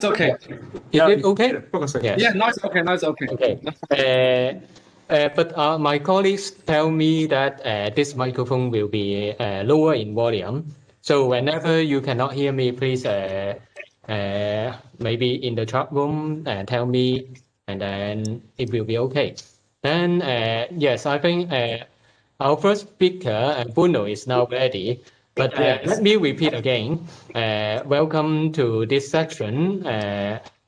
It's okay. Is it okay? Yes. Yeah, no, it's okay. No, it's okay. Okay. But my colleagues tell me that this microphone will be lower in volume. So whenever you cannot hear me, please maybe in the chat room tell me, and then it will be okay. Then yes, I think our first speaker, Bruno, is now ready. But let me repeat again. Welcome to this section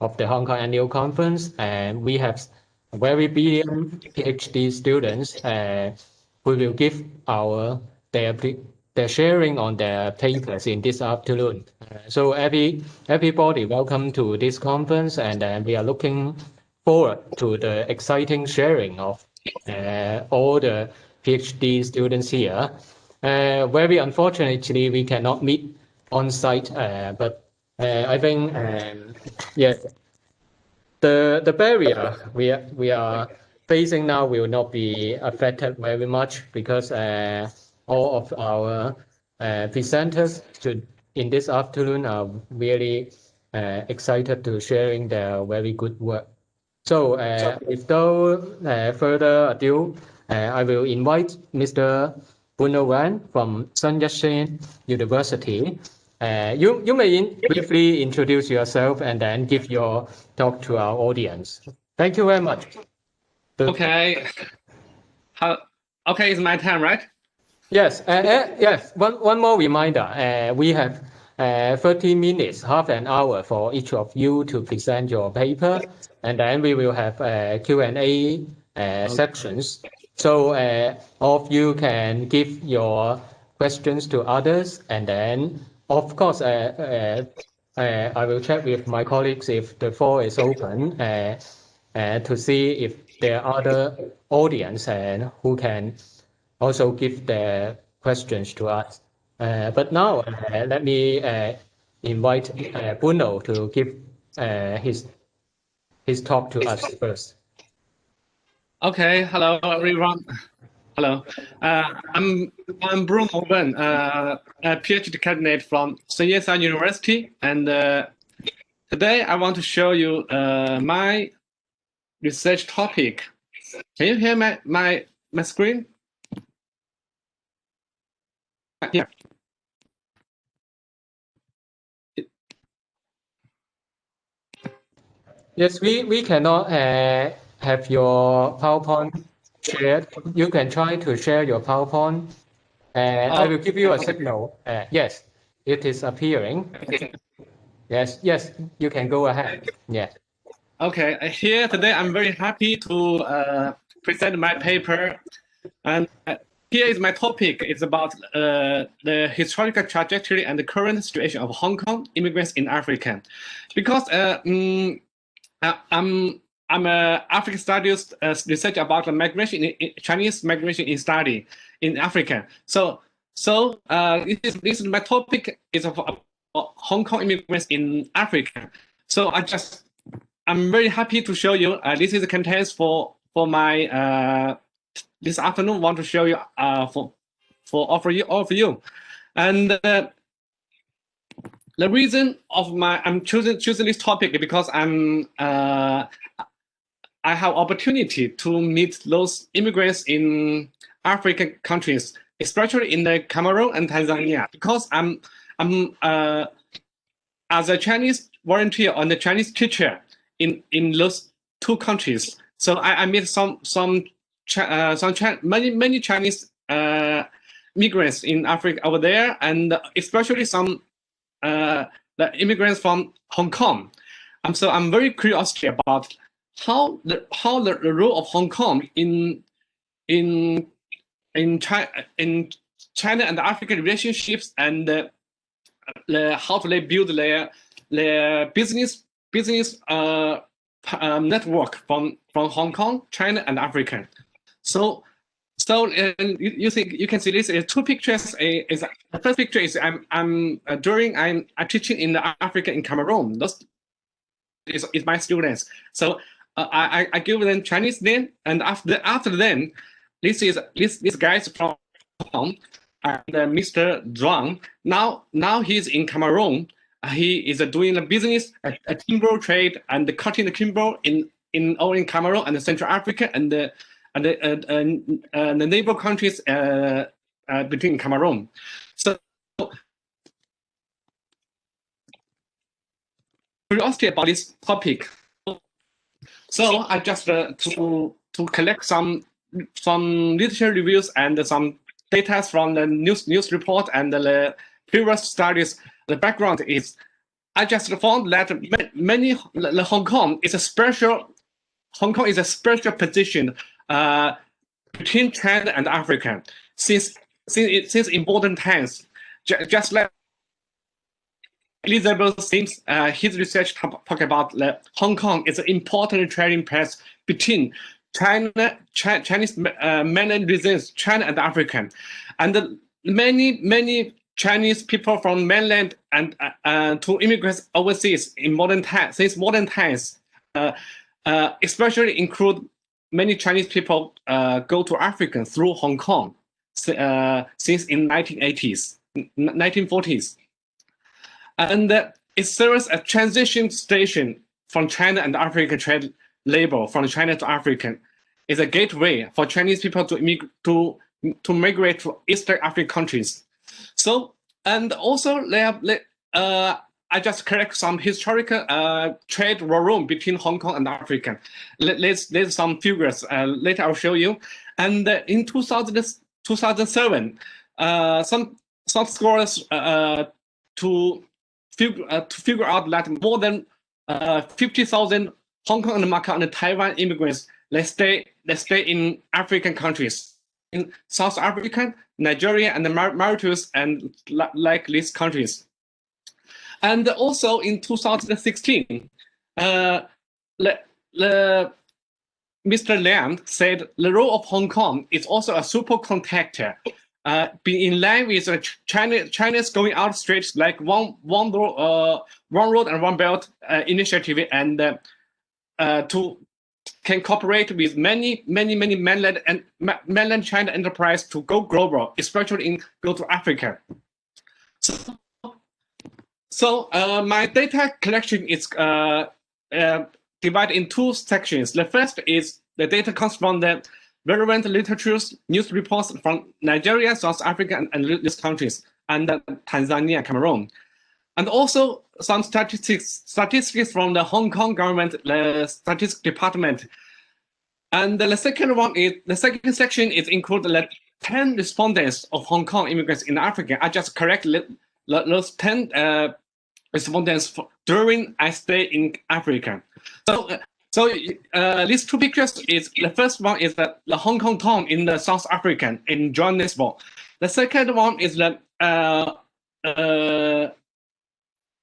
of the Hong Kong Annual Conference. And we have very brilliant PhD students who will give their sharing on their papers in this afternoon. So everybody, welcome to this conference, and we are looking forward to the exciting sharing of all the PhD students here. Very unfortunately, we cannot meet on site, but I think yes, the barrier we are facing now will not be affected very much because all of our presenters in this afternoon are really excited to sharing their very good work. So without further ado, I will invite Mr. Bruno Wan from Sun Yat-sen University. You may briefly introduce yourself and then give your talk to our audience. Thank you very much. Okay. Okay, it's my time, right? Yes. Yes. One more reminder. We have 30 minutes, half an hour for each of you to present your paper, and then we will have Q&A sections. So all of you can give your questions to others, and then of course I will check with my colleagues if the floor is open to see if there are other audience and who can also give their questions to us. But now let me invite Bruno to give his talk to us first. Okay. Hello, everyone. Hello. I'm Bruno Wen, a PhD candidate from Sun Yat-sen University, and today I want to show you my research topic. Can you hear my screen? Yeah. Yes, we cannot have your PowerPoint shared. You can try to share your PowerPoint. I will give you a signal. Yes, it is appearing. Okay. Yes, you can go ahead. Yes. Okay, here today I'm very happy to present my paper, and here is my topic. It's about the historical trajectory and the current situation of Hong Kong immigrants in Africa, because I'm a African studies research about the migration, Chinese migration in study in Africa. So this is my topic is of Hong Kong immigrants in Africa. So I'm very happy to show you. This is the contents for my this afternoon. Want to show you for offer you all of you, and the reason of I'm choosing this topic is because I have opportunity to meet those immigrants in African countries, especially in the Cameroon and Tanzania, because I'm as a Chinese volunteer and a Chinese teacher in those two countries. So I met many Chinese migrants in Africa over there, and especially some the immigrants from Hong Kong. So I'm very curious about how the role of Hong Kong in China and African relationships, and how they build their business network from Hong Kong, China, and Africa. So you think you can see this two pictures. The first picture is I'm teaching in Africa in Cameroon. Those is my students. So I give them Chinese name, and after them, this guy is from Hong Kong, and Mr. Zhuang. Now he's in Cameroon, he is doing a business, a timber trade, and cutting the timber in Cameroon and Central Africa and the neighbor countries between Cameroon. So curiosity about this topic. So I just to collect some literature reviews and some data from the news report and the previous studies. The background is I just found that Hong Kong is a special position between China and Africa since important times. Just like Elizabeth Sims, his research talk about Hong Kong is an important trading place between Chinese mainland regions, China and Africa, and many Chinese people from mainland and to immigrants overseas in modern times, especially include many Chinese people go to Africa through Hong Kong since in 1940s. And it serves as a transition station from China and African trade labor from China to Africa. It's a gateway for Chinese people to migrate to Eastern African countries. So, and also I just collect some historical trade room between Hong Kong and Africa. There's some figures later I'll show you. And in 2007, some scholars to figure out that more than 50,000 Hong Kong and Macau and Taiwan immigrants they stay in African countries, in South Africa, Nigeria, and the Mauritius, and like these countries. And also in 2016, Mr. Liang said the role of Hong Kong is also a super contactor, being in line with China's going out straits like one road and one belt initiative, and to can cooperate with many mainland China enterprise to go global, especially go to Africa. So my data collection is divided in two sections. The first is the data comes from the relevant literatures, news reports from Nigeria, South Africa, and these countries, and Tanzania, Cameroon. And also some statistics from the Hong Kong government, the statistics department. And the second section is include the 10 respondents of Hong Kong immigrants in Africa. I just correct those 10 respondents during I stay in Africa. So these two pictures is the first one is the Hong Kong town in the South Africa in Johannesburg. The second one is the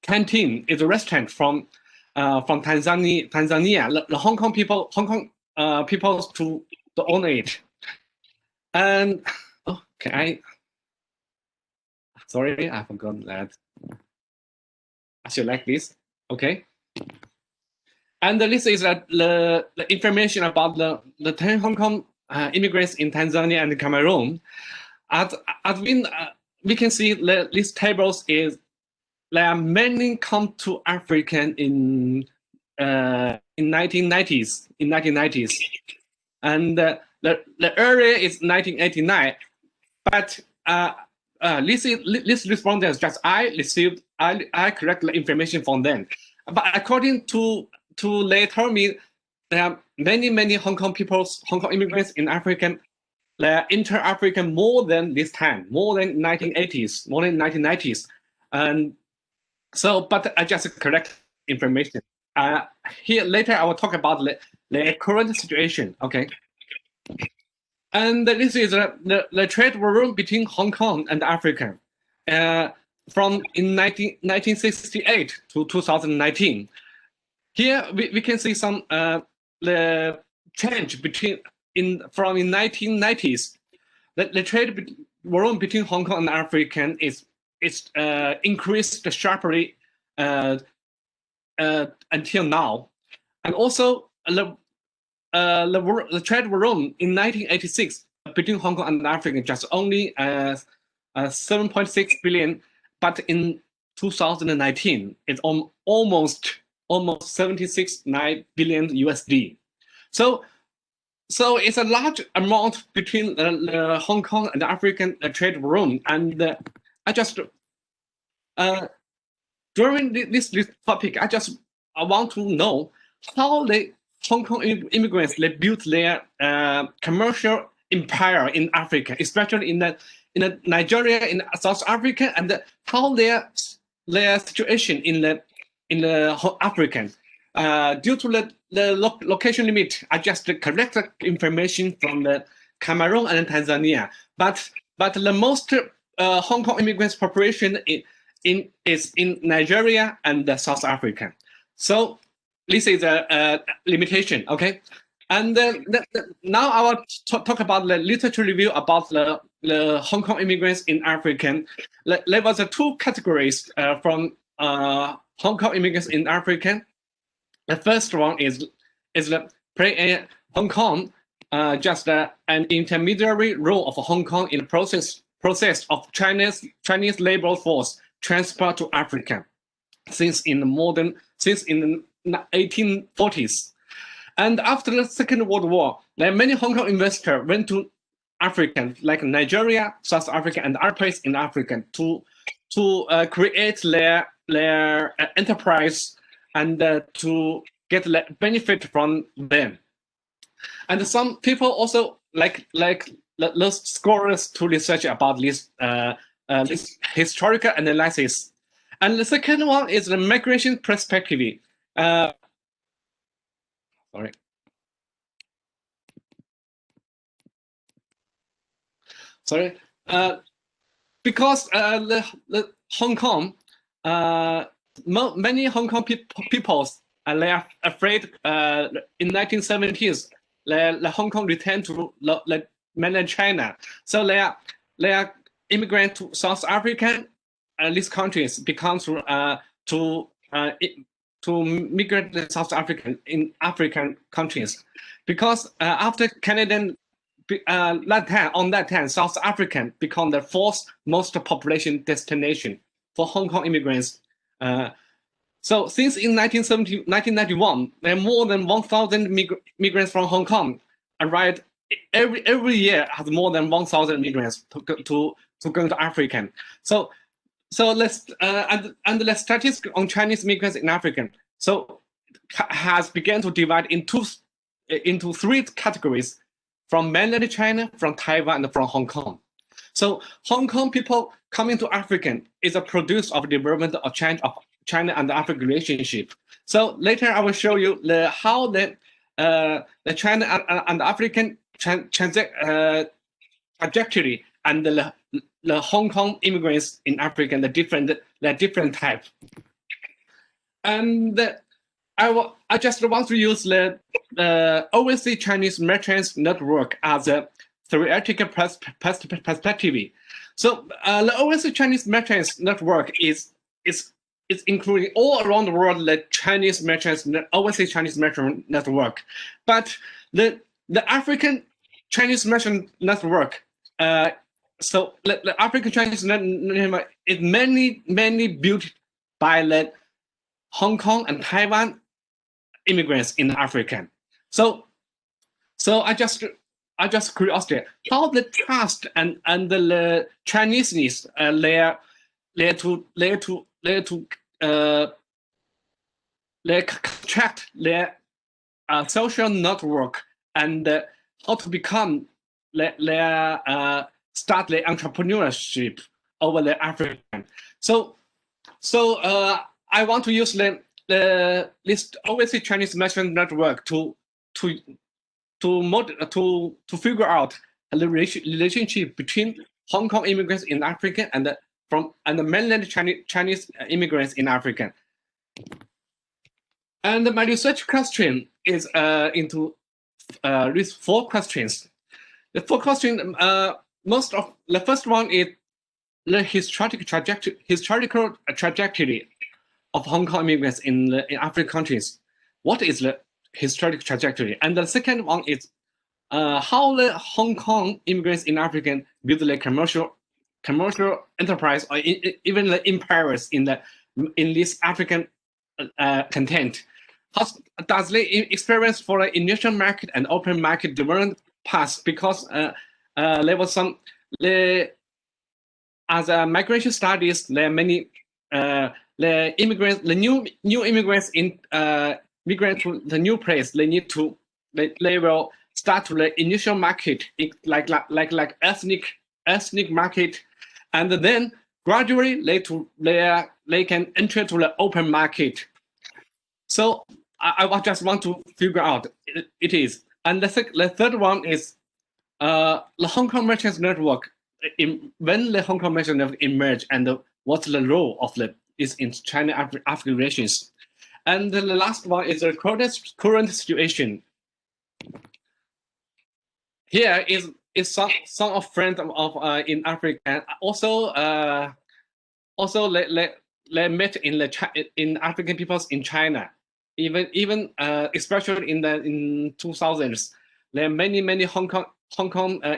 canteen, is a restaurant from Tanzania. The Hong Kong people to own it. And sorry, I forgot that. I should like this. Okay. And this is the information about the 10 Hong Kong immigrants in Tanzania and Cameroon. We can see these tables is there are many come to Africa in 1990s. And the area is 1989. But this respondents just I collect the information from them. But according to they told me there are many Hong Kong immigrants in Africa. They are inter-African more than this time, more than 1990s. And so, but I just correct information. Here later I will talk about the current situation. Okay. And this is the trade room between Hong Kong and Africa from in 1968 to 2019. Here we can see some the change from in 1990s. The trade room between Hong Kong and Africa is increased sharply until now, and also the trade room in 1986 between Hong Kong and Africa just only 7.6 billion, but in 2019, it's almost 76.9 billion USD. So it's a large amount between the Hong Kong and the African trade room. And I just during this topic, I want to know how the Hong Kong immigrants they built their commercial empire in Africa, especially in the Nigeria, in South Africa, and how their situation in the African. Due to the location limit, I just collected information from the Cameroon and Tanzania. But the most Hong Kong immigrants population is in Nigeria and South Africa. So this is a limitation, okay? And now I will talk about the literature review about the Hong Kong immigrants in Africa. There was two categories from Hong Kong immigrants in Africa. The first one is the Hong Kong, just an intermediary role of Hong Kong in the process of Chinese labor force transfer to Africa since in the 1840s. And after the Second World War, there are many Hong Kong investors went to Africa, like Nigeria, South Africa, and other places in Africa to create their enterprise and to get benefit from them. And some people also like the scholars to research about this historical analysis. And the second one is the migration perspective. Because the Hong Kong, many Hong Kong people they are afraid in 1970s the Hong Kong returned to mainland China, so they are immigrant to South Africa and these countries becomes to migrate to South Africa in African countries, because after Canadian on that time, South Africa become the fourth most population destination for Hong Kong immigrants. So since in 1991, there are more than 1,000 migrants from Hong Kong arrived every year. Has more than 1,000 migrants to go to Africa. So let's and the statistics on Chinese migrants in Africa has begun to divide into three categories: from mainland China, from Taiwan, and from Hong Kong. So Hong Kong people coming to Africa is a produce of development of China and the African relationship. So later I will show you how the China and the African trajectory and the Hong Kong immigrants in Africa, the different type. And I just want to use the overseas Chinese merchants network as a theoretical perspective. So the overseas Chinese merchants network is including all around the world the Chinese merchants, overseas Chinese merchant network. But the African Chinese merchant network, so the African Chinese network is mainly built by the Hong Kong and Taiwan immigrants in Africa. So I just curiosity how the trust and the Chineseness they contract their social network and how to become start their entrepreneurship over the African. So I want to use this overseas Chinese merchant network to figure out the relationship between Hong Kong immigrants in Africa and the mainland Chinese immigrants in Africa. And my research question is into these four questions. The four questions, the first one is the historical trajectory of Hong Kong immigrants in African countries. What is the historical trajectory? And the second one is how the Hong Kong immigrants in Africa build their commercial commercial enterprise, or even in Paris in this African content. How does they experience for the initial market and open market development path? Because there was some as migration studies, there are many the immigrants, the new immigrants in migrant to the new place. They need to they will start to the initial market like ethnic market, and then gradually they can enter to the open market. So I just want to figure out it is. And the third one is the Hong Kong Merchants Network. When the Hong Kong Merchants Network emerged, and what's the role of is in China-African relations. And the last one is the current situation. Here is some of friends of in Africa. Also they met in African peoples in China. Even especially in 2000s, there are many Hong Kong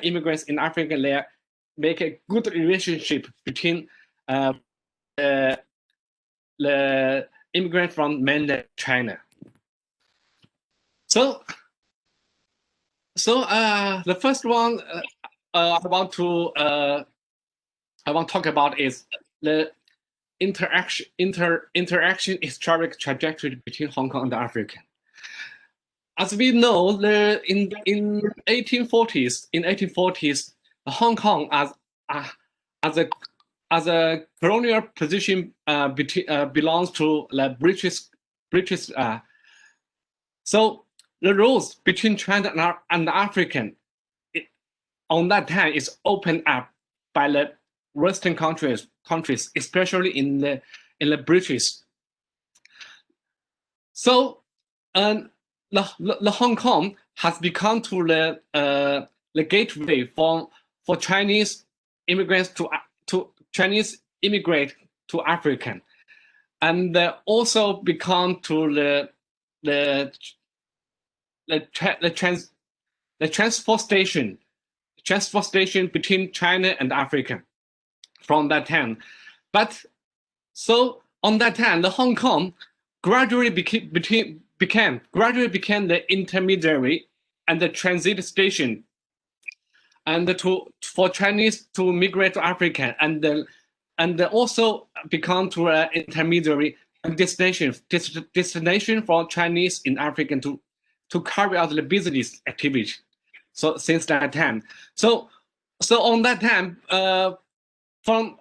immigrants in Africa. They make a good relationship between the immigrant from mainland China. So the first one I want to talk about is the interaction historic trajectory between Hong Kong and Africa. As we know, in 1840s, Hong Kong as a colonial position belongs to the British. So the roads between China and African on that time is opened up by the Western countries, especially in the British. So the Hong Kong has become to the gateway for Chinese immigrants to Chinese immigrate to African, and also become to the transport station between China and Africa from that time. But so on that time, the Hong Kong gradually became the intermediary and the transit station, and for Chinese to migrate to Africa, and also become to an intermediary destination for Chinese in Africa to carry out the business activity. So since that time, so on that time, from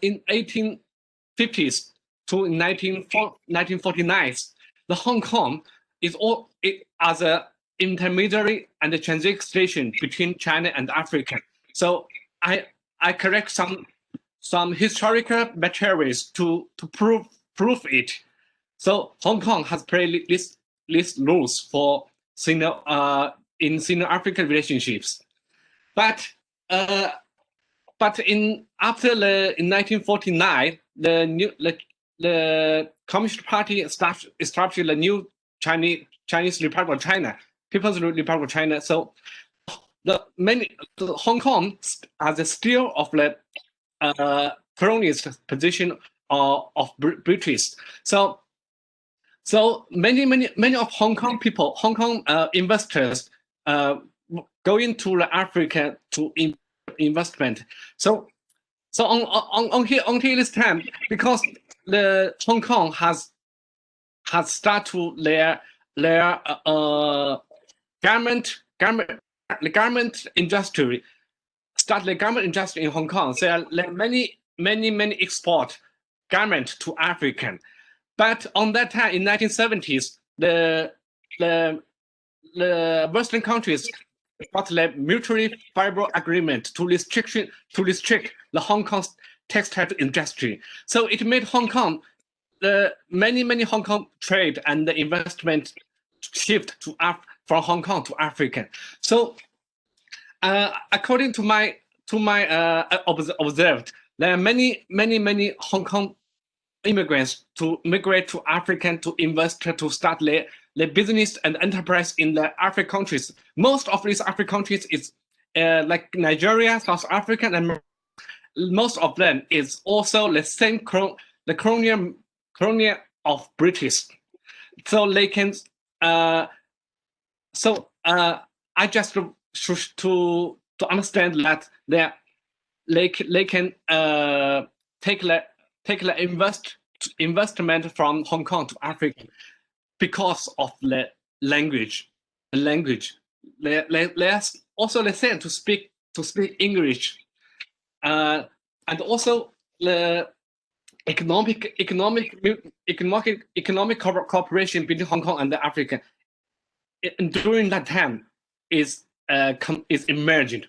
in 1850s to 1949, the Hong Kong is as a intermediary and a transit station between China and Africa. So I correct some historical materials to prove it. So Hong Kong has played these roles for in Sino-African relationships, but in 1949, the Communist Party established the new Chinese Republic of China, People's Republic of China. So the Hong Kong as a still of the colonialist position of British. So many of Hong Kong people, Hong Kong investors going to the Africa to investment. So on this time, because the Hong Kong has started their garment industry. Start the garment industry in Hong Kong. So there are many export garment to African. But on that time, in 1970s, the Western countries got the mutually favorable agreement to restrict the Hong Kong textile industry. So it made Hong Kong many Hong Kong trade and the investment shift from Hong Kong to Africa. So according to my observed, there are many Hong Kong immigrants to migrate to Africa to invest to start their business and enterprise in the African countries. Most of these African countries is like Nigeria, South Africa, and most of them is also the same the colonial of British. So they can I just to understand that they can take the investment from Hong Kong to Africa because of the language. They also they say to speak English, and also the economic cooperation between Hong Kong and the Africa during that time is emerging.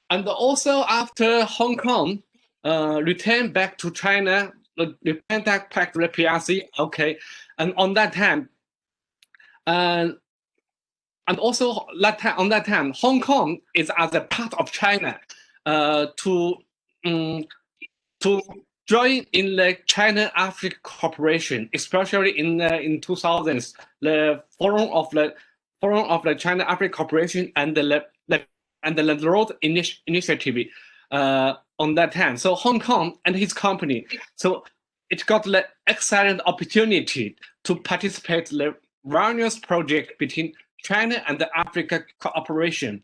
And also after Hong Kong returned back to China, returned back to the PRC, okay, and on that time, and also on that time, Hong Kong is as a part of China to join in the China-Africa cooperation, especially in 2000s, the forum of the China-Africa cooperation and the Road Initiative on that time. So Hong Kong and his company, so it got the excellent opportunity to participate in the various projects between China and the Africa cooperation.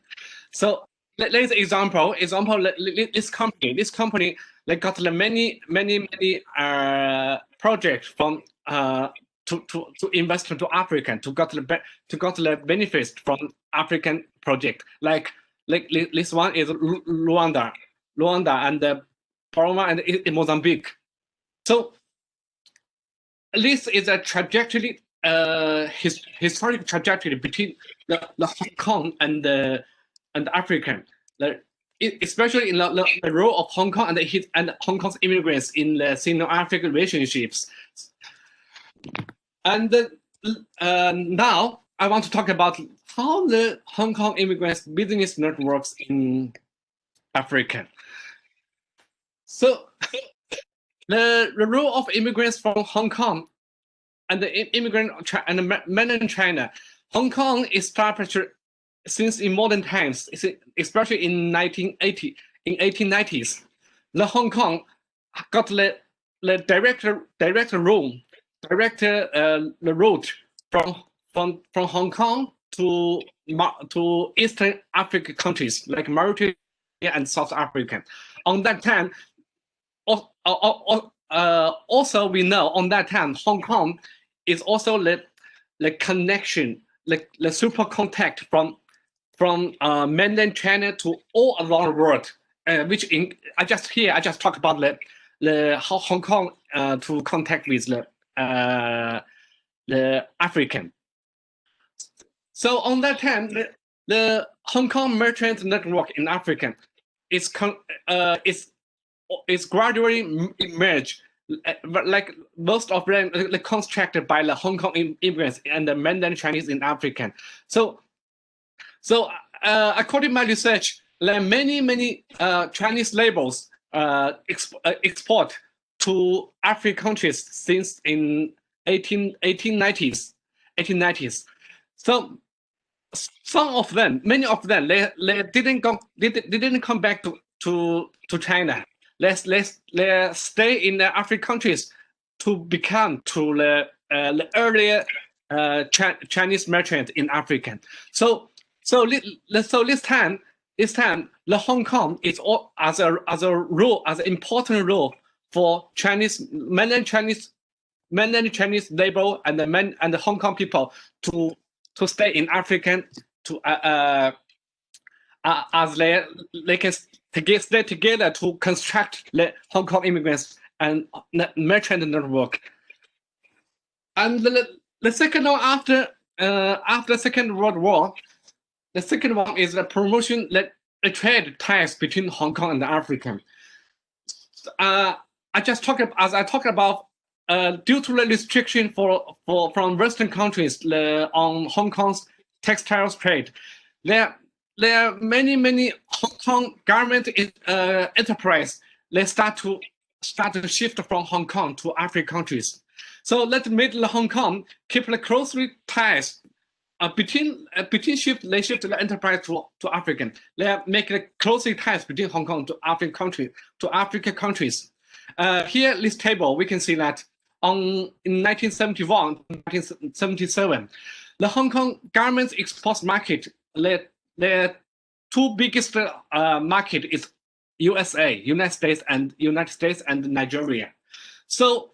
So let's example this company they got the many projects from to invest into Africa to got the benefits from African project like this one is Rwanda and Burma and in Mozambique. So this is a trajectory, historic trajectory between the Hong Kong and the African, especially in the role of Hong Kong and Hong Kong's immigrants in the Sino-African relationships. And now I want to talk about how the Hong Kong immigrants business networks in Africa. So the role of immigrants from Hong Kong and the immigrant and mainland China, Hong Kong is established since in modern times, especially in 1890s. The Hong Kong got the direct route from Hong Kong to Eastern African countries like Mauritania and South Africa. On that time, also we know on that time Hong Kong is also the connection, the super contact from mainland China to all around the world, which I just talk about the how Hong Kong to contact with the African. So on that time, the Hong Kong merchant network in Africa is gradually emerged, like most of them constructed by the Hong Kong immigrants and the mainland Chinese in Africa. So according to my research, there are many Chinese labels export to African countries since in 1890s. So many of them, they didn't come back to China. They stay in the African countries to become the earlier Chinese merchant in Africa. So this time, the Hong Kong is all as an important role for mainland Chinese labor and the Hong Kong people to stay in Africa as they can stay together to construct the Hong Kong immigrants and merchant network. And the second one after Second World War, the second one is the promotion the trade ties between Hong Kong and Africa. I talk about due to the restriction from Western countries on Hong Kong's textiles trade, there are many Hong Kong government enterprise. They start to shift from Hong Kong to African countries. So that made Hong Kong keep the closely ties between shift the enterprise to African. They make the closely ties between Hong Kong to African countries. Here, this table, we can see that in 1971, 1977, the Hong Kong government's export market, the two biggest market is United States and Nigeria. So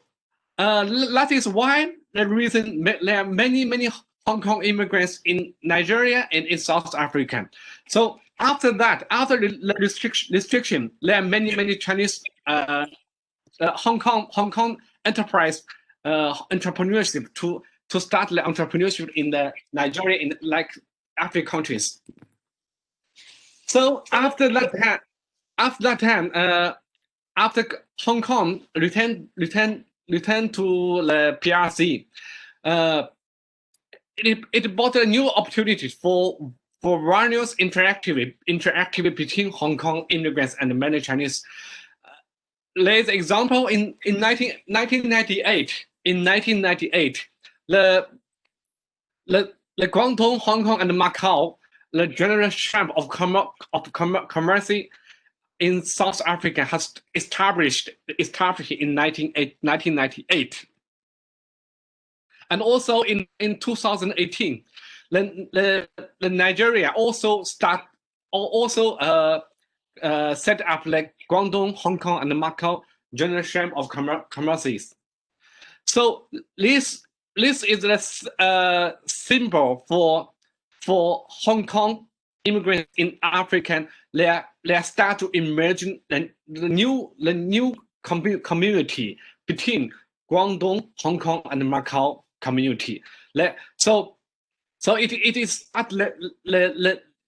that is why the reason there are many Hong Kong immigrants in Nigeria and in South Africa. So after that, after the restriction, there are many Chinese Hong Kong enterprise entrepreneurship to start the entrepreneurship in the Nigeria in like African countries. So after that time, after Hong Kong returned to the PRC, it brought a new opportunity for various interactive between Hong Kong immigrants and many Chinese. There's an example in 1998. In 1998, the Guangdong, Hong Kong, and Macau, the General Chamber of Commerce in South Africa has established in 1998. And also in 2018, the Nigeria also set up like Guangdong, Hong Kong, and Macau General Chamber of Commerce. So this is the symbol for Hong Kong immigrants in Africa. They start to emerge the new community between Guangdong, Hong Kong, and Macau community. So it is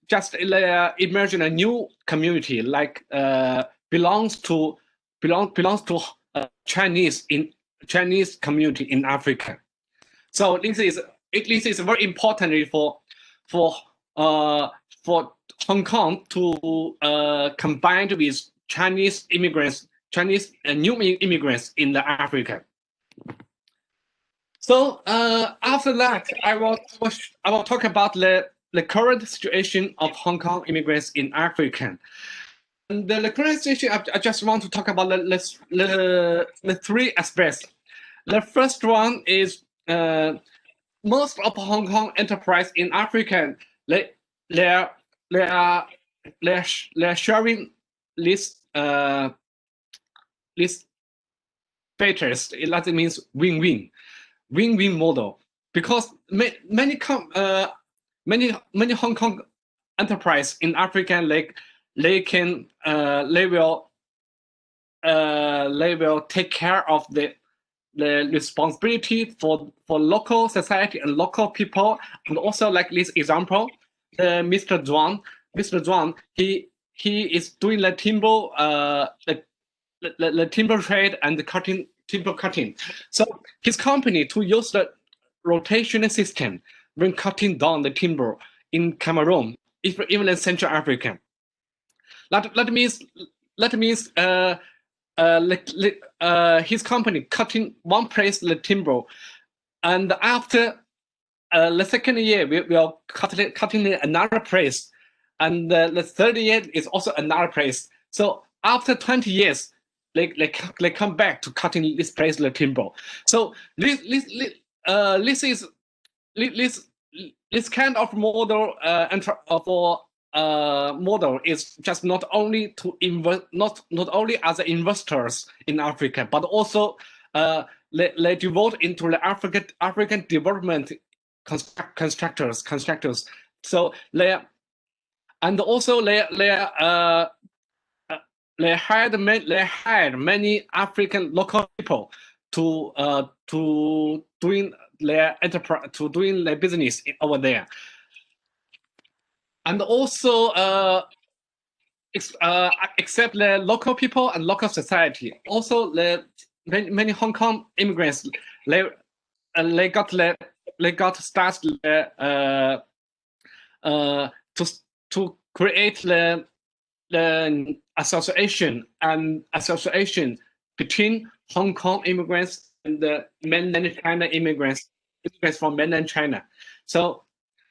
just emerging a new community like belongs to Chinese community in Africa. So this is very important for Hong Kong to combine with Chinese immigrants, new immigrants in the Africa. So after that, I will talk about the current situation of Hong Kong immigrants in Africa. And the current situation, I just want to talk about the three aspects. The first one is most of Hong Kong enterprise in Africa, they're sharing this status. That means win-win model, because many Hong Kong enterprise in Africa, they will take care of the responsibility for local society and local people. And also like this example, Mr. Zhuang, he is doing the timber the timber trade and the timber cutting. So his company to use the rotational system when cutting down the timber in Cameroon, even in Central Africa. That means his company cutting one place the timber, and after the second year we will cutting another place, and the third year is also another place. So after 20 years, they come back to cutting this place the timber. So this kind of model model is just not only to invest, not only as investors in Africa, but also they devote into the African development constructors. So they hired many African local people to doing their enterprise, to doing their business over there. And also except the local people and local society, also many Hong Kong immigrants, they got started to create the association between Hong Kong immigrants and the mainland China immigrants from mainland China. So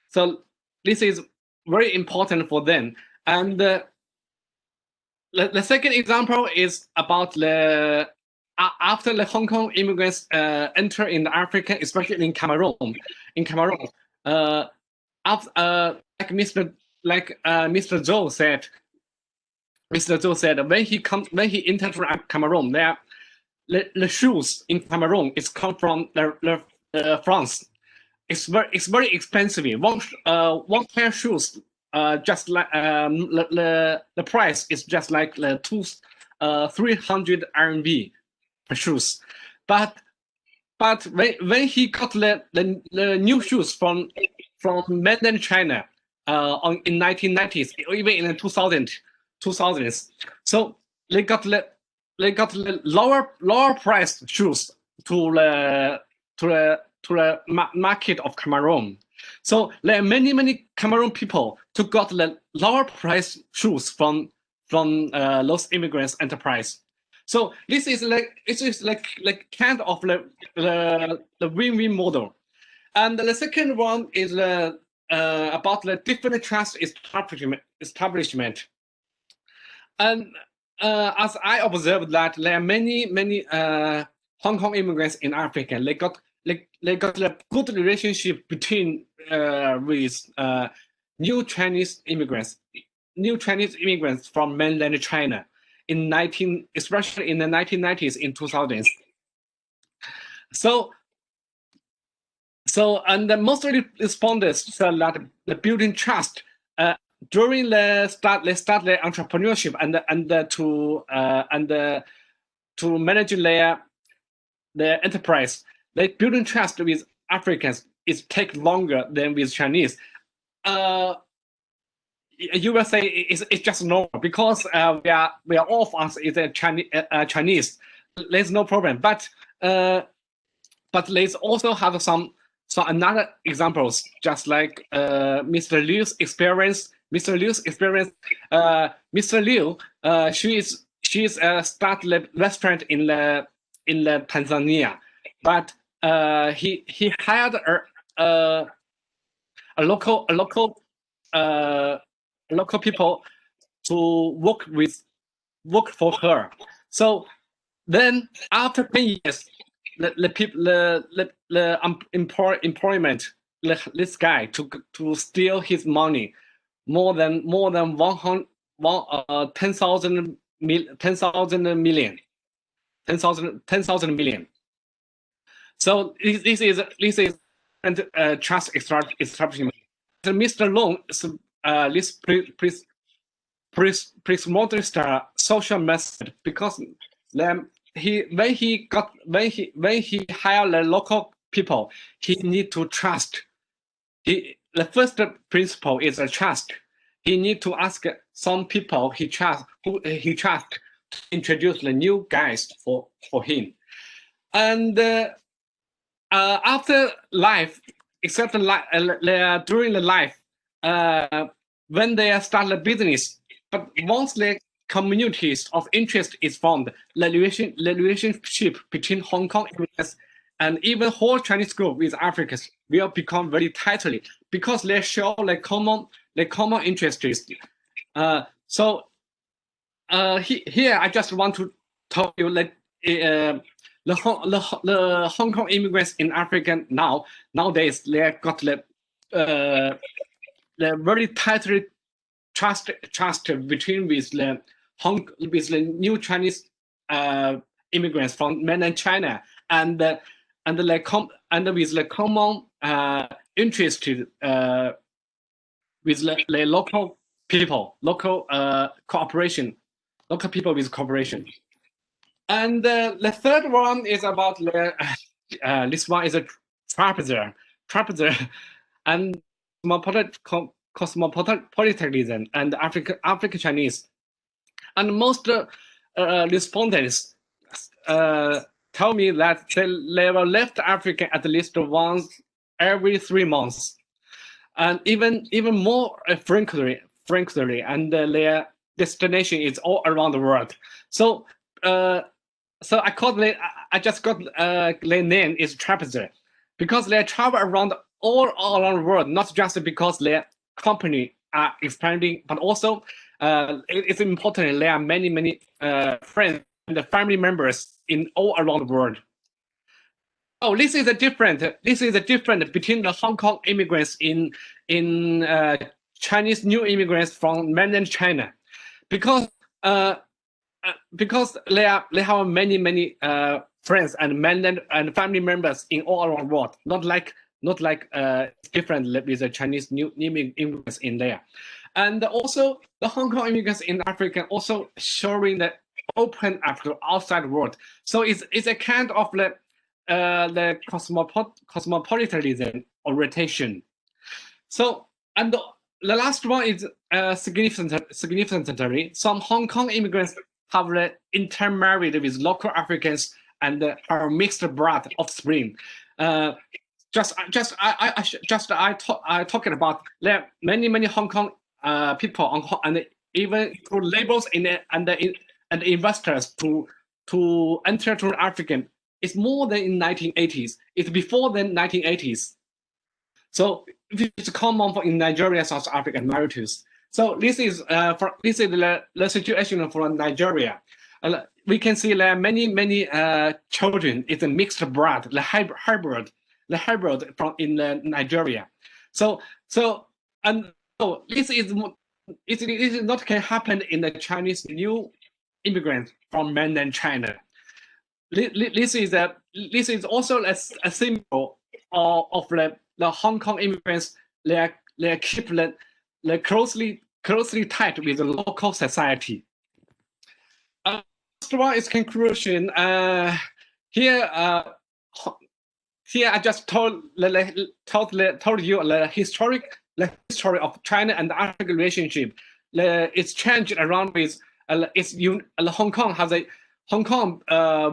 So this is very important for them. And the second example is about the after the Hong Kong immigrants enter in Africa, especially in Cameroon. In Cameroon, after, Mr. Zhou said, when he entered Cameroon, the shoes in Cameroon is come from France. It's very expensive. One pair of shoes, just like the price is just like 300 RMB per shoes, but when he got the new shoes from mainland China in 1990s, even in the 2000s, so they got the lower price shoes to the market of Cameroon. So there are many Cameroon people who got the lower price shoes from those immigrants enterprise. So this is like kind of the win-win model. And the second one is about the different trust establishment. And as I observed that there are many Hong Kong immigrants in Africa. They got a good relationship between with new Chinese immigrants from mainland China especially in the 1990s, in 2000s. So and the most respondents said that the building trust during they start their entrepreneurship and to manage their enterprise. They building trust with Africans is take longer than with Chinese. You will say it's just normal because we are all of us is a Chinese. There's no problem, but let's also have some another examples, just like Mr. Liu's experience. Mr. Liu, she's started a restaurant in the Tanzania, but he hired a local people to work for her. So then after 10 years, employment, this guy to steal his money, more than 10,000 million. So this is trust establishment. Mr. Long, this modest social method, because when he hired the local people, he need to trust. The first principle is a trust. He need to ask some people he trust to introduce the new guys for him. And after life, except during the life, when they start the business, but once the communities of interest is formed, the relationship between Hong Kong immigrants and even whole Chinese group with Africans will become very tightly because they show the common interests. So here I just want to tell you that the Hong Kong immigrants in Africa nowadays they got the very tightly trust between with the new Chinese immigrants from mainland China and with the common interest with the local people, local people with cooperation. And the third one is about this one is a trapeze, and cosmopolitanism and African Chinese. And most respondents tell me that they will left Africa at least once every 3 months, and even more frankly, and their destination is all around the world. So I just got their name is trapeze because they travel around all around the world, not just because their company are expanding, but also it's important there are many friends and family members in all around the world. Oh, this is a different. This is a different between the Hong Kong immigrants in Chinese new immigrants from mainland China, because they have many friends and mainland and family members in all around the world. Not like different with the Chinese new immigrants in there, and also the Hong Kong immigrants in Africa also showing the open up to outside world. So it's a kind of the cosmopolitanism orientation. So, and the last one is significantly, some Hong Kong immigrants have intermarried with local Africans and are mixed blood offspring. I talking about there are many Hong Kong people and even through labels and investors to enter to African. It's more than in 1980s. It's before the 1980s. So it's common for in Nigeria, South Africa, and Mauritius. So this is the situation for Nigeria. We can see there are many children. It's a mixed blood, the hybrid from in Nigeria. So this is not can happen in the Chinese new immigrants from mainland China. This is also a symbol of the Hong Kong immigrants. They keep closely tied with the local society. Last one is conclusion. Here I just told you the history of China and the African relationship. It's changed around with Hong Kong has a Hong Kong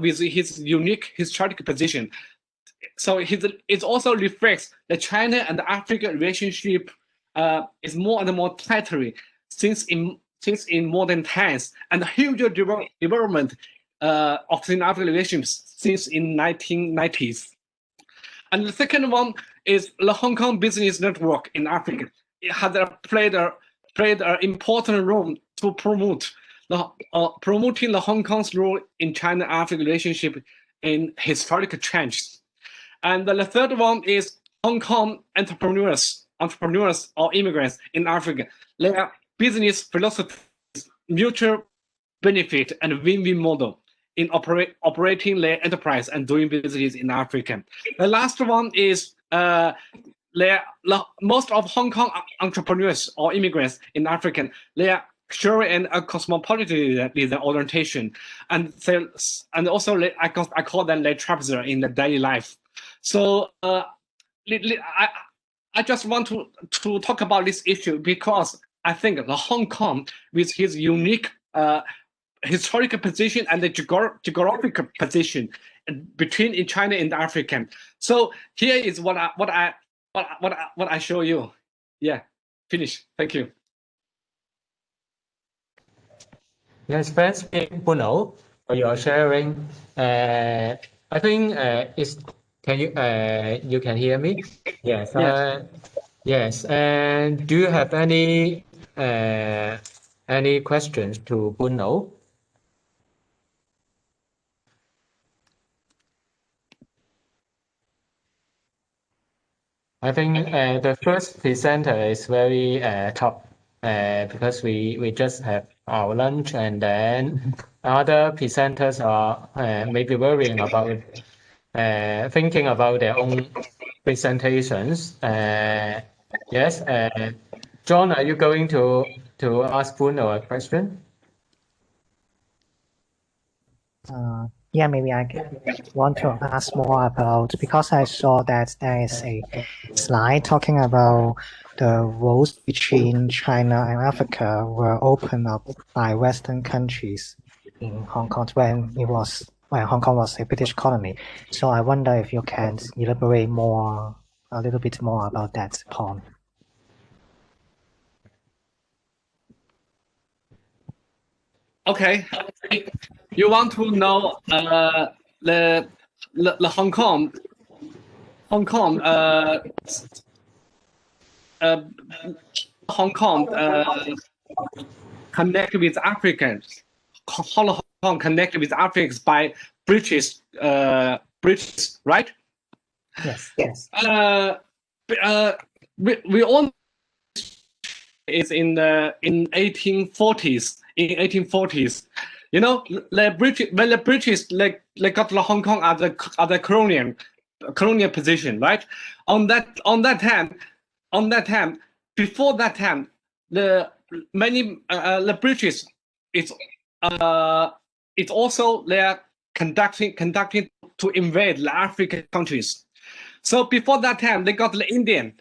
with his unique historical position. So it also reflects the China and the Africa relationship is more and more tightly since in modern times, and the huge development of the African relationships since in 1990s. And the second one is the Hong Kong Business Network in Africa. It has played an important role to promoting the Hong Kong's role in China-Africa relationship in historical change. And the third one is Hong Kong entrepreneurs or immigrants in Africa. Their business philosophy is mutual benefit and win-win model in operating their enterprise and doing business in Africa. The last one is most of Hong Kong entrepreneurs or immigrants in Africa, they are sharing a cosmopolitan orientation, and also I call them the traveler in the daily life. So I just want to talk about this issue because I think the Hong Kong, with his unique historical position and the geographical position between China and Africa. So here is what I show you. Yeah, finish. Thank you. Yes, thanks, Bruno, for your sharing. I think can you can hear me? Yes. Yes. Yes. And do you have any questions to Bruno? I think the first presenter is very top because we just have our lunch, and then other presenters are maybe worrying about thinking about their own presentations. Yes, John, are you going to ask Bruno a question? Yeah, maybe I want to ask more about, because I saw that there is a slide talking about the roads between China and Africa were opened up by Western countries in Hong Kong when Hong Kong was a British colony. So I wonder if you can elaborate a little bit more about that point. Okay. You want to know the Hong Kong Hong Kong, Hong Kong connected with Africans. Hong Kong connected with Africans by British, right? Yes, yes. We all is in 1840s. In 1840s, you know, the British when the British like got Hong Kong as a colonial position, right? On that time, before that time, the British it's also they are conducting to invade the African countries. So before that time, they got the Indian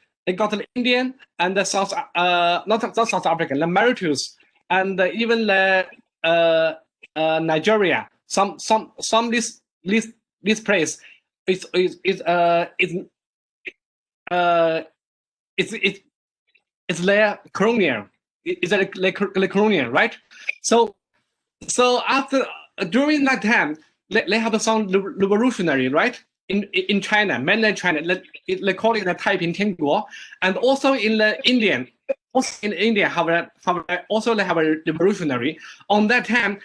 and the South not South African, the Mauritius and even the Nigeria. Some this place it's their colonial. It's like colonial, right? So after during that time, they have some revolutionary, right? In China, mainland China, they call it the Taiping Tianguo, and also in the Indian, also in India also they have a revolutionary. On that time,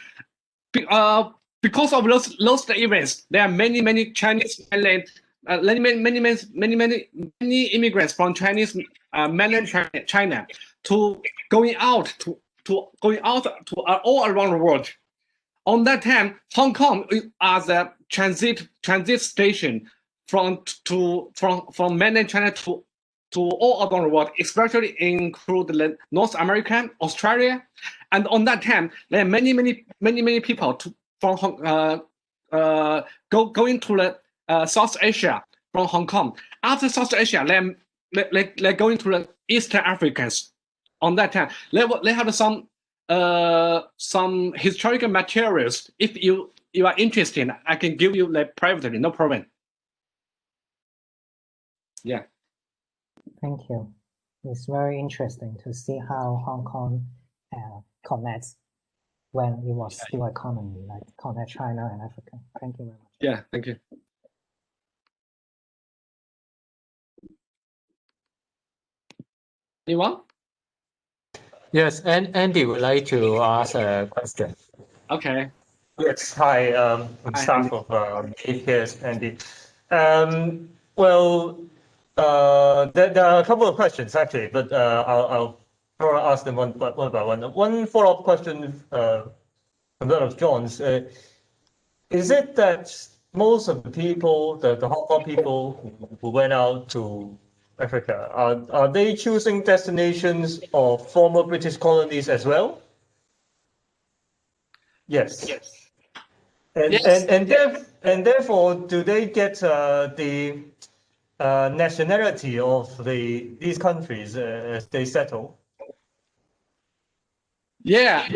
because of those events, there are many Chinese mainland, many immigrants from Chinese mainland China to going out to all around the world. On that time, Hong Kong as a transit station from mainland China to all around the world, especially include North America, Australia, and on that time there are many people going to the South Asia from Hong Kong. After South Asia, they're going to the Eastern Africans. On that time, they have some historical materials. If you are interested, I can give you privately, no problem. Yeah. Thank you. It's very interesting to see how Hong Kong connects when it was still economy, like connect China and Africa. Thank you very much. Yeah, thank you. Anyone? Yes, and Andy would like to ask a question. Okay. Yes, hi, I'm Hi, staff of HKS, Andy. There are a couple of questions actually, but I'll ask them one by one. One follow-up question from that of John's. Is it that most of the people, the Hong Kong people who went out to Africa, are they choosing destinations of former British colonies as well? Yes. And therefore, do they get the nationality of these countries as they settle? Yeah.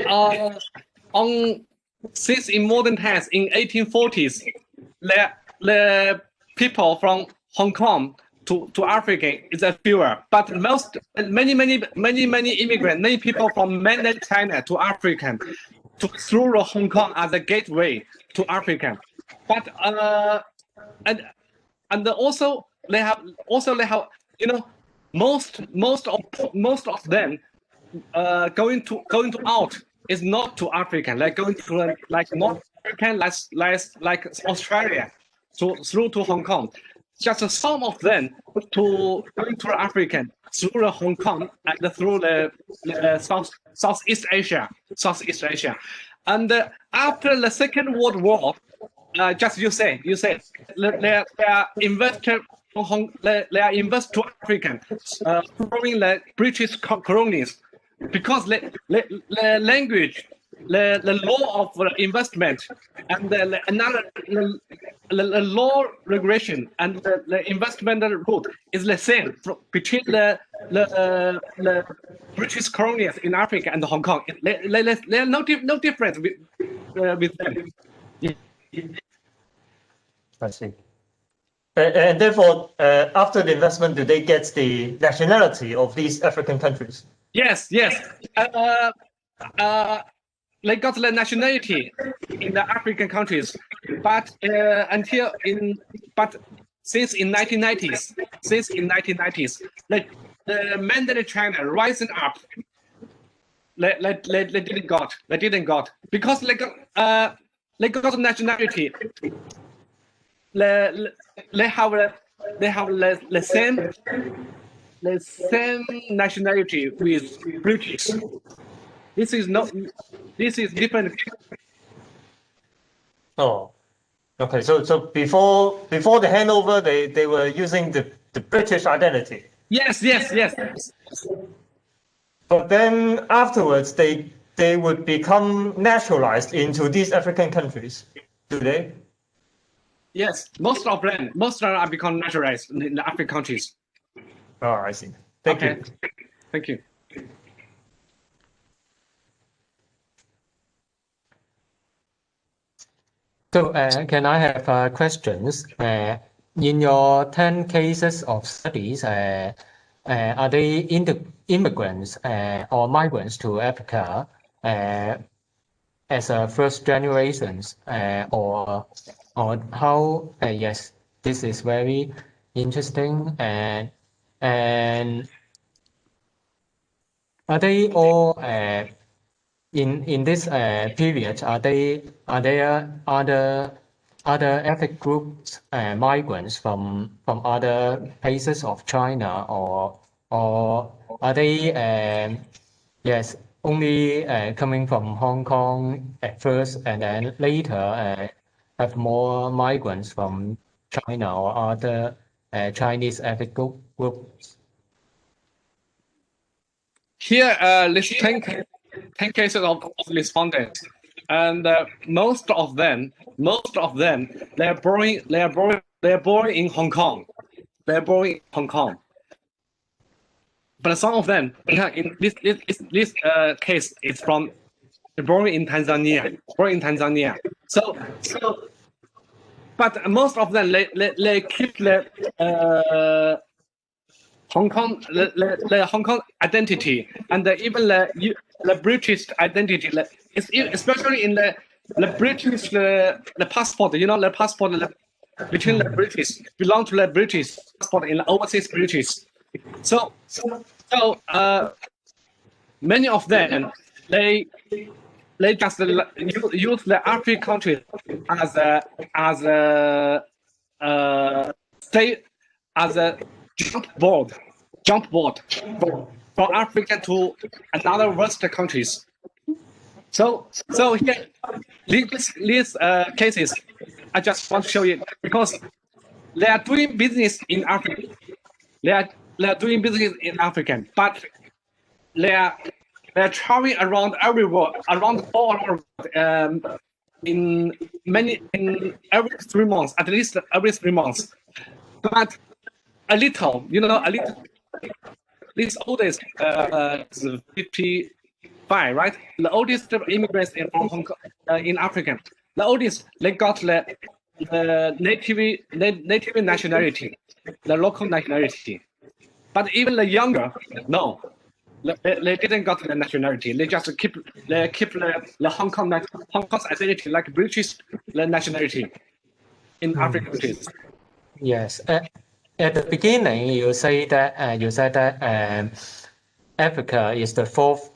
Since in modern times, in 1840s, the people from Hong Kong to Africa is a fewer, but many immigrants, many people from mainland China to Africa, through the Hong Kong as a gateway to Africa. But and also they have you know most of them going to out is not to Africa, like going to like North African, like Australia, through to Hong Kong. Just some of them to going to Africa through the Hong Kong and through the Southeast Asia, and after the Second World War, just you say they are invested they are invest to Africa, following the British colonies, because the language, the law of investment, and the law regulation and the investment route is the same between the British colonies in Africa and Hong Kong. There are no difference with them. I see. And therefore, after the investment, do they get the nationality of these African countries? Yes. They got the nationality in the African countries, but since in 1990s, like the Mandarin China rising up, they didn't got because they got nationality. They have the same nationality with British. This is different. Oh, okay. So before the handover, they were using the British identity. Yes. But then afterwards, they would become naturalized into these African countries. Do they? Yes, most of them are become naturalized in the African countries. Oh, I see. Thank you. Thank you. So, can I have questions? In your 10 cases of studies, are they immigrants or migrants to Africa as a first generations or how? Yes, this is very interesting. And are they all in this period? Are there other ethnic groups migrants from other places of China or are they yes only coming from Hong Kong at first and then later have more migrants from China or other Chinese ethnic groups? Here, list 10 cases of respondents, and most of them, they're born in Hong Kong. They're born in Hong Kong. But some of them, in this case, is from born in Tanzania. So, but most of them they keep the Hong Kong, the Hong Kong identity, and even the British identity, especially in the British the passport. You know, the passport between the British belong to the British passport in the overseas British. So many of them they just use the African countries as a state as a jump board from Africa to another Western countries. So here these cases, I just want to show you because they are doing business in Africa. They are doing business in Africa, but they're traveling around everywhere, around all over, in every 3 months, at least every 3 months. But a little, this oldest is 55, right? The oldest immigrants in Hong Kong, in Africa. The oldest, they got the native nationality, the local nationality. But even the younger, no, they didn't got the nationality. They just keep the Hong Kong's identity, like British nationality in African countries. Yes. At the beginning, you said that Africa is the fourth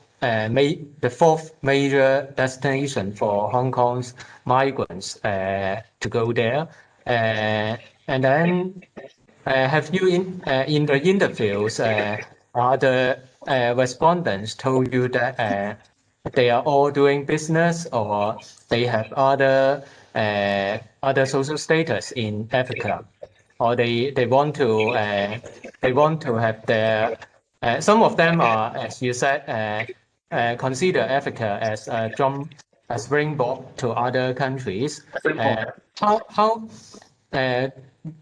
major destination for Hong Kong's migrants to go there. And then, have you in the interviews, are the respondents told you that they are all doing business or they have other social status in Africa? Or they want to have their some of them are, as you said, consider Africa as a springboard to other countries. How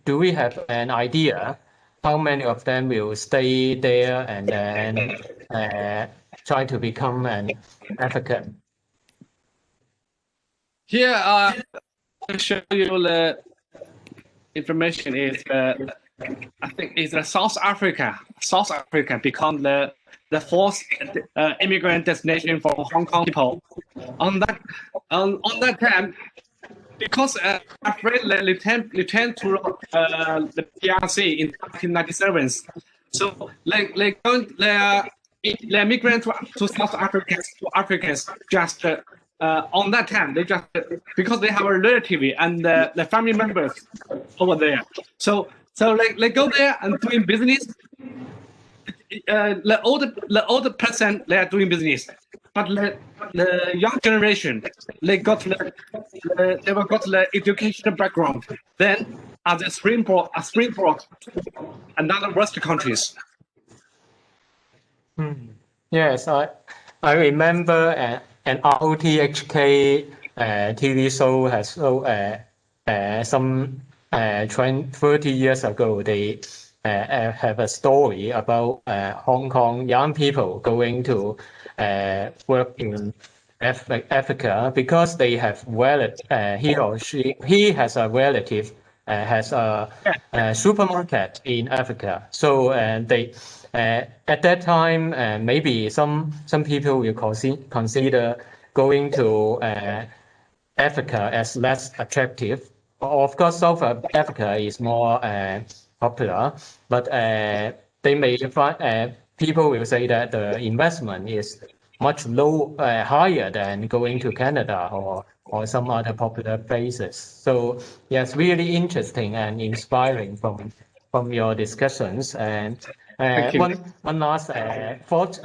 do we have an idea how many of them will stay there and then try to become an African? Here, I'll show you the information is I think is South Africa. South Africa become the fourth immigrant destination for Hong Kong people. On that time, because afraid they returned to the PRC in 1997. So they migrant to South Africans just on that time. They just because they have a relative and the family members over there. So they go there and doing business. The older person they are doing business, but the young generation they got the educational background. Then as a springboard to another Western countries. Yes, I remember an ROTHK TV show has some 30 years ago. They have a story about Hong Kong young people going to work in Africa because they have he has a relative has a supermarket in Africa. So they at that time maybe some people will consider going to Africa as less attractive. Of course, South Africa is more popular, but they may find people will say that the investment is much higher than going to Canada or some other popular places. So yes, really interesting and inspiring from your discussions. And one last thought.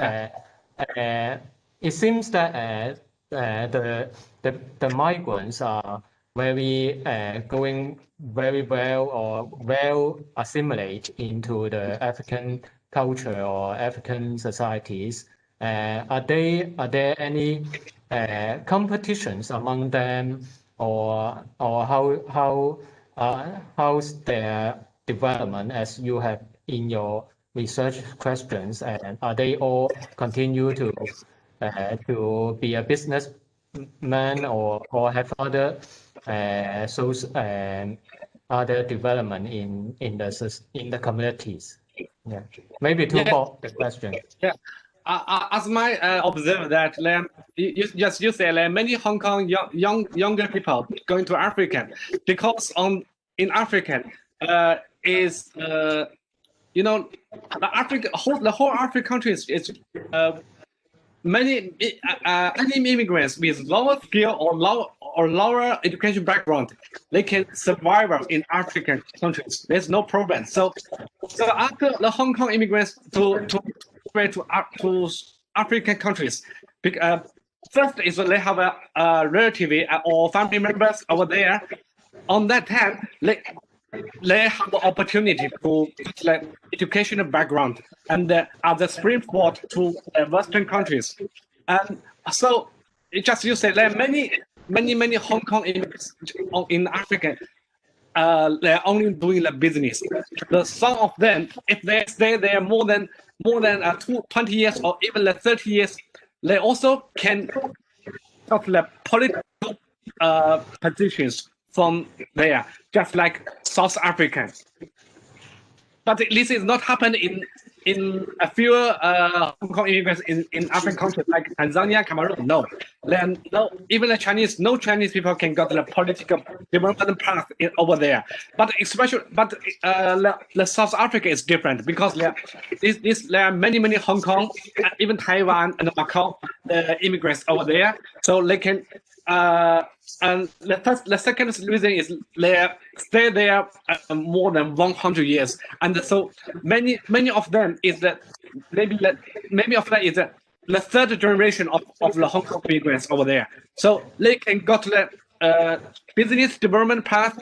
It seems that the migrants are very going very well or well assimilate into the African culture or African societies. Are there any competitions among them, or how's their development as you have in your research questions, and are they all continue to be a businessman or have other other development in the communities? Yeah, maybe to Bob the question. Yeah. As my observe that you say many Hong Kong younger people going to Africa because in Africa is the whole African countries is many any immigrants with lower skill or lower education background, they can survive in African countries. There's no problem. So after the Hong Kong immigrants to African countries, first is they have a relative or family members over there. On that time, they have the opportunity to get educational background and are the springboard to Western countries. And so just you say there are many Hong Kong immigrants in Africa. They're only doing the business. Some of them, if they stay there more than 20 years or even 30 years, they also can have the political positions from there, just like South Africa. But this is not happening in a few Hong Kong immigrants in African countries like Tanzania, Cameroon. No, then even no Chinese people can go to the political development path over there. But the South Africa is different because there are many Hong Kong, even Taiwan and Macau immigrants over there, so they can. And the second reason is they stay there more than 100 years, and so many of them is that maybe of that is the third generation of the Hong Kong immigrants over there. So they can go to the business development path,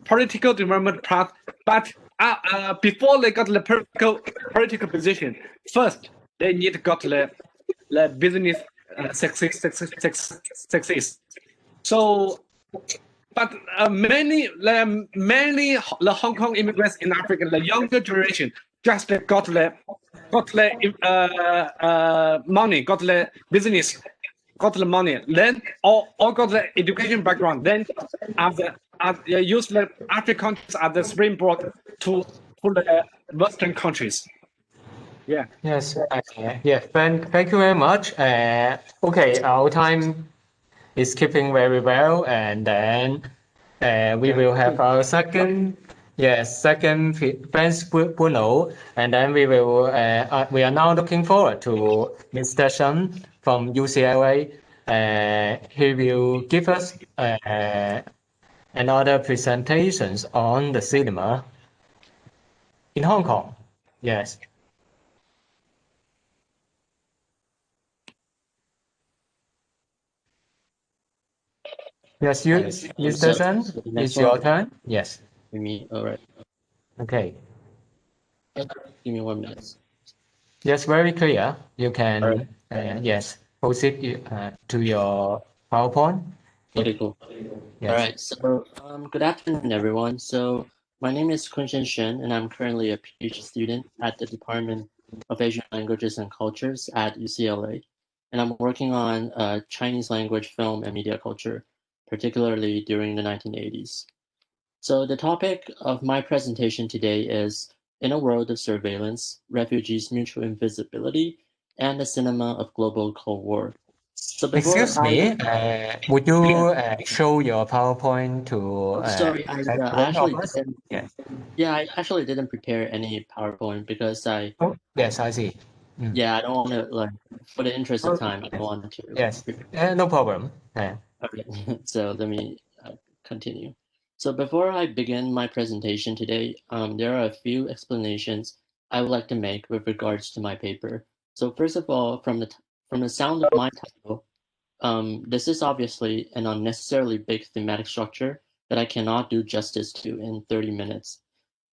political development path, but before they got the political position, first they need to go to the business success. So, but mainly the Hong Kong immigrants in Africa, the younger generation, just got the money, got the business, got the money, then or got the education background, then use the African countries as the springboard to the Western countries. Yeah. Yes. Yeah. Thank you very much. Okay, our time is keeping very well, and then we will have our second French Bruno, and then we are now looking forward to Mr. Shen from UCLA. He will give us another presentations on the cinema in Hong Kong. Yes. Yes, Mr. Shen, it's your turn. Yes. Me, all right. Okay. Give me 1 minute. Yes, very clear. You can, Alright. yes, proceed to your PowerPoint. Okay, cool. Yes. All right. So, good afternoon, everyone. So, my name is Kunshan Shen, and I'm currently a PhD student at the Department of Asian Languages and Cultures at UCLA, and I'm working on Chinese language, film, and media culture, particularly during the 1980s. So, the topic of my presentation today is In a World of Surveillance, Refugees' Mutual Invisibility, and the Cinema of Global Cold War. So before Excuse me, would you show your PowerPoint to sorry, I actually didn't. Yes. Yeah, I actually didn't prepare any PowerPoint because Oh, yes, I see. yeah, I don't want to like for the interest of time, I don't want to. Yes, prepare. no problem. Okay, so let me continue. So before I begin my presentation today, there are a few explanations I would like to make with regards to my paper. So first of all, from the sound of my title, this is obviously an unnecessarily big thematic structure that I cannot do justice to in 30 minutes.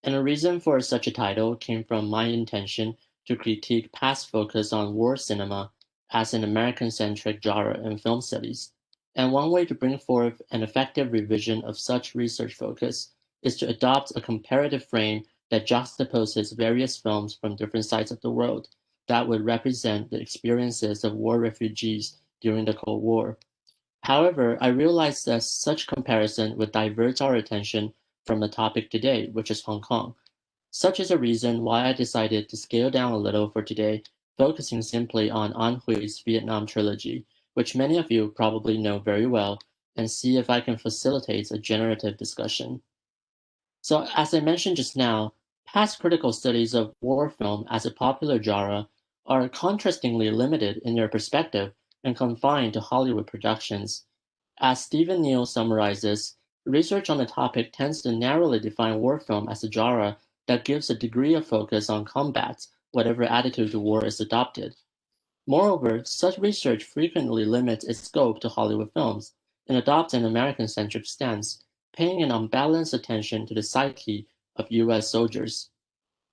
And a reason for such a title came from my intention to critique past focus on war cinema as an American-centric genre in film studies. And one way to bring forth an effective revision of such research focus is to adopt a comparative frame that juxtaposes various films from different sides of the world that would represent the experiences of war refugees during the Cold War. However, I realized that such comparison would divert our attention from the topic today, which is Hong Kong. Such is a reason why I decided to scale down a little for today, focusing simply on An Hui's Vietnam trilogy, which many of you probably know very well, and see if I can facilitate a generative discussion. So, as I mentioned just now, past critical studies of war film as a popular genre are contrastingly limited in their perspective and confined to Hollywood productions. As Stephen Neal summarizes, research on the topic tends to narrowly define war film as a genre that gives a degree of focus on combat, whatever attitude to war is adopted. Moreover, such research frequently limits its scope to Hollywood films and adopts an American-centric stance, paying an unbalanced attention to the psyche of U.S. soldiers.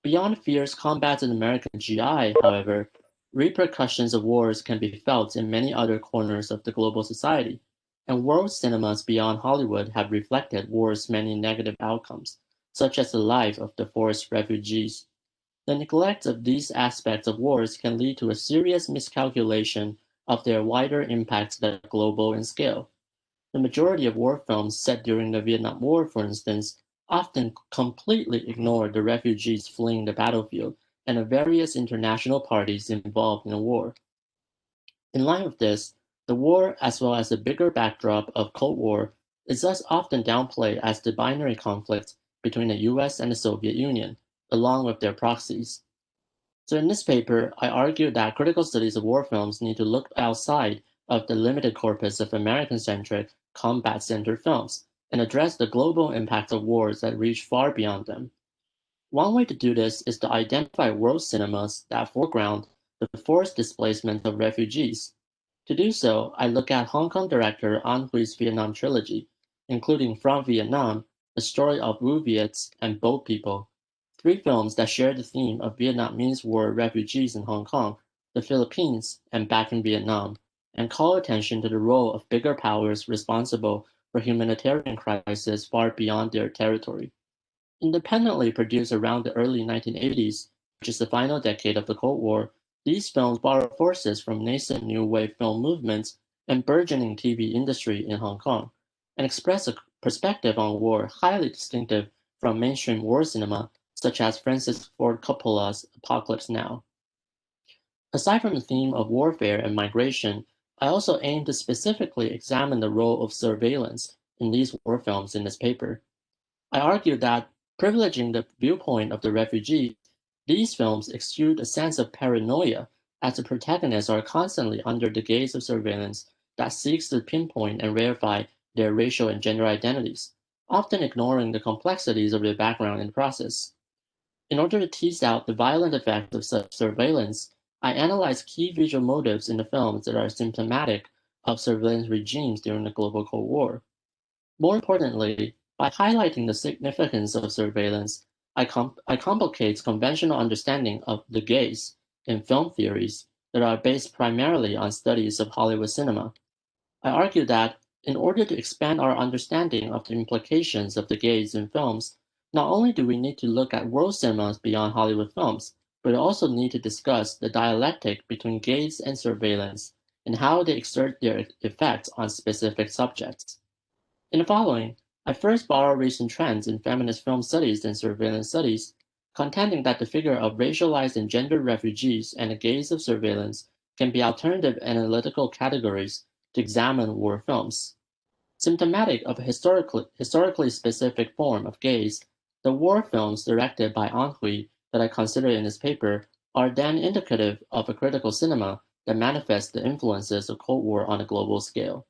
Beyond fierce combat in American GI, however, repercussions of wars can be felt in many other corners of the global society, and world cinemas beyond Hollywood have reflected war's many negative outcomes, such as the life of the forced refugees. The neglect of these aspects of wars can lead to a serious miscalculation of their wider impacts that are global in scale. The majority of war films set during the Vietnam War, for instance, often completely ignore the refugees fleeing the battlefield and the various international parties involved in the war. In light of this, the war, as well as the bigger backdrop of Cold War, is thus often downplayed as the binary conflict between the US and the Soviet Union, along with their proxies. So in this paper, I argue that critical studies of war films need to look outside of the limited corpus of American-centric, combat-centered films and address the global impact of wars that reach far beyond them. One way to do this is to identify world cinemas that foreground the forced displacement of refugees. To do so, I look at Hong Kong director An Hui's Vietnam trilogy, including From Vietnam, The Story of Wu Viets, and Boat People, three films that share the theme of Vietnamese war refugees in Hong Kong, the Philippines, and back in Vietnam, and call attention to the role of bigger powers responsible for humanitarian crises far beyond their territory. Independently produced around the early 1980s, which is the final decade of the Cold War, these films borrow forces from nascent new wave film movements and burgeoning TV industry in Hong Kong, and express a perspective on war highly distinctive from mainstream war cinema, such as Francis Ford Coppola's Apocalypse Now. Aside from the theme of warfare and migration, I also aim to specifically examine the role of surveillance in these war films in this paper. I argue that, privileging the viewpoint of the refugee, these films exude a sense of paranoia, as the protagonists are constantly under the gaze of surveillance that seeks to pinpoint and verify their racial and gender identities, often ignoring the complexities of their background in the process. In order to tease out the violent effects of such surveillance, I analyze key visual motives in the films that are symptomatic of surveillance regimes during the global Cold War. More importantly, by highlighting the significance of surveillance, I complicate conventional understanding of the gaze in film theories that are based primarily on studies of Hollywood cinema. I argue that in order to expand our understanding of the implications of the gaze in films, not only do we need to look at world cinemas beyond Hollywood films, but we also need to discuss the dialectic between gaze and surveillance and how they exert their effects on specific subjects. In the following, I first borrow recent trends in feminist film studies and surveillance studies, contending that the figure of racialized and gendered refugees and the gaze of surveillance can be alternative analytical categories to examine war films. Symptomatic of a historically specific form of gaze, the war films directed by An Hui that I consider in this paper are then indicative of a critical cinema that manifests the influences of Cold War on a global scale.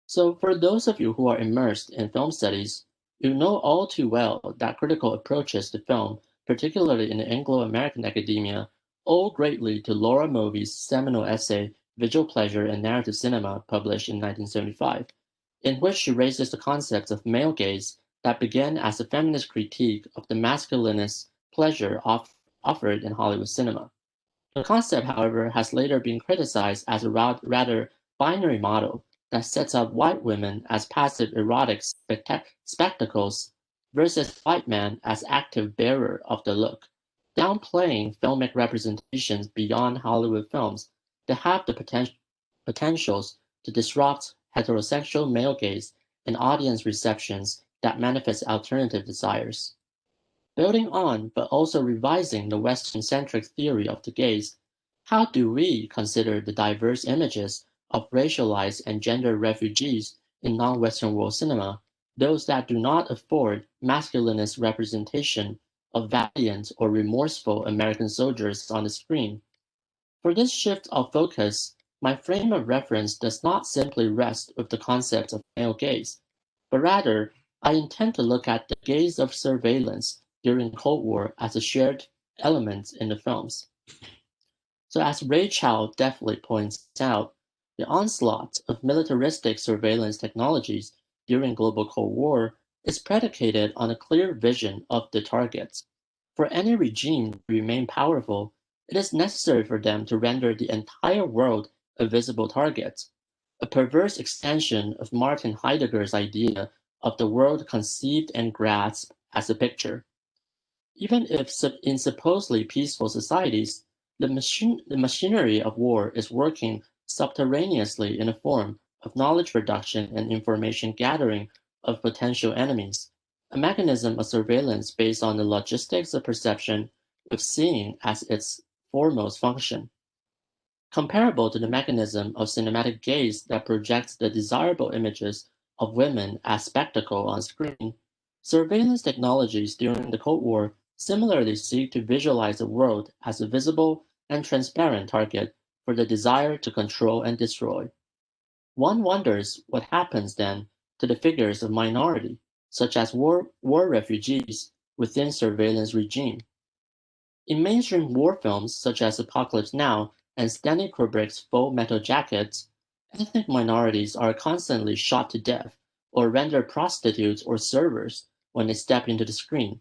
So for those of you who are immersed in film studies, you know all too well that critical approaches to film, particularly in the Anglo-American academia, owe greatly to Laura Mulvey's seminal essay, Visual Pleasure and Narrative Cinema, published in 1975, in which she raises the concepts of male gaze that began as a feminist critique of the masculinist pleasure offered in Hollywood cinema. The concept, however, has later been criticized as a rather binary model that sets up white women as passive erotic spectacles versus white men as active bearer of the look, downplaying filmic representations beyond Hollywood films that have the potentials to disrupt heterosexual male gaze and audience receptions that manifest alternative desires. Building on, but also revising the Western-centric theory of the gaze, how do we consider the diverse images of racialized and gendered refugees in non-Western world cinema, those that do not afford masculinist representation of valiant or remorseful American soldiers on the screen? For this shift of focus, my frame of reference does not simply rest with the concept of male gaze, but rather I intend to look at the gaze of surveillance during Cold War as a shared element in the films. So as Ray Chow deftly points out, the onslaught of militaristic surveillance technologies during global Cold War is predicated on a clear vision of the targets. For any regime to remain powerful, it is necessary for them to render the entire world a visible target, a perverse extension of Martin Heidegger's idea of the world conceived and grasped as a picture. Even if in supposedly peaceful societies, the machinery of war is working subterraneously in a form of knowledge production and information gathering of potential enemies, a mechanism of surveillance based on the logistics of perception, with seeing as its foremost function. Comparable to the mechanism of cinematic gaze that projects the desirable images of women as spectacle on screen, surveillance technologies during the Cold War similarly seek to visualize the world as a visible and transparent target for the desire to control and destroy. One wonders what happens then to the figures of minority, such as war refugees within surveillance regime. In mainstream war films such as Apocalypse Now and Stanley Kubrick's Full Metal Jacket, ethnic minorities are constantly shot to death or rendered prostitutes or servers when they step into the screen.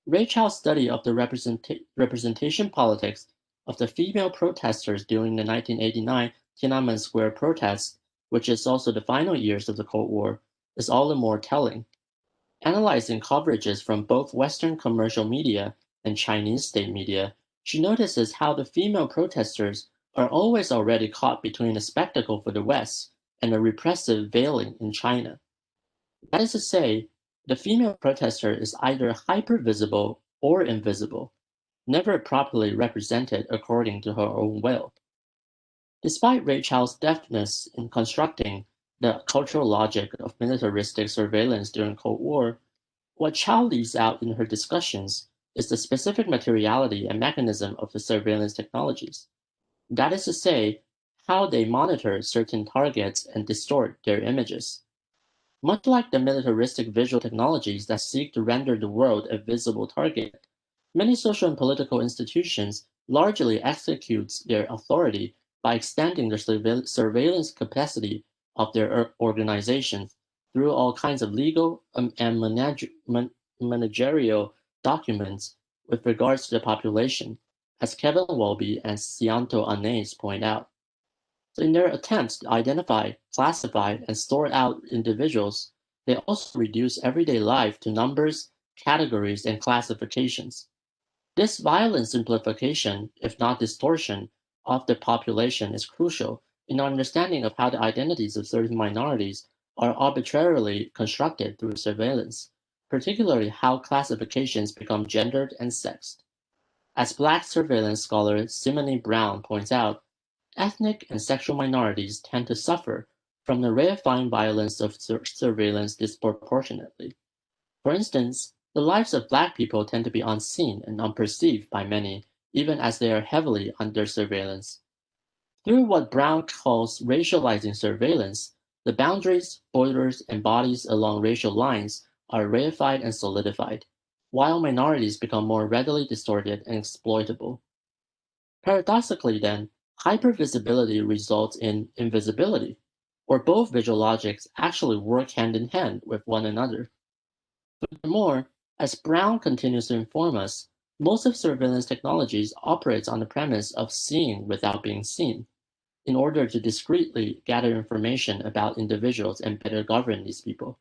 Ray Chow's study of the representation politics of the female protesters during the 1989 Tiananmen Square protests, which is also the final years of the Cold War, is all the more telling. Analyzing coverages from both Western commercial media and Chinese state media, she notices how the female protesters are always already caught between a spectacle for the West and a repressive veiling in China. That is to say, the female protester is either hyper-visible or invisible, never properly represented according to her own will. Despite Ray Chow's deftness in constructing the cultural logic of militaristic surveillance during Cold War, what Chow leaves out in her discussions is the specific materiality and mechanism of the surveillance technologies. That is to say, how they monitor certain targets and distort their images. Much like the militaristic visual technologies that seek to render the world a visible target, many social and political institutions largely execute their authority by extending the surveillance capacity of their organizations through all kinds of legal and managerial documents with regards to the population, as Kevin Wolbe and Sianto Anais point out. So in their attempts to identify, classify, and sort out individuals, they also reduce everyday life to numbers, categories, and classifications. This violent simplification, if not distortion, of the population is crucial in our understanding of how the identities of certain minorities are arbitrarily constructed through surveillance, particularly how classifications become gendered and sexed. As Black surveillance scholar Simone Brown points out, ethnic and sexual minorities tend to suffer from the reifying violence of surveillance disproportionately. For instance, the lives of Black people tend to be unseen and unperceived by many, even as they are heavily under surveillance. Through what Brown calls racializing surveillance, the boundaries, borders, and bodies along racial lines are reified and solidified, while minorities become more readily distorted and exploitable. Paradoxically, then, hypervisibility results in invisibility, or both visual logics actually work hand in hand with one another. Furthermore, as Brown continues to inform us, most of surveillance technologies operates on the premise of seeing without being seen, in order to discreetly gather information about individuals and better govern these people.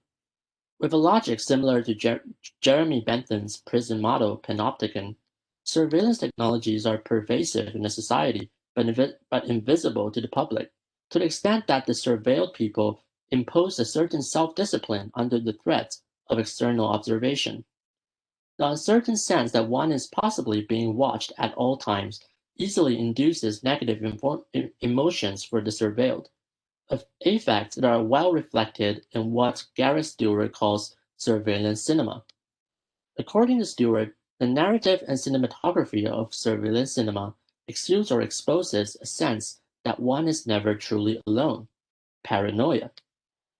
With a logic similar to Jeremy Bentham's prison model panopticon, surveillance technologies are pervasive in a society but invisible to the public, to the extent that the surveilled people impose a certain self-discipline under the threat of external observation. The uncertain sense that one is possibly being watched at all times easily induces negative emotions for the surveilled, affects that are well reflected in what Gareth Stewart calls surveillance cinema. According to Stewart, the narrative and cinematography of surveillance cinema exudes or exposes a sense that one is never truly alone, paranoia,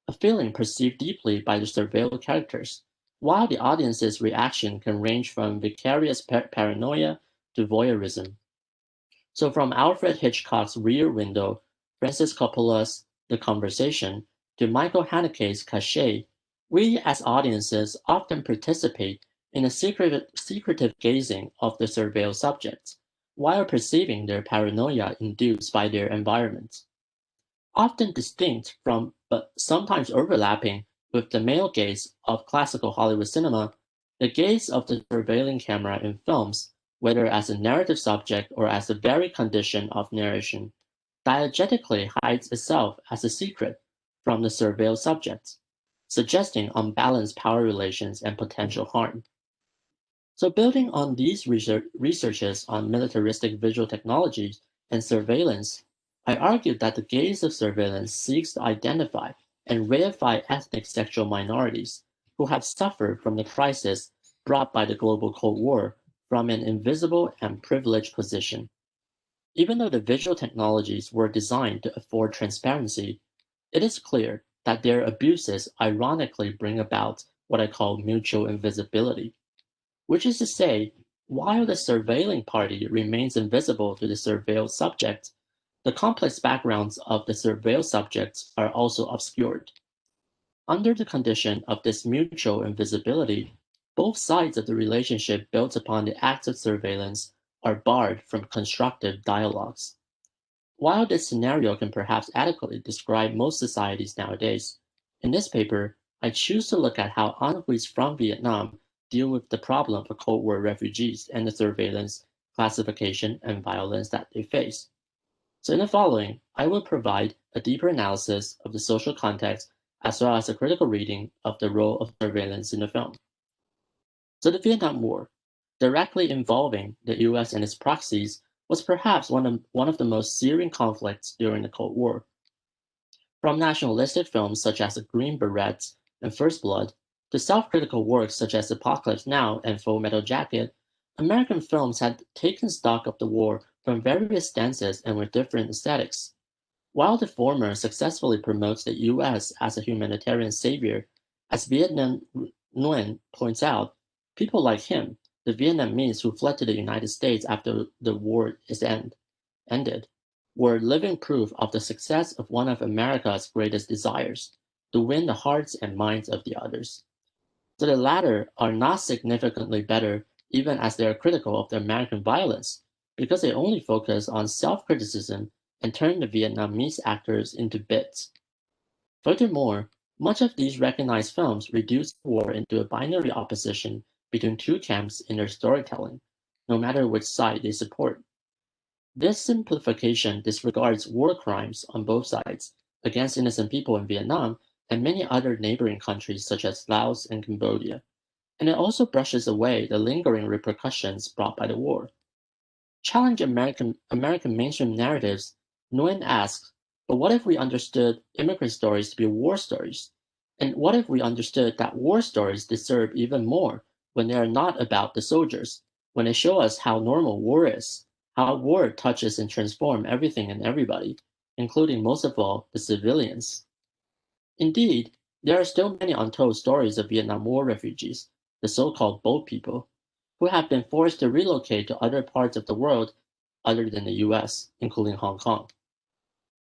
a feeling perceived deeply by the surveilled characters, while the audience's reaction can range from vicarious paranoia to voyeurism. So from Alfred Hitchcock's Rear Window, Francis Coppola's The Conversation, to Michael Haneke's Cachet, we as audiences often participate in a secretive gazing of the surveilled subjects, while perceiving their paranoia induced by their environment. Often distinct from, but sometimes overlapping, with the male gaze of classical Hollywood cinema, the gaze of the surveilling camera in films, whether as a narrative subject or as a very condition of narration, diegetically hides itself as a secret from the surveilled subjects, suggesting unbalanced power relations and potential harm. So building on these researches on militaristic visual technologies and surveillance, I argued that the gaze of surveillance seeks to identify and reify ethnic sexual minorities who have suffered from the crisis brought by the global Cold War from an invisible and privileged position. Even though the visual technologies were designed to afford transparency, it is clear that their abuses ironically bring about what I call mutual invisibility, which is to say, while the surveilling party remains invisible to the surveilled subject, the complex backgrounds of the surveilled subjects are also obscured. Under the condition of this mutual invisibility, both sides of the relationship built upon the act of surveillance are barred from constructive dialogues. While this scenario can perhaps adequately describe most societies nowadays, in this paper, I choose to look at how envoys from Vietnam deal with the problem of Cold War refugees and the surveillance, classification, and violence that they face. So in the following, I will provide a deeper analysis of the social context as well as a critical reading of the role of surveillance in the film. So the Vietnam War, directly involving the US and its proxies, was perhaps one of the most searing conflicts during the Cold War. From nationalistic films such as The Green Berets and First Blood, to self-critical works such as Apocalypse Now and Full Metal Jacket, American films had taken stock of the war from various stances and with different aesthetics. While the former successfully promotes the US as a humanitarian savior, as Vietnam Nguyen points out, people like him, the Vietnamese who fled to the United States after the war ended, were living proof of the success of one of America's greatest desires, to win the hearts and minds of the others. So the latter are not significantly better even as they are critical of the American violence, because they only focus on self-criticism and turn the Vietnamese actors into bits. Furthermore, much of these recognized films reduce the war into a binary opposition between two camps in their storytelling, no matter which side they support. This simplification disregards war crimes on both sides against innocent people in Vietnam and many other neighboring countries such as Laos and Cambodia, and it also brushes away the lingering repercussions brought by the war. Challenge American mainstream narratives, Nguyen asks, but what if we understood immigrant stories to be war stories? And what if we understood that war stories deserve even more when they are not about the soldiers, when they show us how normal war is, how war touches and transforms everything and everybody, including most of all the civilians? Indeed, there are still many untold stories of Vietnam War refugees, the so-called boat people, who have been forced to relocate to other parts of the world other than the US, including Hong Kong.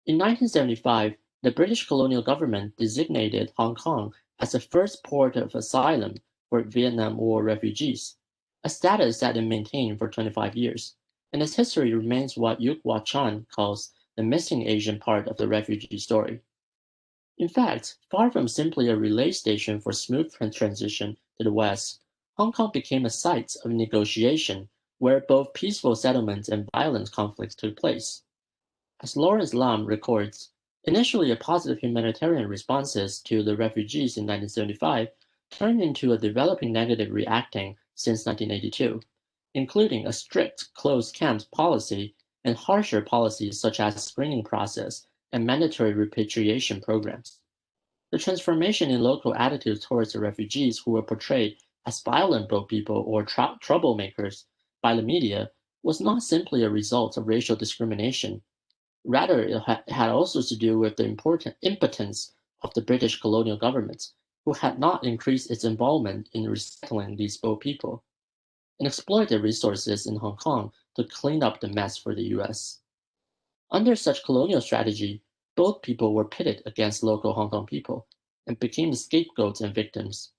In 1975, the British colonial government designated Hong Kong as the first port of asylum for Vietnam War refugees, a status that it maintained for 25 years, and its history remains what Yuk Hwa Chan calls the missing Asian part of the refugee story. In fact, far from simply a relay station for smooth transition to the West, Hong Kong became a site of negotiation where both peaceful settlements and violent conflicts took place. As Lawrence Lam records, initially a positive humanitarian responses to the refugees in 1975 turned into a developing negative reacting since 1982, including a strict closed camps policy and harsher policies such as screening process and mandatory repatriation programs. The transformation in local attitudes towards the refugees who were portrayed as violent boat people or troublemakers by the media was not simply a result of racial discrimination. Rather, it had also to do with the important impotence of the British colonial government, who had not increased its involvement in resettling these boat people, and exploited resources in Hong Kong to clean up the mess for the US. Under such colonial strategy, both people were pitted against local Hong Kong people and became the scapegoats and victims.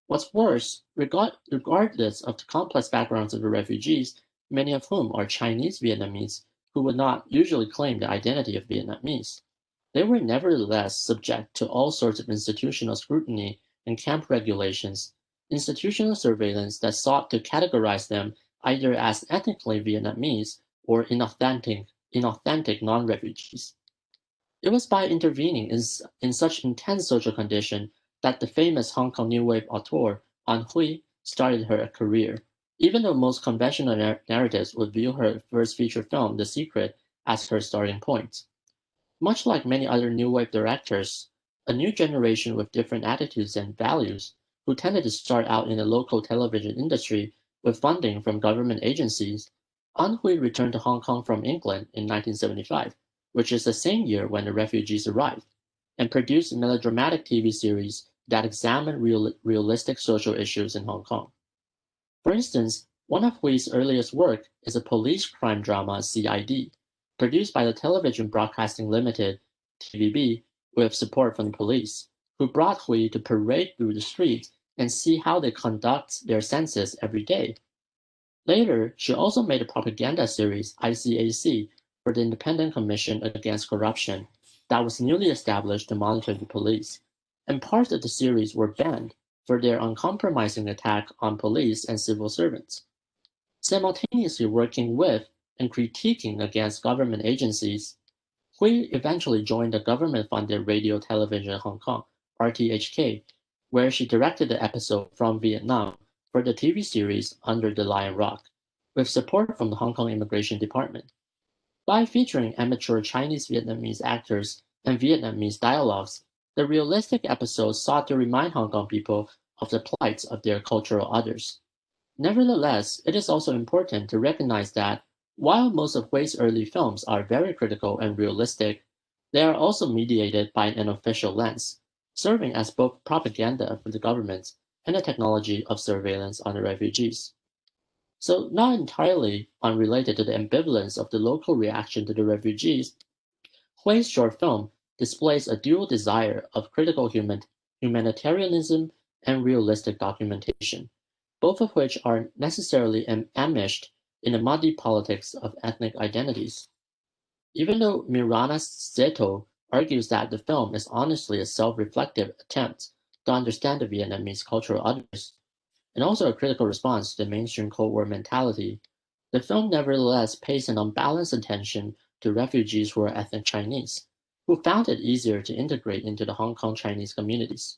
What's worse, regardless of the complex backgrounds of the refugees, many of whom are Chinese Vietnamese who would not usually claim the identity of Vietnamese, they were nevertheless subject to all sorts of institutional scrutiny and camp regulations, institutional surveillance that sought to categorize them either as ethnically Vietnamese or inauthentic non-refugees. It was by intervening in such intense social condition that the famous Hong Kong New Wave auteur An Hui started her career, even though most conventional narratives would view her first feature film, The Secret, as her starting point. Much like many other New Wave directors, a new generation with different attitudes and values, who tended to start out in the local television industry with funding from government agencies, An Hui returned to Hong Kong from England in 1975, which is the same year when the refugees arrived, and produced a melodramatic TV series that examined realistic social issues in Hong Kong. For instance, one of Hui's earliest work is a police crime drama CID, produced by the Television Broadcasting Limited, TVB, with support from the police, who brought Hui to parade through the streets and see how they conduct their census every day. Later, she also made a propaganda series, HKSAC, for the Independent Commission Against Corruption, that was newly established to monitor the police, and parts of the series were banned for their uncompromising attack on police and civil servants. Simultaneously working with and critiquing against government agencies, Hui eventually joined the government-funded Radio Television Hong Kong, RTHK, where she directed the episode From Vietnam for the TV series Under the Lion Rock, with support from the Hong Kong Immigration Department. By featuring amateur Chinese Vietnamese actors and Vietnamese dialogues, the realistic episodes sought to remind Hong Kong people of the plight of their cultural others. Nevertheless, it is also important to recognize that while most of Hui's early films are very critical and realistic, they are also mediated by an official lens, serving as both propaganda for the government and a technology of surveillance on the refugees. So, not entirely unrelated to the ambivalence of the local reaction to the refugees, Hui's short film displays a dual desire of critical humanitarianism and realistic documentation, both of which are necessarily enmeshed in the muddy politics of ethnic identities. Even though Mirana Seto argues that the film is honestly a self-reflective attempt to understand the Vietnamese cultural others, and also a critical response to the mainstream Cold War mentality, the film nevertheless pays an unbalanced attention to refugees who are ethnic Chinese, who found it easier to integrate into the Hong Kong Chinese communities.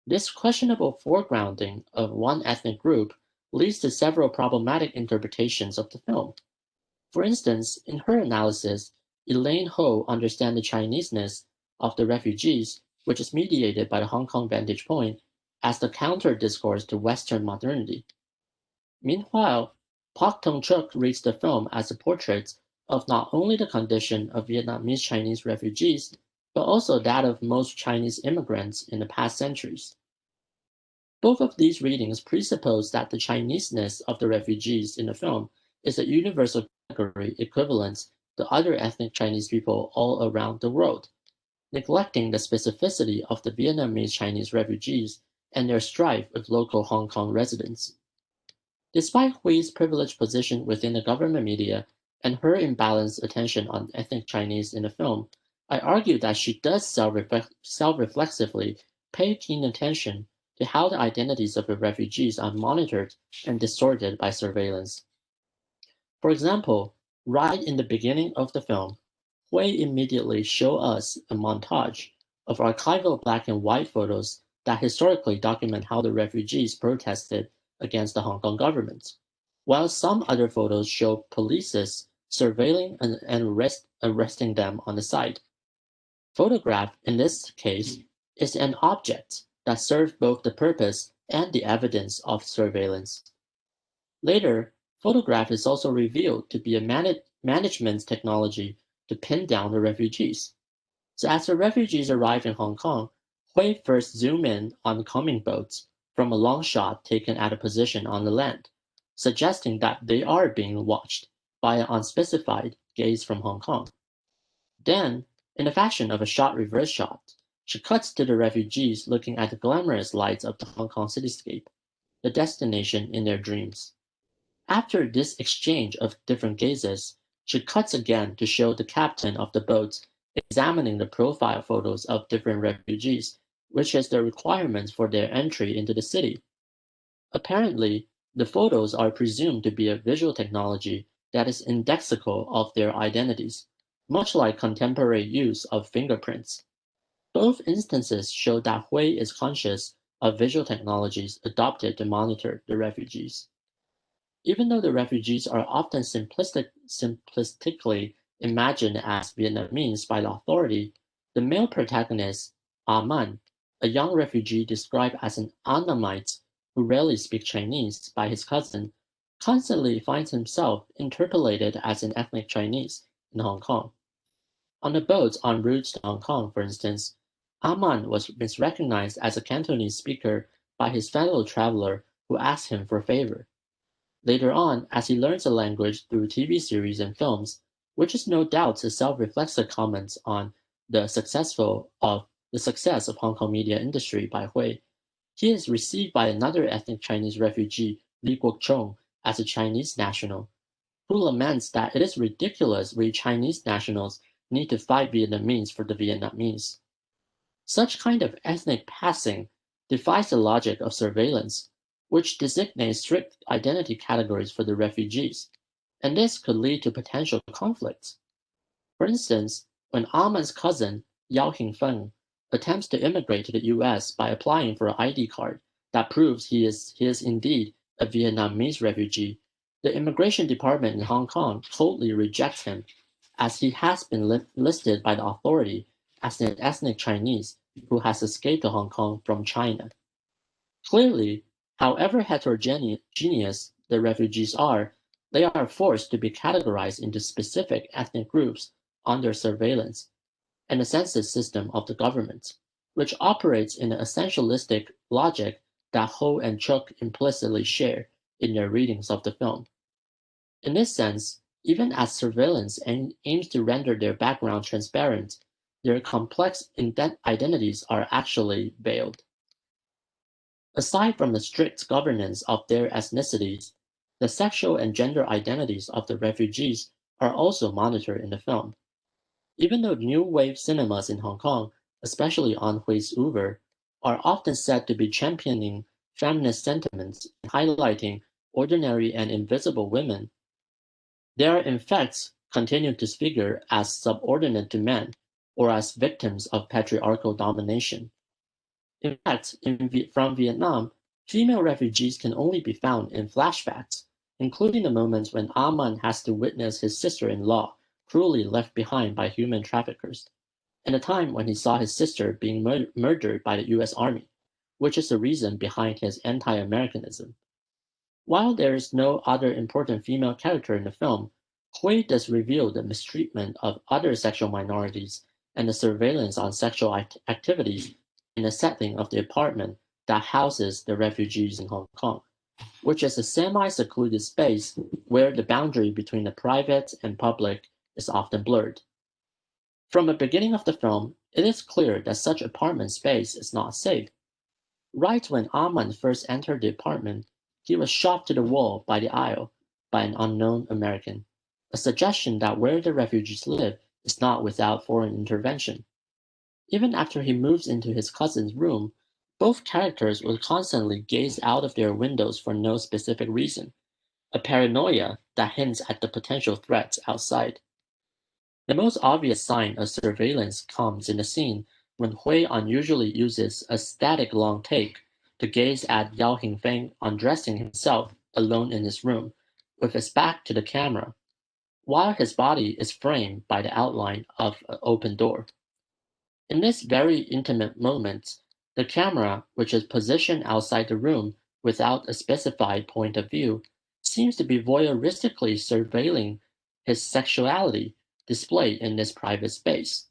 This questionable foregrounding of one ethnic group leads to several problematic interpretations of the film. For instance, in her analysis, Elaine Ho understands the Chineseness of the refugees, which is mediated by the Hong Kong vantage point, as the counter-discourse to Western modernity. Meanwhile, Park Tong-chuk reads the film as a portrait of not only the condition of Vietnamese Chinese refugees, but also that of most Chinese immigrants in the past centuries. Both of these readings presuppose that the Chineseness of the refugees in the film is a universal category equivalent to other ethnic Chinese people all around the world, neglecting the specificity of the Vietnamese Chinese refugees and their strife with local Hong Kong residents. Despite Hui's privileged position within the government media and her imbalanced attention on ethnic Chinese in the film, I argue that she does self-reflexively pay keen attention to how the identities of the refugees are monitored and distorted by surveillance. For example, right in the beginning of the film, Hui immediately shows us a montage of archival black and white photos that historically document how the refugees protested against the Hong Kong government, while some other photos show police surveilling and arresting them on the site. Photograph, in this case, is an object that serves both the purpose and the evidence of surveillance. Later, photograph is also revealed to be a management technology to pin down the refugees. So as the refugees arrive in Hong Kong, Hui first zoom in on coming boats from a long shot taken at a position on the land, suggesting that they are being watched by an unspecified gaze from Hong Kong. Then, in the fashion of a shot reverse shot, she cuts to the refugees looking at the glamorous lights of the Hong Kong cityscape, the destination in their dreams. After this exchange of different gazes, she cuts again to show the captain of the boat examining the profile photos of different refugees, which is the requirement for their entry into the city. Apparently, the photos are presumed to be a visual technology that is indexical of their identities, much like contemporary use of fingerprints. Both instances show that Hui is conscious of visual technologies adopted to monitor the refugees. Even though the refugees are often simplistically imagined as Vietnamese by the authority, the male protagonist, Man, a young refugee described as an Annamite who rarely speaks Chinese by his cousin, constantly finds himself interpolated as an ethnic Chinese in Hong Kong. On the boat en route to Hong Kong, for instance, Man was misrecognized as a Cantonese speaker by his fellow traveler who asked him for a favor. Later on, as he learns the language through TV series and films, which is no doubt a self-reflexive comment on the success of Hong Kong media industry by Hui, he is received by another ethnic Chinese refugee, Li Guokchong, as a Chinese national, who laments that it is ridiculous we Chinese nationals need to fight Vietnamese for the Vietnamese. Such kind of ethnic passing defies the logic of surveillance, which designates strict identity categories for the refugees, and this could lead to potential conflicts. For instance, when Man's cousin, Yao Hingfeng, attempts to immigrate to the US by applying for an ID card that proves he is indeed a Vietnamese refugee, the immigration department in Hong Kong coldly rejects him, as he has been listed by the authority as an ethnic Chinese who has escaped to Hong Kong from China. Clearly, however heterogeneous the refugees are, they are forced to be categorized into specific ethnic groups under surveillance and the census system of the government, which operates in an essentialistic logic that Ho and Chuk implicitly share in their readings of the film. In this sense, even as surveillance aims to render their background transparent, their complex identities are actually veiled. Aside from the strict governance of their ethnicities, the sexual and gender identities of the refugees are also monitored in the film. Even though new wave cinemas in Hong Kong, especially on Hui's Uber, are often said to be championing feminist sentiments and highlighting ordinary and invisible women, they are in fact continued to figure as subordinate to men or as victims of patriarchal domination. In fact, from Vietnam, female refugees can only be found in flashbacks, including the moments when Ah Man has to witness his sister-in-law cruelly left behind by human traffickers, and the time when he saw his sister being murdered by the US Army, which is the reason behind his anti-Americanism. While there is no other important female character in the film, Hui does reveal the mistreatment of other sexual minorities and the surveillance on sexual activities in the setting of the apartment that houses the refugees in Hong Kong, which is a semi-secluded space where the boundary between the private and public is often blurred. From the beginning of the film, it is clear that such apartment space is not safe. Right when Ah Man first entered the apartment, he was shot to the wall by the aisle by an unknown American, a suggestion that where the refugees live is not without foreign intervention. Even after he moves into his cousin's room, both characters will constantly gaze out of their windows for no specific reason, a paranoia that hints at the potential threats outside. The most obvious sign of surveillance comes in the scene when Hui unusually uses a static long take to gaze at Yao Hingfeng undressing himself alone in his room, with his back to the camera, while his body is framed by the outline of an open door. In this very intimate moment, the camera, which is positioned outside the room without a specified point of view, seems to be voyeuristically surveilling his sexuality displayed in this private space.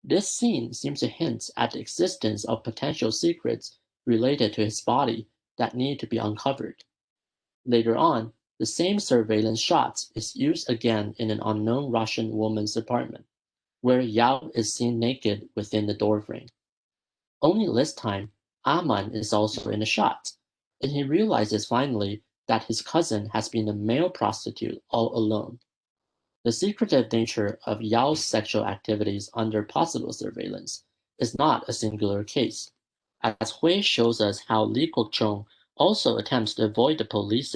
This scene seems to hint at the existence of potential secrets related to his body that need to be uncovered. Later on, the same surveillance shot is used again in an unknown Russian woman's apartment, where Yao is seen naked within the doorframe. Only this time, Ah Man is also in the shot, and he realizes finally that his cousin has been a male prostitute all along. The secretive nature of Yao's sexual activities under possible surveillance is not a singular case, as Hui shows us how Li Guochong also attempts to avoid the police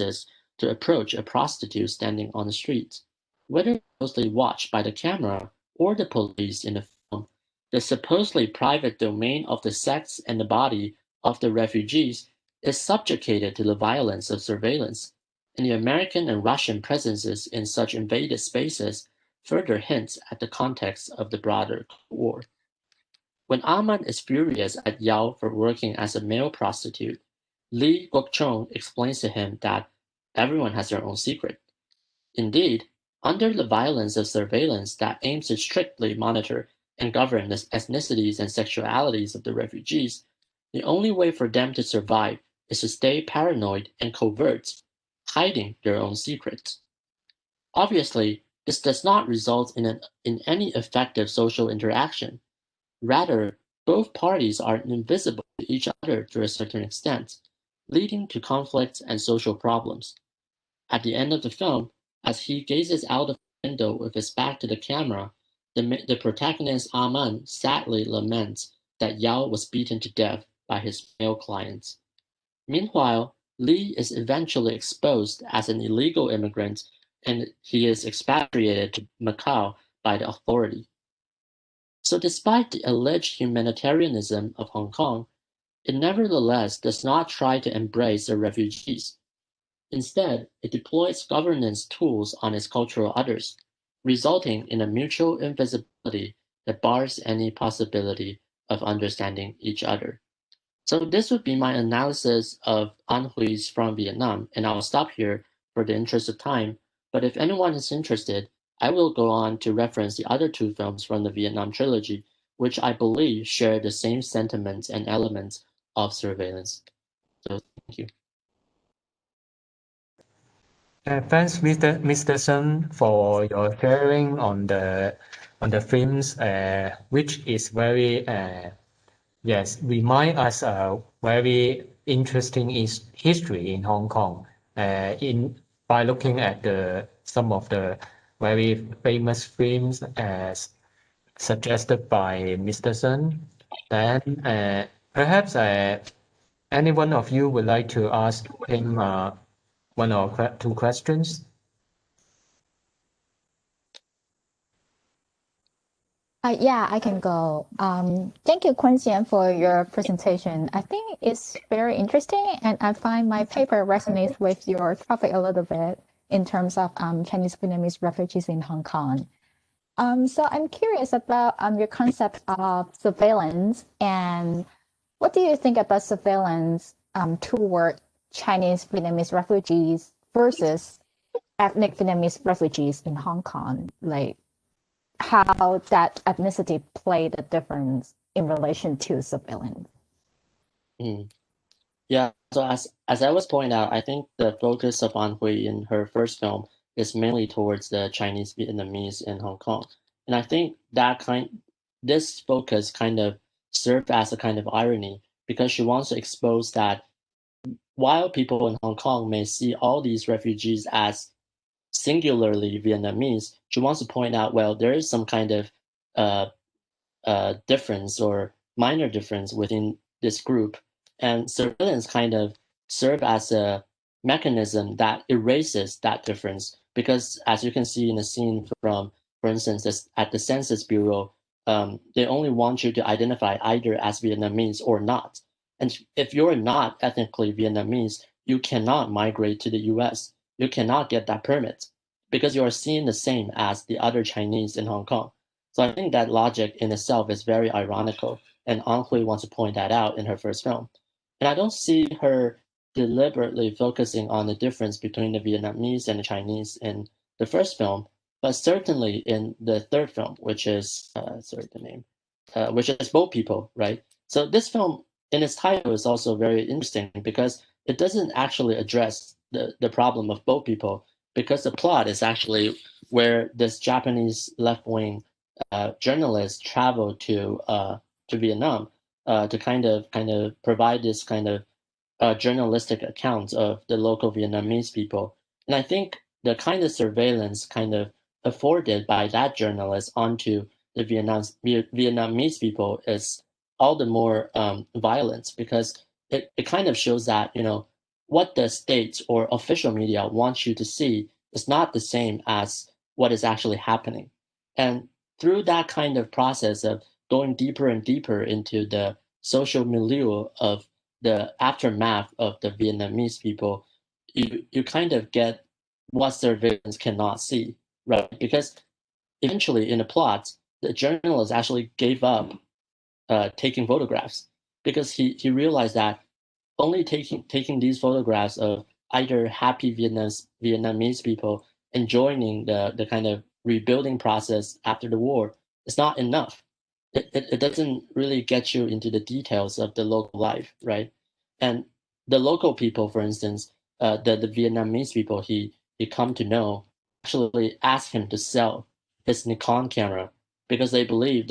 to approach a prostitute standing on the street. Whether closely watched by the camera or the police in the film, the supposedly private domain of the sex and the body of the refugees is subjugated to the violence of surveillance, and the American and Russian presences in such invaded spaces further hints at the context of the broader Cold War. When Ah Man is furious at Yao for working as a male prostitute, Li Guochong explains to him that everyone has their own secret. Indeed, under the violence of surveillance that aims to strictly monitor and govern the ethnicities and sexualities of the refugees, the only way for them to survive is to stay paranoid and covert, hiding their own secrets. Obviously, this does not result in any effective social interaction. Rather, both parties are invisible to each other to a certain extent, leading to conflicts and social problems. At the end of the film, as he gazes out of the window with his back to the camera, the protagonist Ah Man sadly laments that Yao was beaten to death by his male clients. Meanwhile, Li is eventually exposed as an illegal immigrant and he is expatriated to Macau by the authority. So despite the alleged humanitarianism of Hong Kong, it nevertheless does not try to embrace the refugees. Instead, it deploys governance tools on its cultural others, resulting in a mutual invisibility that bars any possibility of understanding each other. So this would be my analysis of An Hui's From Vietnam, and I'll stop here for the interest of time. But if anyone is interested, I will go on to reference the other two films from the Vietnam trilogy, which I believe share the same sentiments and elements of surveillance. So thank you. Thanks, Mr. Sun, for your sharing on the films, which is very yes, remind us very interesting is history in Hong Kong. In by looking at some of the very famous films as suggested by Mr. Sun, then perhaps any one of you would like to ask him one or two questions. Yeah, I can go. Thank you, Xian, for your presentation. I think it's very interesting, and I find my paper resonates with your topic a little bit in terms of Chinese Vietnamese refugees in Hong Kong. So I'm curious about your concept of surveillance, and what do you think about surveillance toward Chinese Vietnamese refugees versus ethnic Vietnamese refugees in Hong Kong? Like, how that ethnicity played a difference in relation to surveillance. Yeah, so as I was pointing out, I think the focus of An Hui in her first film is mainly towards the Chinese Vietnamese in Hong Kong. And I think this focus kind of served as a kind of irony because she wants to expose that while people in Hong Kong may see all these refugees as singularly Vietnamese, she wants to point out, well, there is some kind of difference or minor difference within this group. And surveillance kind of serve as a mechanism that erases that difference. Because as you can see in the scene from, for instance, at the Census Bureau, they only want you to identify either as Vietnamese or not. And if you're not ethnically Vietnamese, you cannot migrate to the US. You cannot get that permit because you are seen the same as the other Chinese in Hong Kong. So I think that logic in itself is very ironical, and An Hui wants to point that out in her first film. And I don't see her deliberately focusing on the difference between the Vietnamese and the Chinese in the first film, but certainly in the third film, which is which is Boat People, right? So this film, in its title, is also very interesting because it doesn't actually address the problem of boat people, because the plot is actually where this Japanese left-wing journalist traveled to Vietnam to kind of provide this kind of journalistic account of the local Vietnamese people. And I think the kind of surveillance kind of afforded by that journalist onto the Vietnamese people is all the more violent because it kind of shows that, you know, what the state or official media wants you to see is not the same as what is actually happening. And through that kind of process of going deeper and deeper into the social milieu of the aftermath of the Vietnamese people, you kind of get what surveillance cannot see, right? Because eventually in the plot, the journalist actually gave up taking photographs because he realized that only taking these photographs of either happy Vietnamese people enjoying the kind of rebuilding process after the war is not enough. It doesn't really get you into the details of the local life, right? And the local people, for instance, the Vietnamese people he come to know actually ask him to sell his Nikon camera because they believe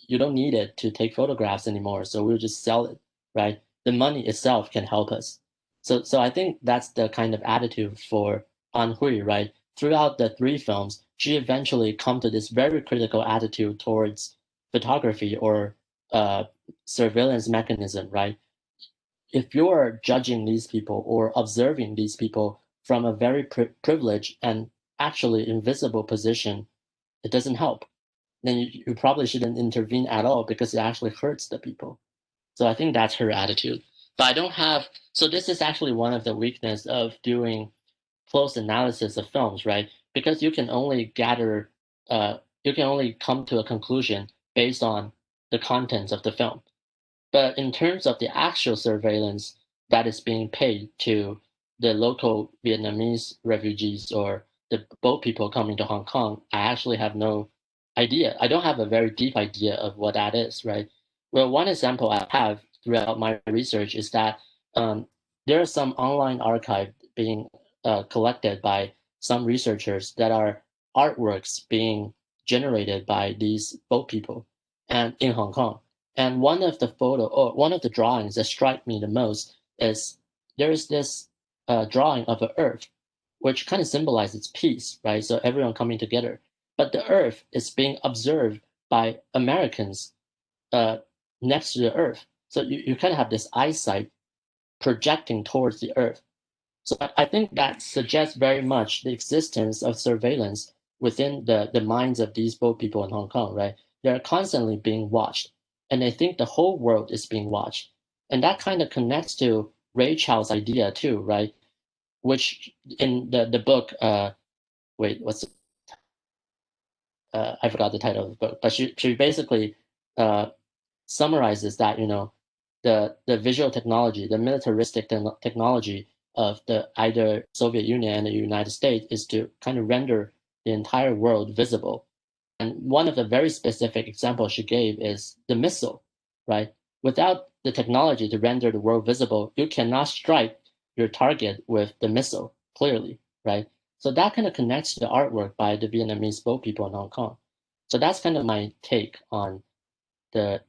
you don't need it to take photographs anymore, so we'll just sell it, right? The money itself can help us. So I think that's the kind of attitude for An Hui, right? Throughout the three films, she eventually come to this very critical attitude towards photography or surveillance mechanism, right? If you're judging these people or observing these people from a very privileged and actually invisible position, it doesn't help. Then you probably shouldn't intervene at all because it actually hurts the people. So I think that's her attitude. But I don't have, so this is actually one of the weakness of doing close analysis of films, right? Because you can only you can only come to a conclusion based on the contents of the film. But in terms of the actual surveillance that is being paid to the local Vietnamese refugees or the boat people coming to Hong Kong, I actually have no idea. I don't have a very deep idea of what that is, right? Well, one example I have throughout my research is that there are some online archive being collected by some researchers that are artworks being generated by these boat people and in Hong Kong. And one of the one of the drawings that strike me the most is there is this drawing of an earth, which kind of symbolizes peace, right? So everyone coming together. But the earth is being observed by Americans next to the earth. So you kind of have this eyesight projecting towards the earth. So I think that suggests very much the existence of surveillance within the minds of these boat people in Hong Kong, right? They're constantly being watched, and they think the whole world is being watched. And that kind of connects to Ray Chow's idea too, right? Which in the book, wait, what's I forgot the title of the book, but she basically summarizes that, you know, the visual technology, the militaristic technology of the either Soviet Union and the United States is to kind of render the entire world visible. And one of the very specific examples she gave is the missile, right? Without the technology to render the world visible, you cannot strike your target with the missile clearly, right? So that kind of connects to the artwork by the Vietnamese boat people in Hong Kong. So that's kind of my take on the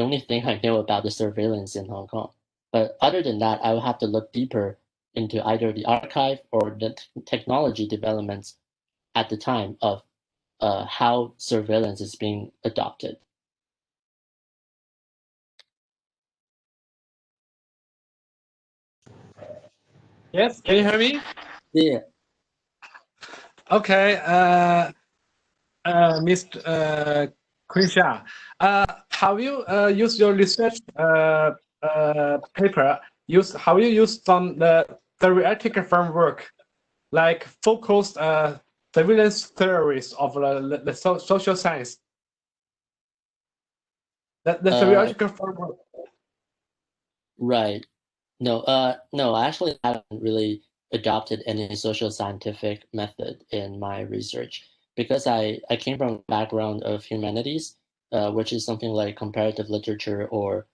only thing I know about the surveillance in Hong Kong. But other than that, I will have to look deeper into either the archive or the technology developments at the time of how surveillance is being adopted. Yes, can you hear me? Yeah. Okay, Mr. Krisha, have you used your research paper? Have you used some the theoretical framework, like focused surveillance theories of the social science? The theoretical framework. Right. No, no, I actually haven't really adopted any social scientific method in my research because I came from a background of humanities, which is something like comparative literature or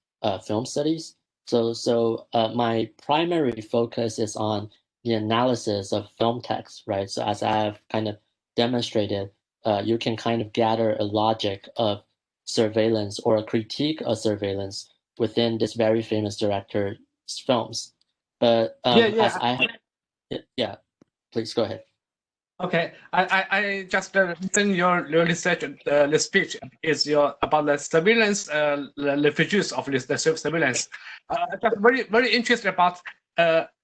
film studies. So my primary focus is on the analysis of film text, right? So as I have kind of demonstrated, you can kind of gather a logic of surveillance or a critique of surveillance within this very famous director's films. But yeah, please go ahead. Okay, I just listen your research. The speech is about the surveillance, the features of the surveillance. Just very interested about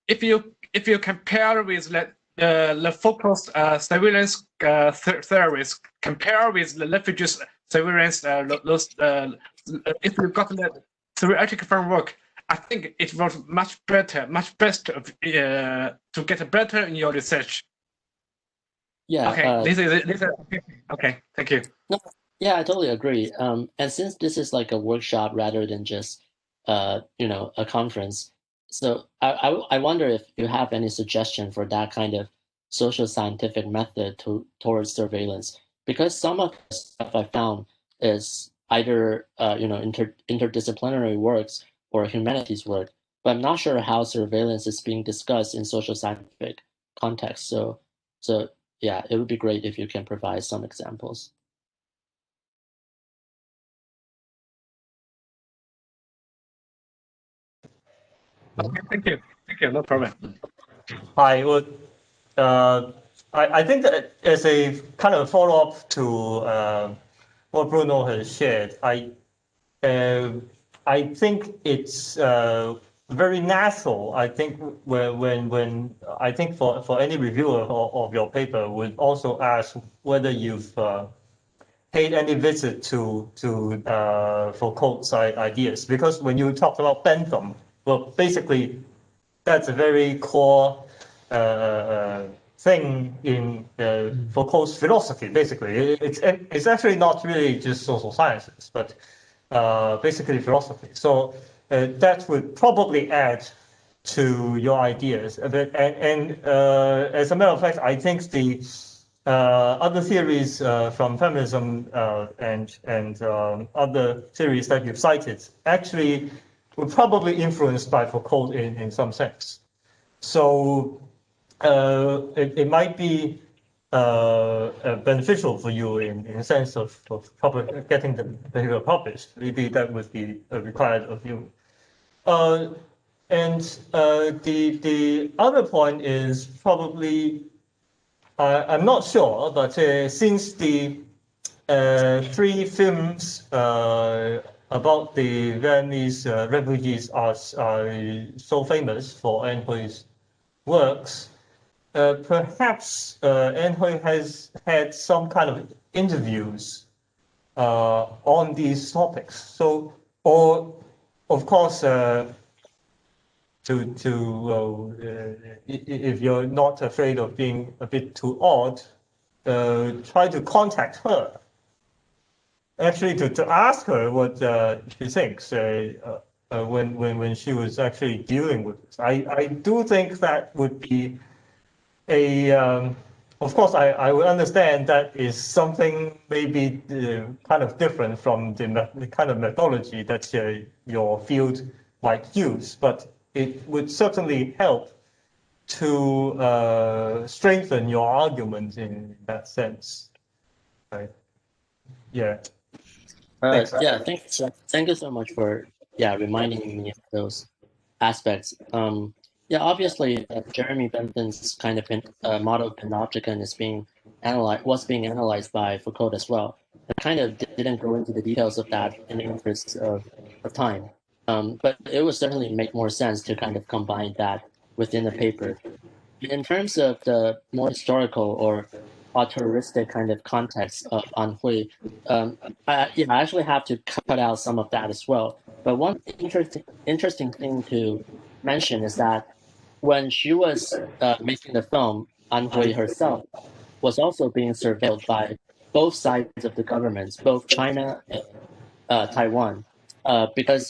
if you compare with the focused surveillance theories, compare with the refugees surveillance. If you got the theoretical framework, I think it was much better, much best to get better in your research. Yeah. Okay. This is okay. Thank you. No, yeah, I totally agree. And since this is like a workshop rather than just a conference, so I wonder if you have any suggestion for that kind of social scientific method towards surveillance, because some of the stuff I found is either interdisciplinary works or humanities work, but I'm not sure how surveillance is being discussed in social scientific context. So yeah, it would be great if you can provide some examples. Okay, thank you. No problem. I would, I think that as a kind of follow-up to what Bruno has shared, I think it's very natural. I think when I think for any reviewer of your paper would also ask whether you've paid any visit to Foucault's ideas, because when you talked about Bentham, well, basically that's a very core thing in Foucault's philosophy. Basically, it's actually not really just social sciences, but basically philosophy. So that would probably add to your ideas a bit. And as a matter of fact, I think the other theories from feminism and other theories that you've cited actually were probably influenced by Foucault in some sense. So it might be beneficial for you in the sense of getting the paper published. Maybe that would be required of you. And the other point is probably, I'm not sure, but since the 3 films about the Vietnamese refugees are so famous for An Hui's works, perhaps An Hui has had some kind of interviews on these topics. So, or of course, if you're not afraid of being a bit too odd, try to contact her. Actually, to ask her what she thinks when she was actually dealing with this. I do think that would be of course, I would understand that is something maybe kind of different from the kind of methodology that your field might use, but it would certainly help to strengthen your argument in that sense, right? Yeah. Thanks. Yeah, thank you so much for reminding me of those aspects. Yeah, obviously, Jeremy Bentham's kind of model panopticon was being analyzed by Foucault as well. I kind of didn't go into the details of that in the interest of time, but it would certainly make more sense to kind of combine that within the paper. In terms of the more historical or authoristic kind of context of An Hui, I actually have to cut out some of that as well. But one interesting thing to mention is that when she was making the film, An Hui herself was also being surveilled by both sides of the governments, both China and Taiwan, because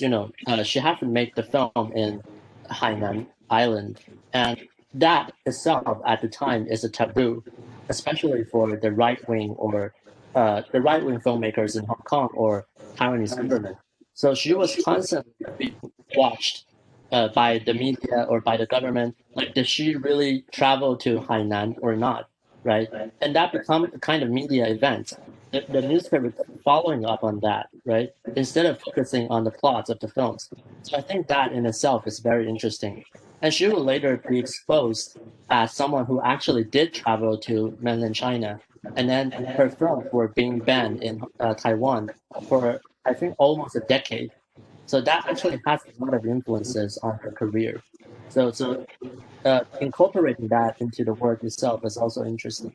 she had to make the film in Hainan Island, and that itself at the time is a taboo, especially for the right wing or the right wing filmmakers in Hong Kong or Taiwanese government. So she was constantly being watched by the media or by the government. Like, did she really travel to Hainan or not? Right, and that becomes a kind of media event. The newspaper following up on that, right, instead of focusing on the plots of the films. So I think that in itself is very interesting. And she will later be exposed as someone who actually did travel to mainland China, and then her films were being banned in Taiwan for, I think, almost a decade. So that actually has a lot of influences on her career. So incorporating that into the work itself is also interesting.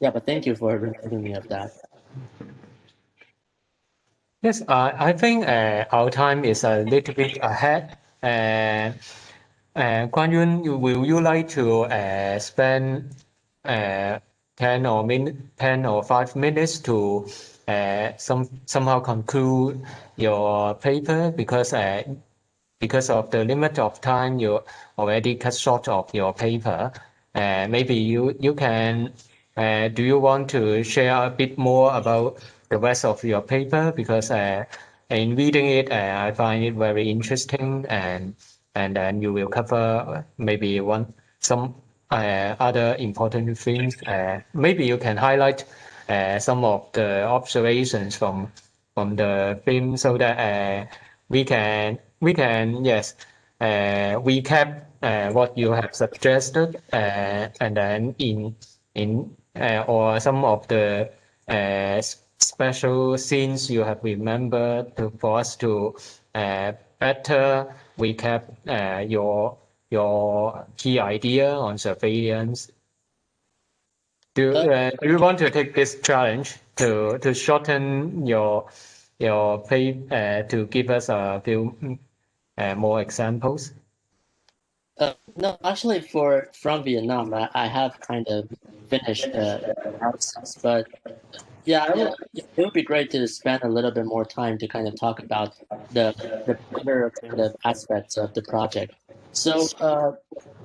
Yeah, but thank you for reminding me of that. Yes, I think our time is a little bit ahead. Guan Yun, will you like to spend 10 or 5 minutes to somehow conclude your paper, because of the limit of time you already cut short of your paper. Maybe you can, do you want to share a bit more about the rest of your paper? Because in reading it, I find it very interesting, and then you will cover maybe some other important things. Maybe you can highlight some of the observations from the film, so that we can yes recap what you have suggested, and then in or some of the special scenes you have remembered for us to better recap your key idea on surveillance. Do you want to take this challenge to shorten your paper to give us a few more examples? No, actually, from Vietnam, I have kind of finished the analysis, but yeah, it would be great to spend a little bit more time to kind of talk about the broader kind of aspects of the project. So,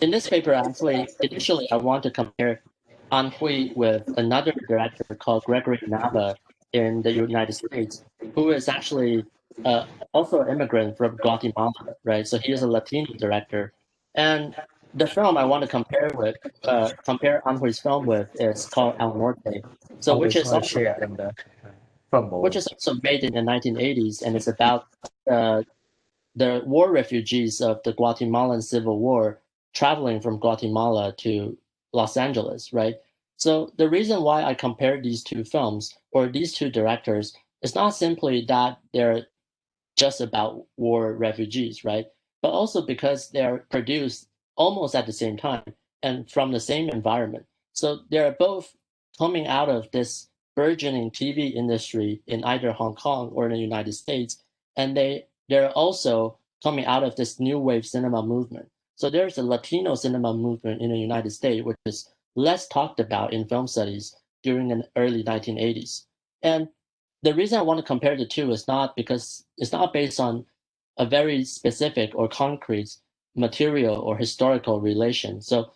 in this paper, actually, initially, I want to compare An Hui with another director called Gregory Nava in the United States, who is actually also an immigrant from Guatemala, right? So he is a Latino director, and the film I want to compare An Hui's film with is called El Norte. So which is shared in the which is also made in the 1980s, and it's about the war refugees of the Guatemalan Civil War traveling from Guatemala to Los Angeles, right? So the reason why I compare these two films or these two directors is not simply that they're just about war refugees, right? But also because they're produced almost at the same time and from the same environment. So they're both coming out of this burgeoning TV industry in either Hong Kong or in the United States, and they're also coming out of this new wave cinema movement. So there's a Latino cinema movement in the United States, which is less talked about in film studies during the early 1980s. And the reason I want to compare the two is not because it's not based on a very specific or concrete material or historical relation. So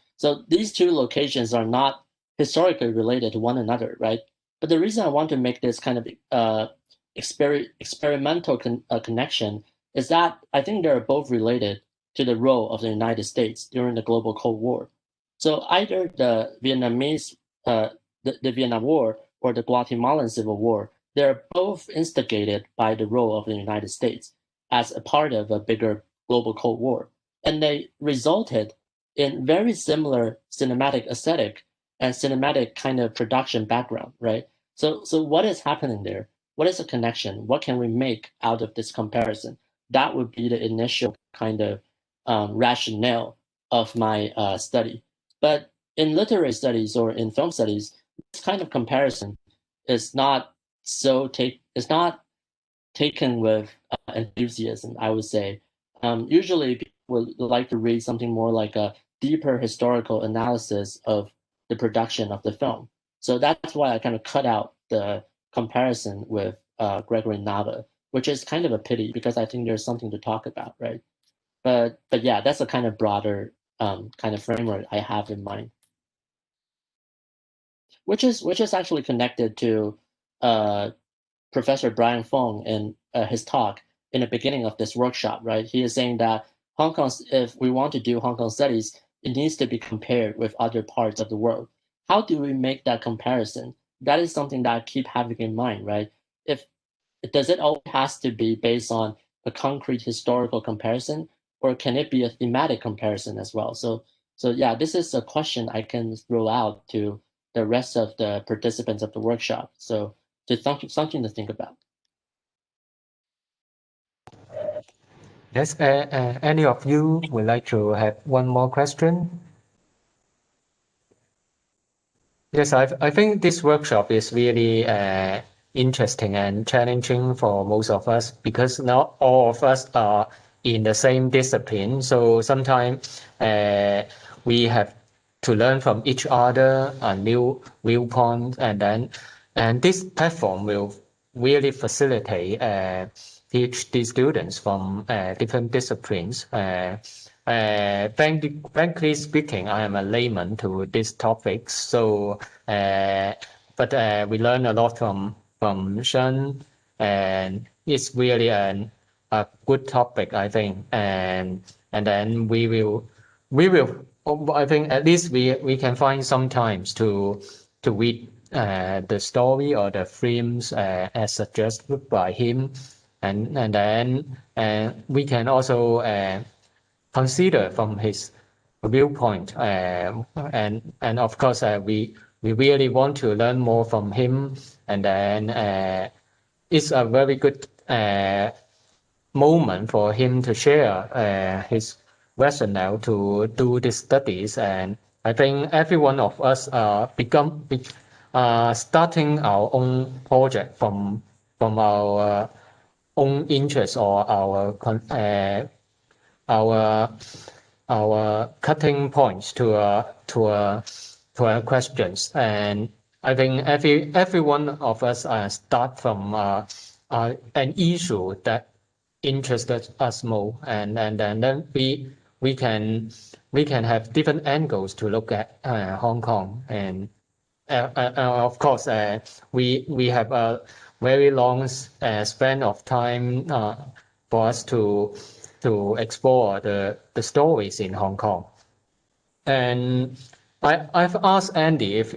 these two locations are not historically related to one another, right? But the reason I want to make this kind of experimental connection is that I think they're both related to the role of the United States during the global Cold War. So either the Vietnamese, the Vietnam War or the Guatemalan Civil War, they're both instigated by the role of the United States as a part of a bigger global Cold War. And they resulted in very similar cinematic aesthetic and cinematic kind of production background, right? So what is happening there? What is the connection? What can we make out of this comparison? That would be the initial kind of rationale of my study. But in literary studies or in film studies, this kind of comparison is not it's not taken with enthusiasm, I would say. Usually people would like to read something more like a deeper historical analysis of the production of the film. So that's why I kind of cut out the comparison with Gregory Nava, which is kind of a pity because I think there's something to talk about, right? But yeah, that's a kind of broader kind of framework I have in mind, which is actually connected to Professor Brian Fong in his talk in the beginning of this workshop, right? He is saying that Hong Kong, if we want to do Hong Kong studies, it needs to be compared with other parts of the world. How do we make that comparison? That is something that I keep having in mind, right? If does it all has to be based on a concrete historical comparison, or can it be a thematic comparison as well? So yeah, this is a question I can throw out to the rest of the participants of the workshop. So something to think about. Yes, any of you would like to have one more question? Yes, I think this workshop is really interesting and challenging for most of us because not all of us are in the same discipline. So sometimes we have to learn from each other a new viewpoint, and this platform will really facilitate PhD students from different disciplines. Frankly speaking, I am a layman to these topics, so but we learn a lot from Sean, and it's really a good topic, I think, and then we will I think at least we can find some times to read the story or the films as suggested by him, and then we can also consider from his viewpoint, and of course we really want to learn more from him, and then it's a very good moment for him to share his rationale to do these studies. And I think every one of us starting our own project from our own interest or our our cutting points to our questions. And I think every one of us start from an issue that interested us more, and then we can have different angles to look at Hong Kong. And of course, we have a very long span of time for us to explore the stories in Hong Kong. And I've asked Andy if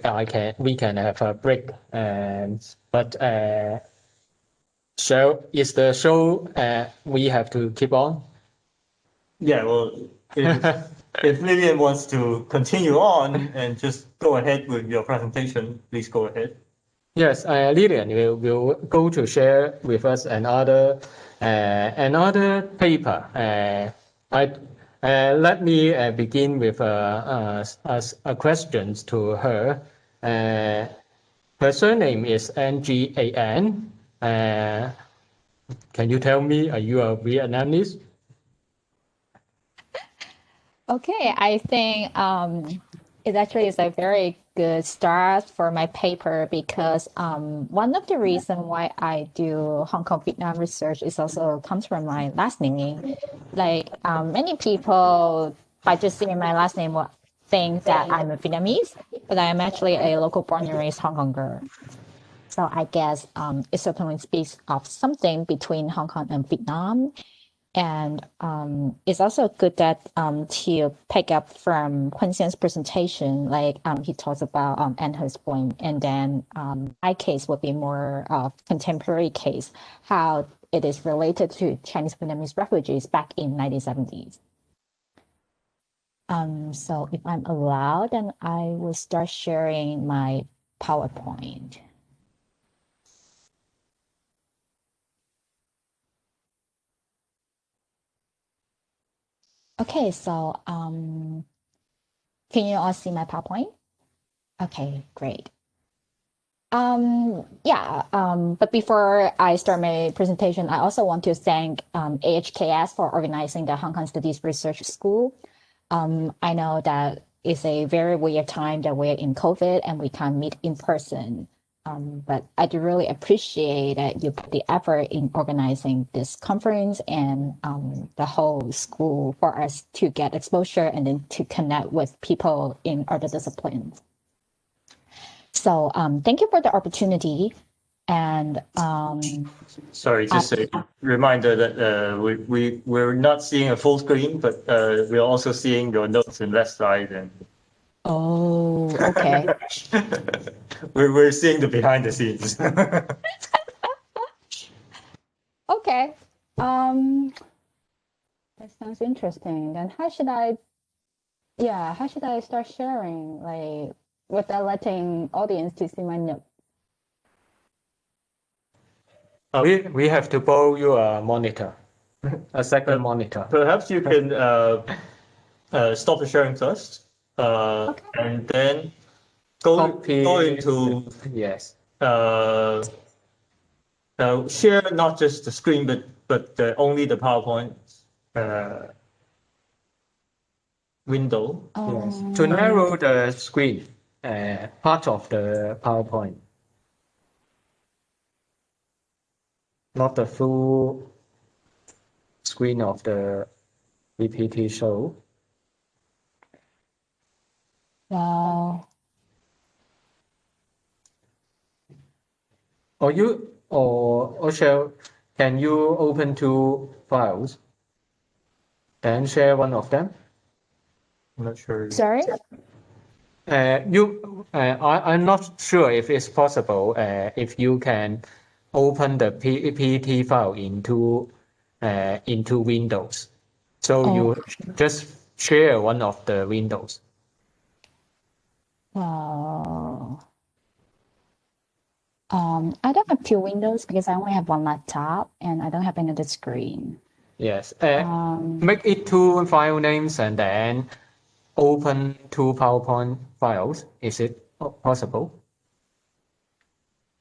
we can have a break, but is the show we have to keep on? Yeah, well, if Lillian wants to continue on and just go ahead with your presentation, please go ahead. Yes, Lillian will go to share with us another paper. Let me begin with a question to her. Her surname is Ngan. Can you tell me, are you a Vietnamese? Okay, I think it actually is a very good start for my paper because one of the reasons why I do Hong Kong Vietnam research is also comes from my last name. Like many people, by just seeing my last name, will think that I'm a Vietnamese, but I am actually a local born and raised Hong Kong girl. So I guess it certainly speaks of something between Hong Kong and Vietnam. And it's also good that to pick up from Quincy's presentation, like he talks about Anher's point, and then my case would be more of contemporary case, how it is related to Chinese Vietnamese refugees back in 1970s. So if I'm allowed, then I will start sharing my PowerPoint. Okay, so can you all see my PowerPoint? Okay, great. But before I start my presentation, I also want to thank HKS for organizing the Hong Kong Studies Research School. I know that it's a very weird time that we're in COVID and we can't meet in person. But I do really appreciate that you put the effort in organizing this conference and the whole school for us to get exposure and then to connect with people in other disciplines. So thank you for the opportunity. And Sorry, just a reminder that we're not seeing a full screen, but we're also seeing your notes in left side. And oh, okay. we're seeing the behind the scenes. Okay. That sounds interesting. Then how should I start sharing, like without letting audience to see my note? We have to borrow you a monitor, a second monitor. Perhaps you can stop the sharing first, and then go into yes. Share not just the screen, but only the PowerPoint window. Yes. To narrow the screen, part of the PowerPoint, not the full screen of the PPT show. Wow. Can you open two files and share one of them? I'm not sure. Sorry? I'm not sure if it's possible if you can open the PPT file into Windows. So you just share one of the windows. Wow. I don't have two windows because I only have one laptop and I don't have another screen. Yes. Make it two file names and then open two PowerPoint files. Is it possible?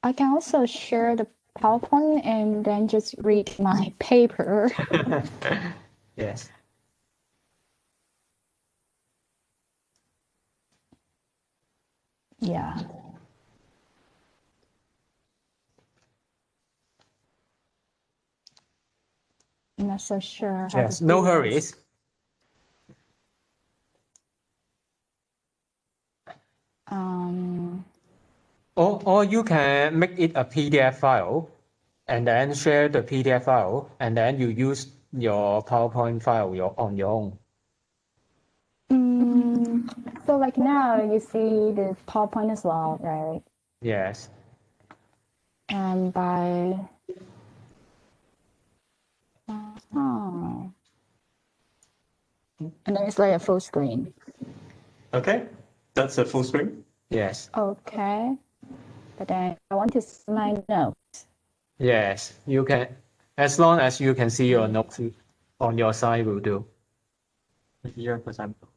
I can also share the PowerPoint and then just read my paper. Yes. Yeah. I'm not so sure how Yes, to no do this. hurries. Or you can make it a PDF file and then share the PDF file and then you use your PowerPoint file on your own. So like now you see the PowerPoint as well, right? Yes. And by and then it's like a full screen. Okay, that's a full screen. Yes. Okay. But then I want to see my notes. Yes. You can, as long as you can see your notes on your side will do. Here, for example.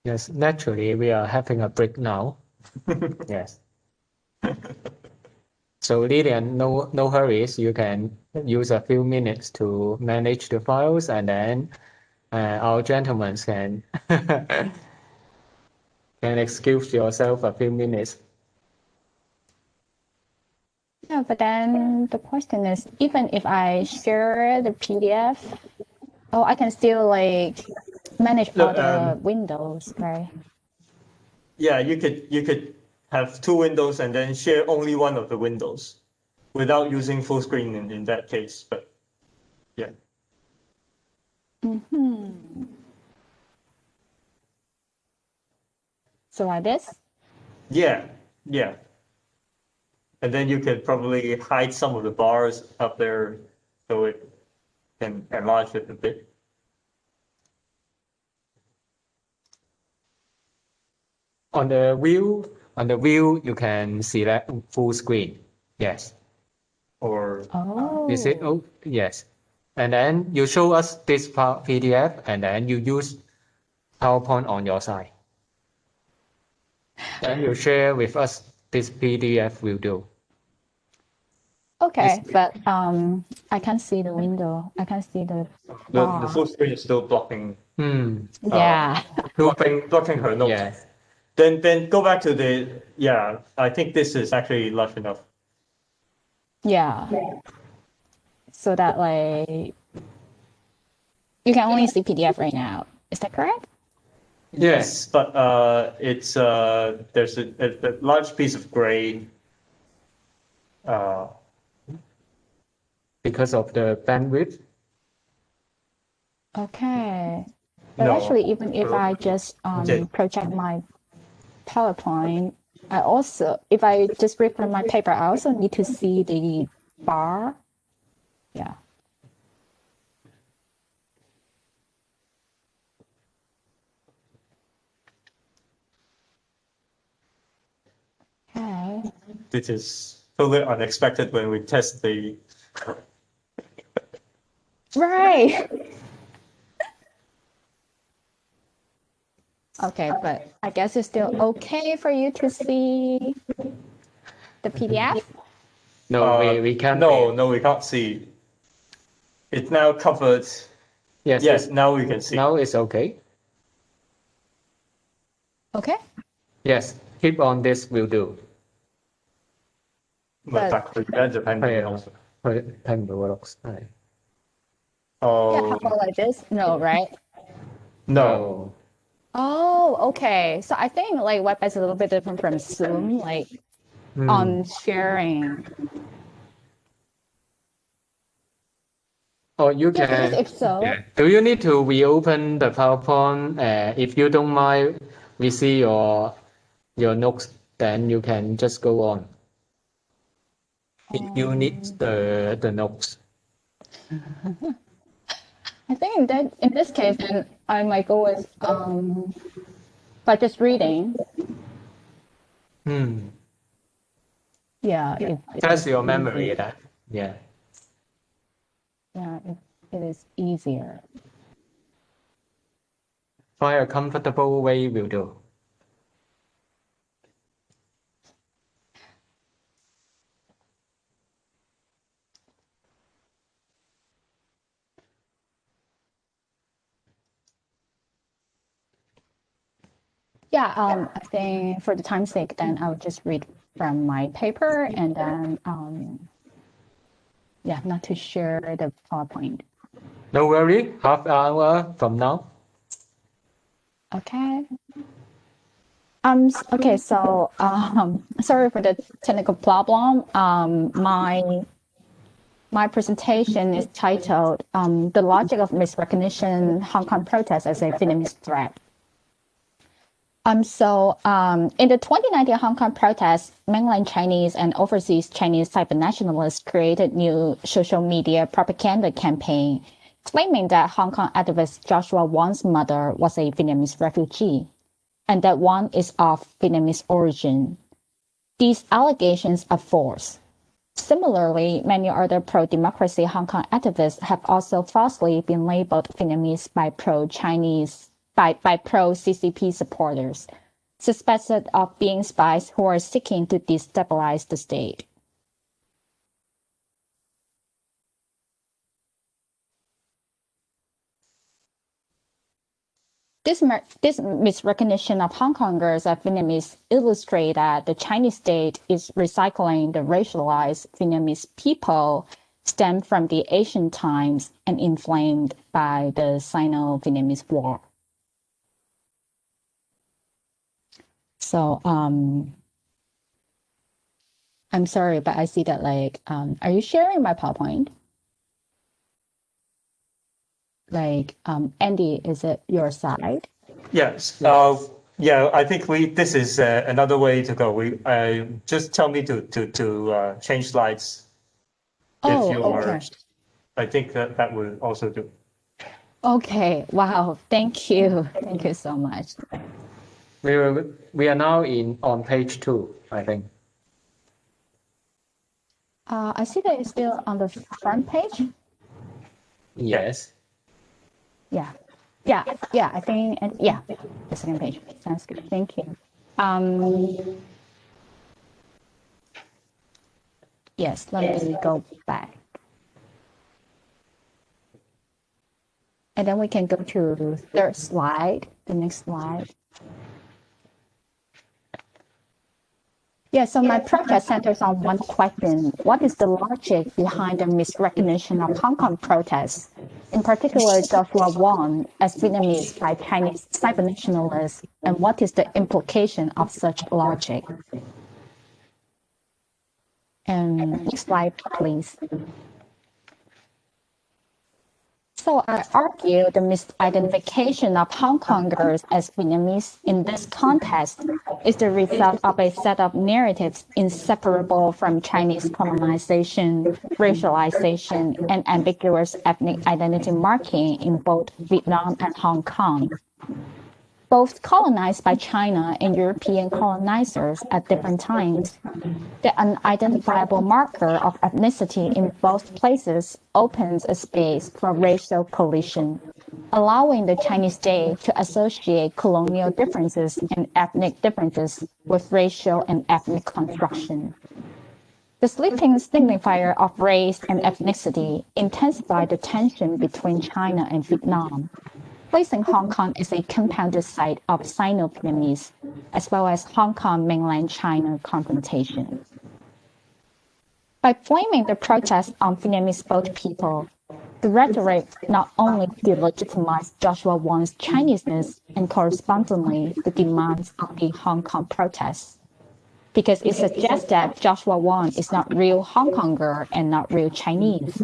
Yes, naturally, we are having a break now. Yes. So Lillian, no hurries. You can use a few minutes to manage the files, and then our gentlemen can can excuse yourself a few minutes. Yeah, but then the question is, even if I share the PDF, I can still like manage all Look, the windows, right? Yeah, you could have two windows and then share only one of the windows without using full screen in that case. But yeah. So like this? Yeah, yeah. And then you could probably hide some of the bars up there so it can enlarge it a bit. On the view, you can select full screen. Yes. Or Is it? Oh, yes. And then you show us this PDF, and then you use PowerPoint on your side. Then you share with us this PDF will do. Okay, but I can't see the window. I can't see the the bar. full screen is still blocking Yeah. blocking her notes. Yes. Then go back to the I think this is actually large enough. Yeah. So that like you can only see PDF right now. Is that correct? Yes, but it's there's a large piece of gray. Because of the bandwidth. Okay. But No. actually, even if I just Okay. project my PowerPoint, I also, if I just read from my paper, I also need to see the bar. Yeah. Okay. This is totally unexpected when we test the. Right. Okay, but I guess it's still okay for you to see the PDF. No, we can't. No, we can't see. It's now covered. Yes, now we can see. Now it's okay. Okay. Yes, keep on this will do. But睇唔到個錄係 Yeah, Oh how about like this? No, right? no. Oh, okay. So I think like WebEx is a little bit different from Zoom, like on sharing. Or you Yeah, because can. if so, Do you need to reopen the PowerPoint? If you don't mind, we see your notes. Then you can just go on. If you need the notes. I think that in this case, then I might go with by just reading. Yeah. Test your memory. That yeah. Yeah, it is easier. Find a comfortable way will do. Yeah, I think for the time's sake, then I'll just read from my paper and then, yeah, not to share the PowerPoint. No worry, half hour from now. Okay. Okay, so sorry for the technical problem. My presentation is titled "The Logic of Misrecognition Hong Kong Protests as a Vietnamese Threat." In the 2019 Hong Kong protests, mainland Chinese and overseas Chinese cyber nationalists created new social media propaganda campaign claiming that Hong Kong activist Joshua Wong's mother was a Vietnamese refugee and that Wong is of Vietnamese origin. These allegations are false. Similarly, many other pro-democracy Hong Kong activists have also falsely been labeled Vietnamese by pro-CCP supporters, suspected of being spies who are seeking to destabilize the state. This misrecognition of Hong Kongers as Vietnamese illustrate that the Chinese state is recycling the racialized Vietnamese people stemmed from the ancient times and inflamed by the Sino-Vietnamese War. So I'm sorry, but I see that are you sharing my PowerPoint? Andy, is it your side? Yes. Yeah, I think this is another way to go. Just tell me to change slides. Oh, if you are, okay. I think that will also do. Okay. Wow. Thank you. Thank you so much. We are now on page 2, I think. I see that it's still on the front page. Yes. Yeah. I think, the second page. Sounds good. Thank you. Yes, let me go back. And then we can go to the third slide, the next slide. Yeah, so my project centers on one question. What is the logic behind the misrecognition of Hong Kong protests, in particular Joshua Wong as Vietnamese by Chinese cyber nationalists, and what is the implication of such logic? And next slide, please. So I argue the misidentification of Hong Kongers as Vietnamese in this context is the result of a set of narratives inseparable from Chinese colonization, racialization, and ambiguous ethnic identity marking in both Vietnam and Hong Kong. Both colonized by China and European colonizers at different times, the unidentifiable marker of ethnicity in both places opens a space for racial collision, allowing the Chinese state to associate colonial differences and ethnic differences with racial and ethnic construction. The sleeping signifier of race and ethnicity intensified the tension between China and Vietnam, placing Hong Kong as a compounded site of Sino-Vietnamese, as well as Hong Kong mainland China confrontation. By blaming the protests on Vietnamese boat people, the rhetoric not only delegitimized Joshua Wong's Chineseness and correspondingly the demands of the Hong Kong protests, because it suggests that Joshua Wong is not real Hong Konger and not real Chinese.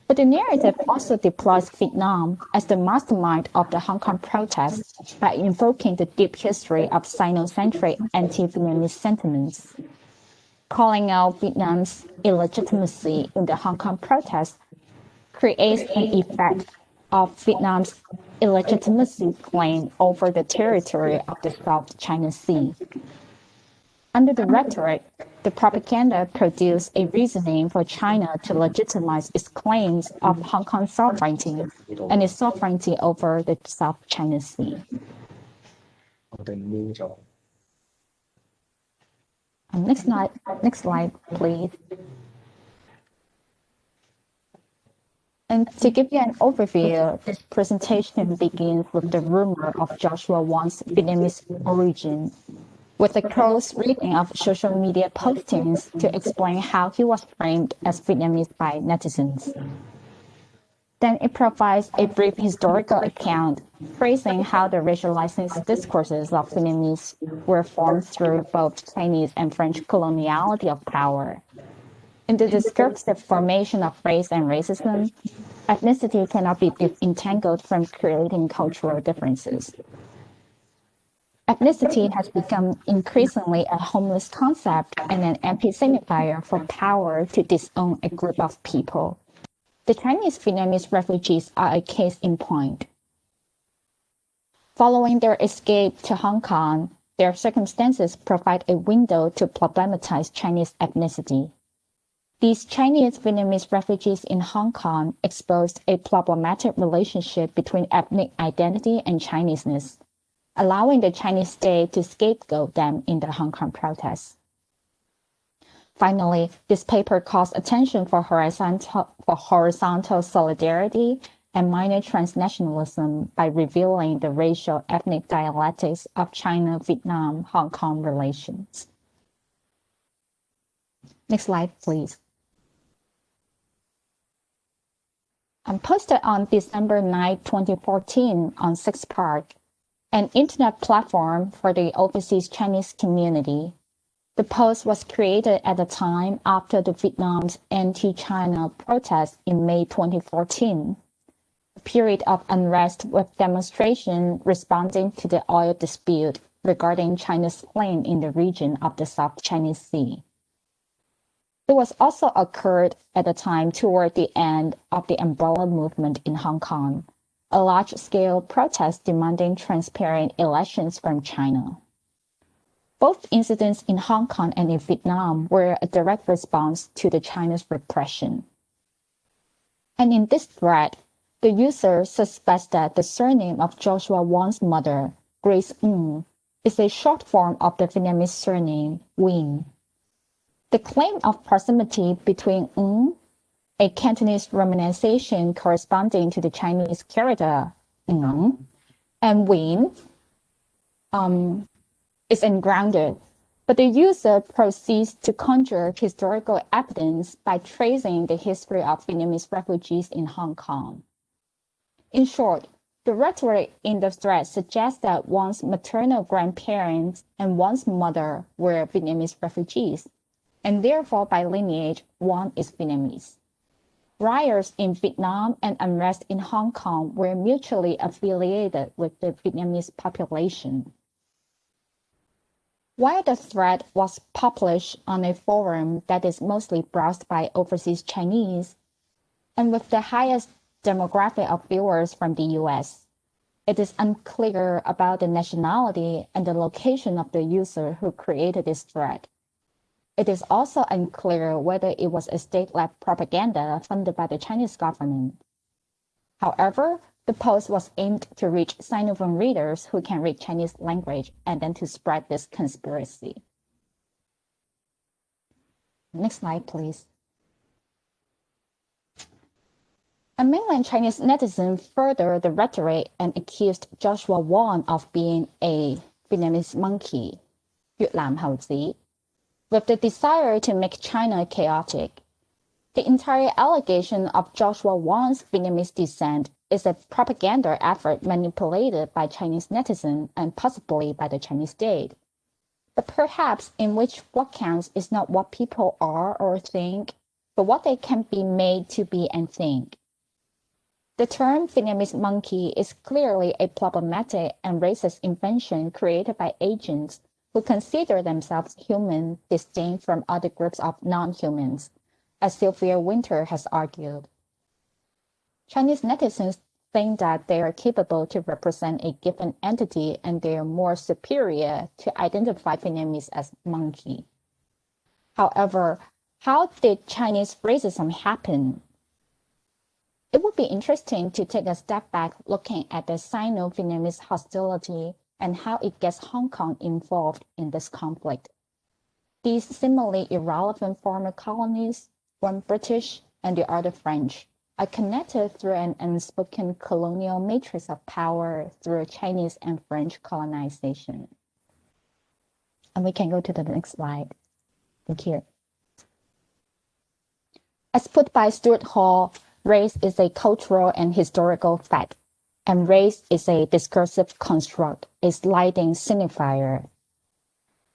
But the narrative also deploys Vietnam as the mastermind of the Hong Kong protests by invoking the deep history of Sino-centric anti-Vietnamese sentiments. Calling out Vietnam's illegitimacy in the Hong Kong protests creates an effect of Vietnam's illegitimacy claim over the territory of the South China Sea. Under the rhetoric, the propaganda produced a reasoning for China to legitimize its claims of Hong Kong sovereignty and its sovereignty over the South China Sea. Next slide, please. And to give you an overview, this presentation begins with the rumor of Joshua Wong's Vietnamese origin, with a close reading of social media postings to explain how he was framed as Vietnamese by netizens. Then it provides a brief historical account, tracing how the racializing discourses of Vietnamese were formed through both Chinese and French coloniality of power. In the discursive formation of race and racism, ethnicity cannot be entangled from creating cultural differences. Ethnicity has become increasingly a homeless concept and an empty signifier for power to disown a group of people. The Chinese Vietnamese refugees are a case in point. Following their escape to Hong Kong, their circumstances provide a window to problematize Chinese ethnicity. These Chinese Vietnamese refugees in Hong Kong exposed a problematic relationship between ethnic identity and Chineseness, allowing the Chinese state to scapegoat them in the Hong Kong protests. Finally, this paper calls attention for horizontal solidarity and minor transnationalism by revealing the racial ethnic dialectics of China-Vietnam-Hong Kong relations. Next slide, please. Posted on December 9, 2014 on Six Park, an internet platform for the overseas Chinese community. The post was created at a time after the Vietnam's anti-China protests in May 2014, a period of unrest with demonstration responding to the oil dispute regarding China's claim in the region of the South China Sea. It was also occurred at a time toward the end of the umbrella movement in Hong Kong, a large-scale protest demanding transparent elections from China. Both incidents in Hong Kong and in Vietnam were a direct response to the China's repression. And in this thread, the user suspects that the surname of Joshua Wong's mother, Grace Ng, is a short form of the Vietnamese surname Nguyen. The claim of proximity between Ng, a Cantonese romanization corresponding to the Chinese character Ng, and Nguyen, is ungrounded, but the user proceeds to conjure historical evidence by tracing the history of Vietnamese refugees in Hong Kong. In short, the rhetoric in the thread suggests that Wong's maternal grandparents and Wong's mother were Vietnamese refugees, and therefore by lineage, Wong is Vietnamese. Riots in Vietnam and unrest in Hong Kong were mutually affiliated with the Vietnamese population. While the thread was published on a forum that is mostly browsed by overseas Chinese, and with the highest demographic of viewers from the US, it is unclear about the nationality and the location of the user who created this thread. It is also unclear whether it was a state-led propaganda funded by the Chinese government. However, the post was aimed to reach Sinophone readers who can read Chinese language and then to spread this conspiracy. Next slide, please. A mainland Chinese netizen furthered the rhetoric and accused Joshua Wong of being a Vietnamese monkey, 越南猴子, with the desire to make China chaotic. The entire allegation of Joshua Wong's Vietnamese descent is a propaganda effort manipulated by Chinese netizens and possibly by the Chinese state. But perhaps in which what counts is not what people are or think, but what they can be made to be and think. The term Vietnamese monkey is clearly a problematic and racist invention created by agents who consider themselves human, distinct from other groups of non-humans, as Sylvia Winter has argued. Chinese netizens think that they are capable to represent a given entity and they are more superior to identify Vietnamese as monkey. However, how did Chinese racism happen? It would be interesting to take a step back looking at the Sino-Vietnamese hostility and how it gets Hong Kong involved in this conflict. These seemingly irrelevant former colonies, one British and the other French, are connected through an unspoken colonial matrix of power through Chinese and French colonization. And we can go to the next slide. Thank you. As put by Stuart Hall, race is a cultural and historical fact, and race is a discursive construct, a sliding signifier.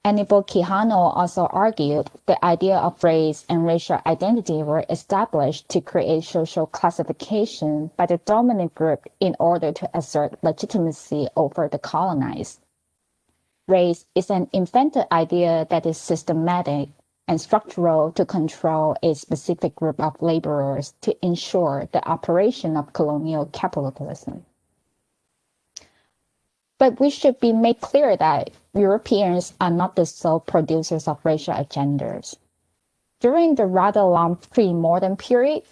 Aníbal Quijano also argued the idea of race and racial identity were established to create social classification by the dominant group in order to assert legitimacy over the colonized. Race is an invented idea that is systematic and structural to control a specific group of laborers to ensure the operation of colonial capitalism. But we should be made clear that Europeans are not the sole producers of racial agendas. During the rather long pre-modern period,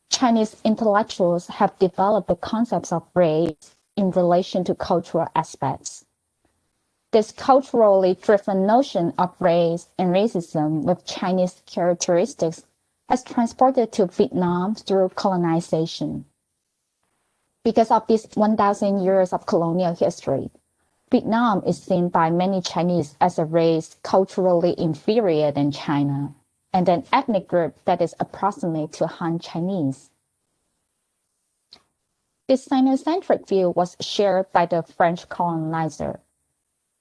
Chinese intellectuals have developed the concepts of race in relation to cultural aspects. This culturally driven notion of race and racism with Chinese characteristics has transported to Vietnam through colonization. Because of these 1,000 years of colonial history, Vietnam is seen by many Chinese as a race culturally inferior than China, and an ethnic group that is approximate to Han Chinese. This Sinocentric view was shared by the French colonizer.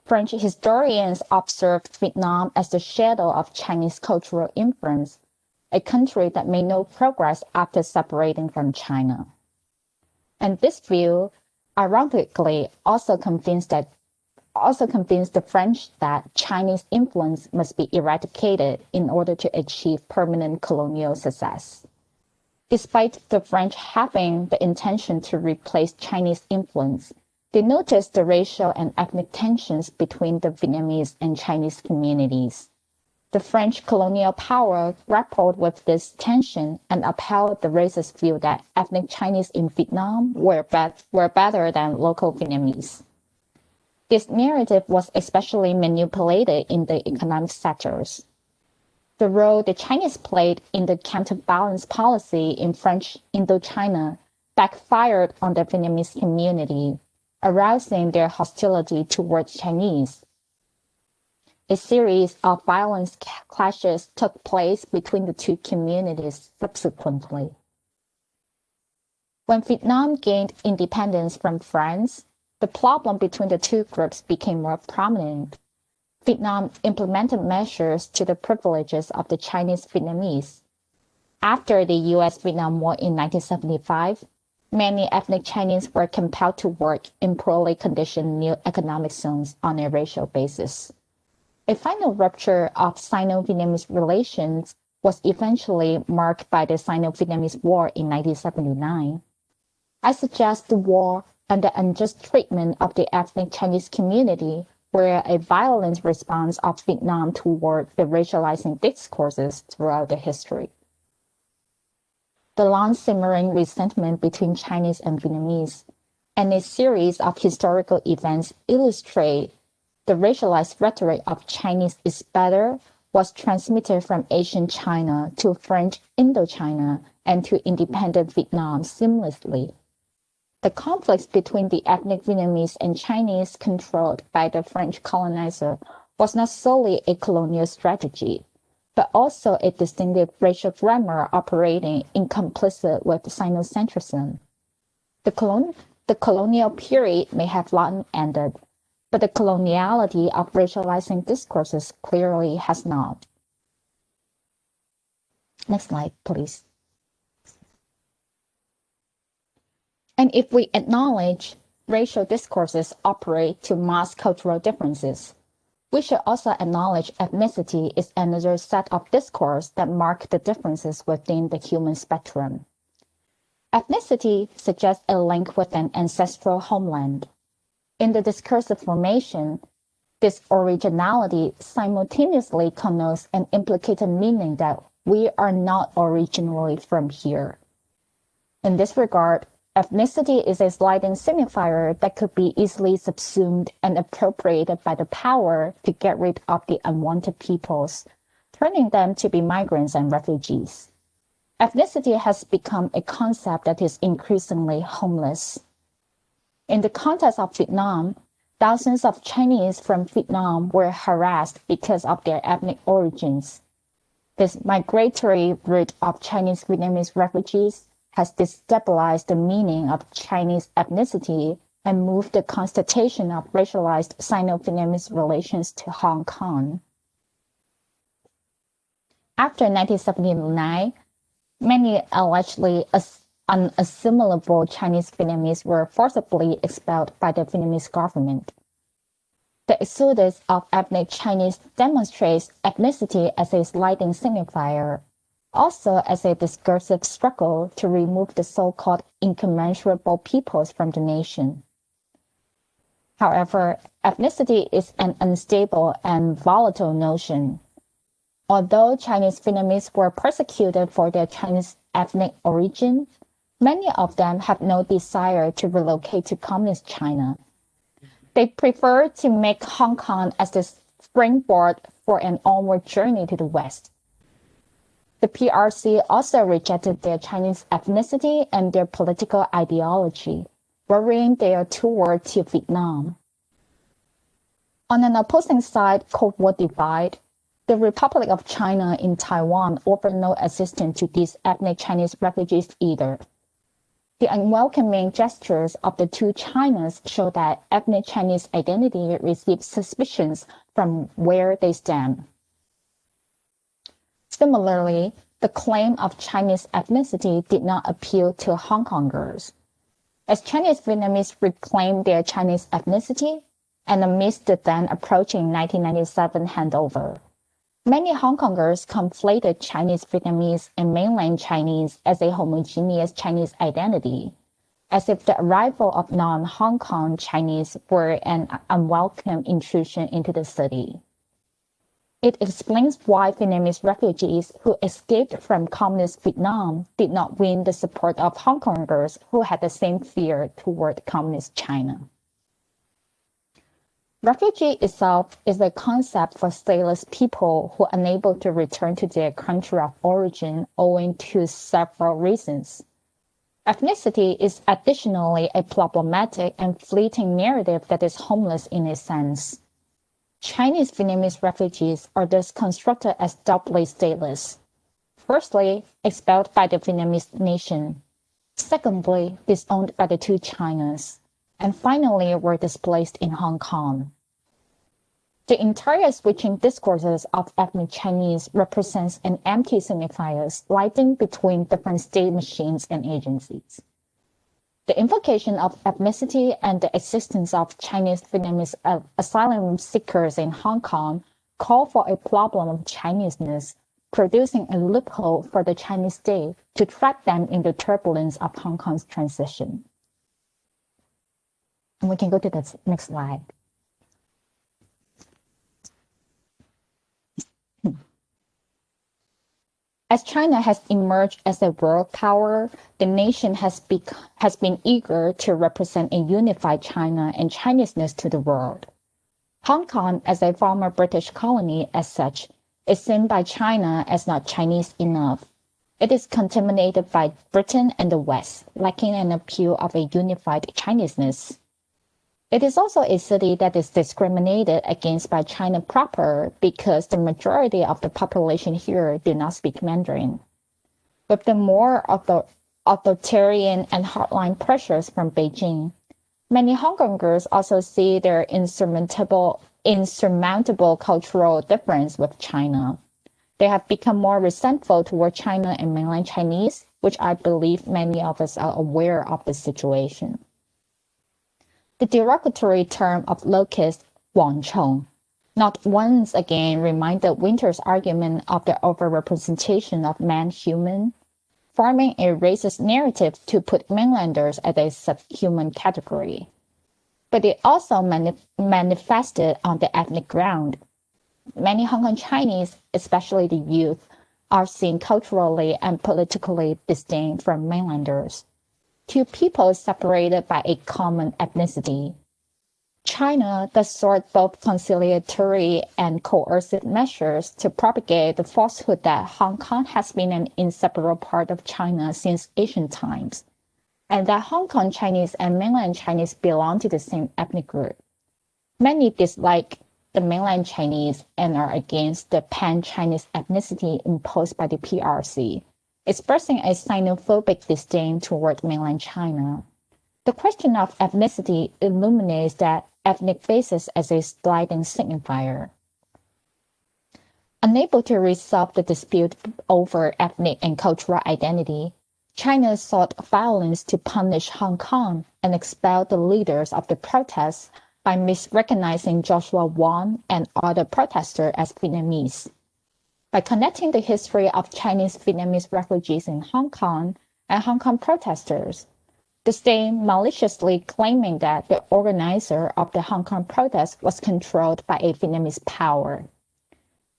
French historians observed Vietnam as the shadow of Chinese cultural influence, a country that made no progress after separating from China. And this view, ironically, also convinced the French that Chinese influence must be eradicated in order to achieve permanent colonial success. Despite the French having the intention to replace Chinese influence, they noticed the racial and ethnic tensions between the Vietnamese and Chinese communities. The French colonial power grappled with this tension and upheld the racist view that ethnic Chinese in Vietnam were better than local Vietnamese. This narrative was especially manipulated in the economic sectors. The role the Chinese played in the counterbalance policy in French Indochina backfired on the Vietnamese community, arousing their hostility towards Chinese. A series of violent clashes took place between the two communities subsequently. When Vietnam gained independence from France, the problem between the two groups became more prominent. Vietnam implemented measures to the privileges of the Chinese Vietnamese. After the US-Vietnam War in 1975, many ethnic Chinese were compelled to work in poorly conditioned new economic zones on a racial basis. A final rupture of Sino-Vietnamese relations was eventually marked by the Sino-Vietnamese War in 1979. I suggest the war and the unjust treatment of the ethnic Chinese community were a violent response of Vietnam toward the racializing discourses throughout the history. The long-simmering resentment between Chinese and Vietnamese and a series of historical events illustrate the racialized rhetoric of Chinese is better was transmitted from Asian China to French Indochina and to independent Vietnam seamlessly. The conflicts between the ethnic Vietnamese and Chinese controlled by the French colonizer was not solely a colonial strategy, but also a distinctive racial grammar operating in complicit with Sinocentrism. The colonial period may have long ended, but the coloniality of racializing discourses clearly has not. Next slide, please. And if we acknowledge racial discourses operate to mask cultural differences, we should also acknowledge ethnicity is another set of discourse that mark the differences within the human spectrum. Ethnicity suggests a link with an ancestral homeland. In the discursive formation, this originality simultaneously connotes an implicated meaning that we are not originally from here. In this regard, ethnicity is a sliding signifier that could be easily subsumed and appropriated by the power to get rid of the unwanted peoples, turning them to be migrants and refugees. Ethnicity has become a concept that is increasingly homeless. In the context of Vietnam, thousands of Chinese from Vietnam were harassed because of their ethnic origins. This migratory route of Chinese Vietnamese refugees has destabilized the meaning of Chinese ethnicity and moved the constitution of racialized Sino-Vietnamese relations to Hong Kong. After 1979, many allegedly unassimilable Chinese Vietnamese were forcibly expelled by the Vietnamese government. The exodus of ethnic Chinese demonstrates ethnicity as a sliding signifier, also as a discursive struggle to remove the so-called incommensurable peoples from the nation. However, ethnicity is an unstable and volatile notion. Although Chinese Vietnamese were persecuted for their Chinese ethnic origin, many of them have no desire to relocate to Communist China. They prefer to make Hong Kong as the springboard for an onward journey to the West. The PRC also rejected their Chinese ethnicity and their political ideology, worrying their tour to Vietnam. On an opposing side, Cold War divide, the Republic of China in Taiwan offered no assistance to these ethnic Chinese refugees either. The unwelcoming gestures of the two Chinas show that ethnic Chinese identity receives suspicions from where they stand. Similarly, the claim of Chinese ethnicity did not appeal to Hong Kongers. As Chinese Vietnamese reclaimed their Chinese ethnicity, and amidst the then approaching 1997 handover, many Hong Kongers conflated Chinese Vietnamese and mainland Chinese as a homogeneous Chinese identity, as if the arrival of non-Hong Kong Chinese were an unwelcome intrusion into the city. It explains why Vietnamese refugees who escaped from communist Vietnam did not win the support of Hong Kongers who had the same fear toward communist China. Refugee itself is a concept for stateless people who are unable to return to their country of origin owing to several reasons. Ethnicity is additionally a problematic and fleeting narrative that is homeless in a sense. Chinese Vietnamese refugees are thus constructed as doubly stateless. Firstly, expelled by the Vietnamese nation. Secondly, disowned by the two Chinas. And finally, were displaced in Hong Kong. The entire switching discourses of ethnic Chinese represents an empty signifier sliding between different state machines and agencies. The implication of ethnicity and the existence of Chinese Vietnamese asylum seekers in Hong Kong call for a problem of Chineseness, producing a loophole for the Chinese state to trap them in the turbulence of Hong Kong's transition. And we can go to the next slide. As China has emerged as a world power, the nation has been eager to represent a unified China and Chineseness to the world. Hong Kong, as a former British colony as such, is seen by China as not Chinese enough. It is contaminated by Britain and the West, lacking an appeal of a unified Chineseness. It is also a city that is discriminated against by China proper because the majority of the population here do not speak Mandarin. With the more authoritarian and hardline pressures from Beijing, many Hong Kongers also see their insurmountable cultural difference with China. They have become more resentful toward China and mainland Chinese, which I believe many of us are aware of the situation. The derogatory term of locust, Wangchong, not once again reminded Winter's argument of the overrepresentation of man-human. forming a racist narrative to put mainlanders as a subhuman category. But it also manifested on the ethnic ground. Many Hong Kong Chinese, especially the youth, are seen culturally and politically distinct from mainlanders, two people separated by a common ethnicity. China thus sought both conciliatory and coercive measures to propagate the falsehood that Hong Kong has been an inseparable part of China since ancient times, and that Hong Kong Chinese and mainland Chinese belong to the same ethnic group. Many dislike the mainland Chinese and are against the pan-Chinese ethnicity imposed by the PRC, expressing a xenophobic disdain toward mainland China. The question of ethnicity illuminates that ethnic basis as a sliding signifier. Unable to resolve the dispute over ethnic and cultural identity, China sought violence to punish Hong Kong and expel the leaders of the protests by misrecognizing Joshua Wong and other protesters as Vietnamese. By connecting the history of Chinese Vietnamese refugees in Hong Kong and Hong Kong protesters, the state maliciously claiming that the organizer of the Hong Kong protest was controlled by a Vietnamese power.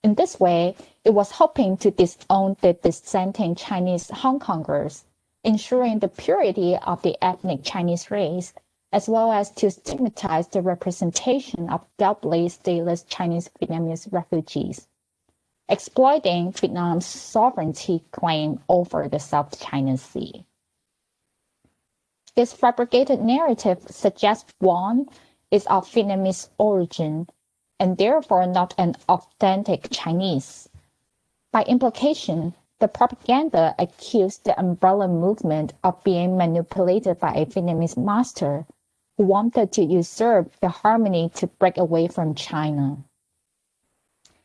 In this way, it was hoping to disown the dissenting Chinese Hong Kongers, ensuring the purity of the ethnic Chinese race, as well as to stigmatize the representation of doubly stateless Chinese Vietnamese refugees, exploiting Vietnam's sovereignty claim over the South China Sea. This fabricated narrative suggests Wong is of Vietnamese origin and therefore not an authentic Chinese. By implication, the propaganda accused the umbrella movement of being manipulated by a Vietnamese master who wanted to usurp the harmony to break away from China.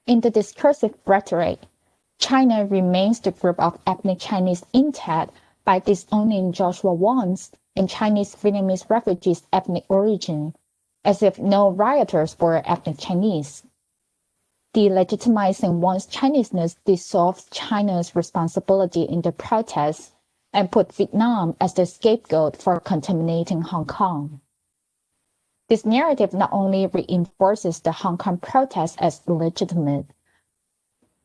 In the discursive rhetoric, China remains the group of ethnic Chinese intact by disowning Joshua Wong's and Chinese Vietnamese refugees' ethnic origin, as if no rioters were ethnic Chinese. Delegitimizing Wong's Chineseness dissolves China's responsibility in the protests and put Vietnam as the scapegoat for contaminating Hong Kong. This narrative not only reinforces the Hong Kong protests as illegitimate,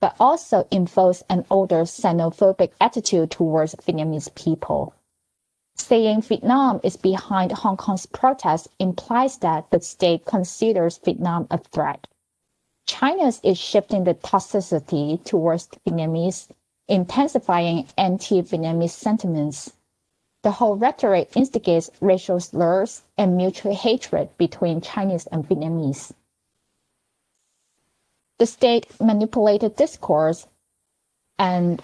but also invokes an older xenophobic attitude towards Vietnamese people. Saying Vietnam is behind Hong Kong's protests implies that the state considers Vietnam a threat. China is shifting the toxicity towards Vietnamese, intensifying anti-Vietnamese sentiments. The whole rhetoric instigates racial slurs and mutual hatred between Chinese and Vietnamese. The state manipulated discourse and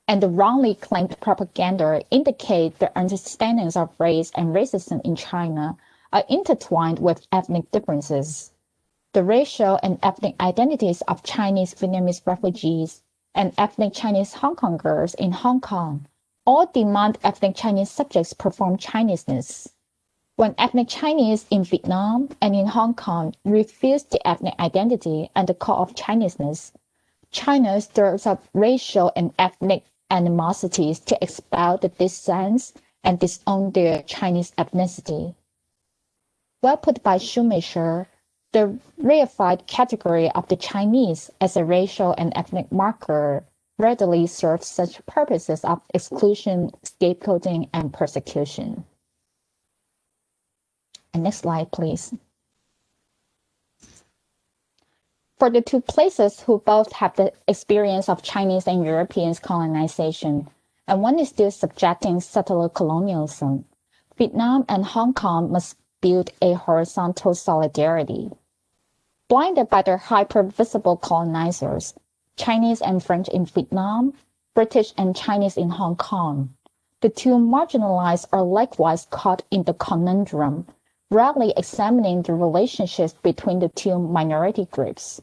the wrongly claimed propaganda indicate the understandings of race and racism in China are intertwined with ethnic differences. The racial and ethnic identities of Chinese Vietnamese refugees and ethnic Chinese Hong Kongers in Hong Kong all demand ethnic Chinese subjects perform Chineseness. When ethnic Chinese in Vietnam and in Hong Kong refuse the ethnic identity and the call of Chineseness, China stirs up racial and ethnic animosities to expel the dissents and disown their Chinese ethnicity. Well put by Shoemaker, the reified category of the Chinese as a racial and ethnic marker readily serves such purposes of exclusion, scapegoating, and persecution. And next slide, please. For the two places who both have the experience of Chinese and European colonization, and one is still subjecting settler colonialism, Vietnam and Hong Kong must build a horizontal solidarity. Blinded by their hyper-visible colonizers, Chinese and French in Vietnam, British and Chinese in Hong Kong, the two marginalized are likewise caught in the conundrum, rarely examining the relationships between the two minority groups.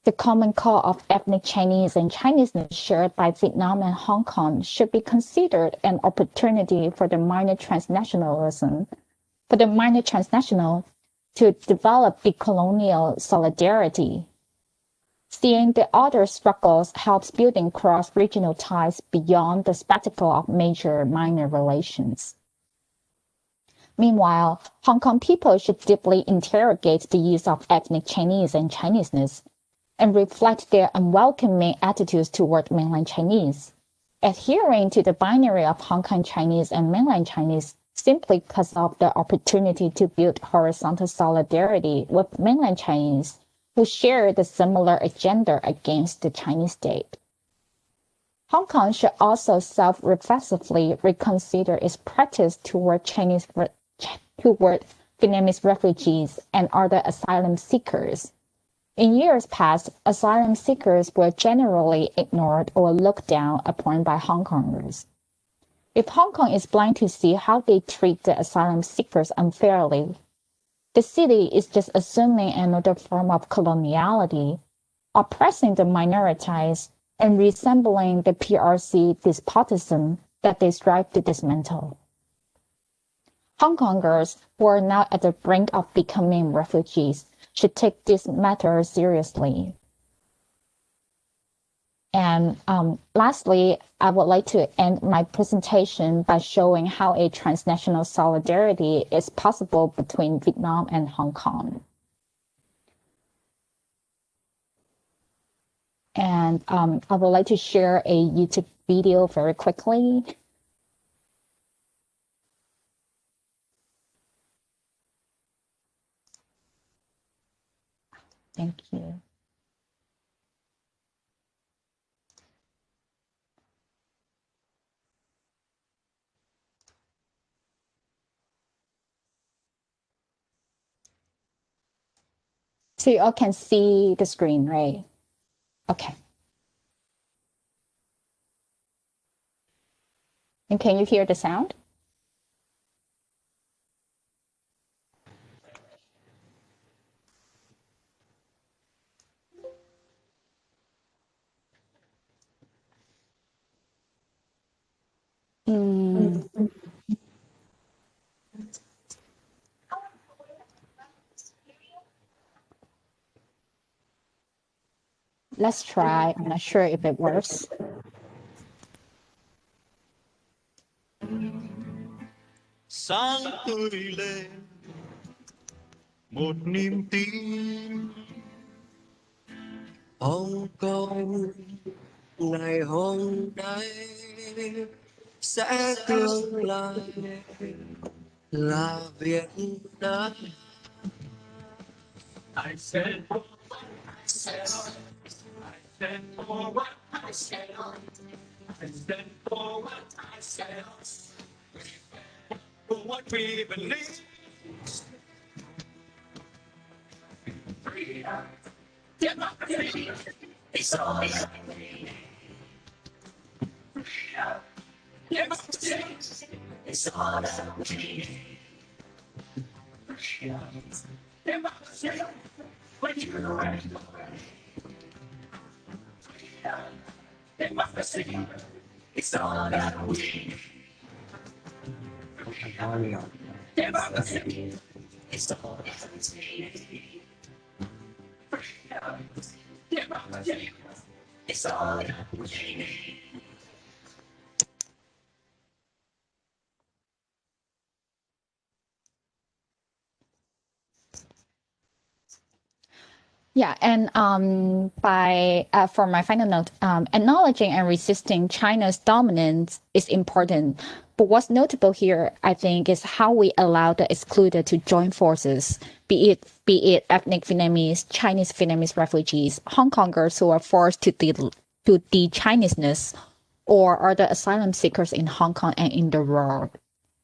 The common call of ethnic Chinese and Chineseness shared by Vietnam and Hong Kong should be considered an opportunity for the minor transnational to develop decolonial solidarity. Seeing the other struggles helps building cross-regional ties beyond the spectacle of major-minor relations. Meanwhile, Hong Kong people should deeply interrogate the use of ethnic Chinese and Chineseness and reflect their unwelcoming attitudes toward mainland Chinese. Adhering to the binary of Hong Kong Chinese and mainland Chinese simply cuts off the opportunity to build horizontal solidarity with mainland Chinese who share the similar agenda against the Chinese state. Hong Kong should also self-reflexively reconsider its practice toward Vietnamese refugees and other asylum seekers. In years past, asylum seekers were generally ignored or looked down upon by Hong Kongers. If Hong Kong is blind to see how they treat the asylum seekers unfairly, the city is just assuming another form of coloniality, oppressing the minoritized and resembling the PRC despotism that they strive to dismantle. Hong Kongers who are now at the brink of becoming refugees should take this matter seriously. And lastly, I would like to end my presentation by showing how a transnational solidarity is possible between Vietnam and Hong Kong. And I would like to share a YouTube video very quickly. Thank you. So you all can see the screen, right? Okay. And can you hear the sound? Let's try. I'm not sure if it works. Sáng tươi lên một niềm tin Hồng Kông ngày hôm nay sẽ tương lai là Việt Nam. I said, I said, I said for what I said, I said for what I said, for what we believe. Freedom, democracy, it's all that we need. Freedom, democracy, it's all that we need. Freedom, democracy, when you are freedom, democracy, it's all that we need. Freedom, democracy, it's all that we need. Freedom, democracy, it's all that we need. Yeah, and for my final note, acknowledging and resisting China's dominance is important. But what's notable here, I think, is how we allow the excluded to join forces, be it ethnic Vietnamese, Chinese Vietnamese refugees, Hong Kongers who are forced to de-Chineseness, or other asylum seekers in Hong Kong and in the world.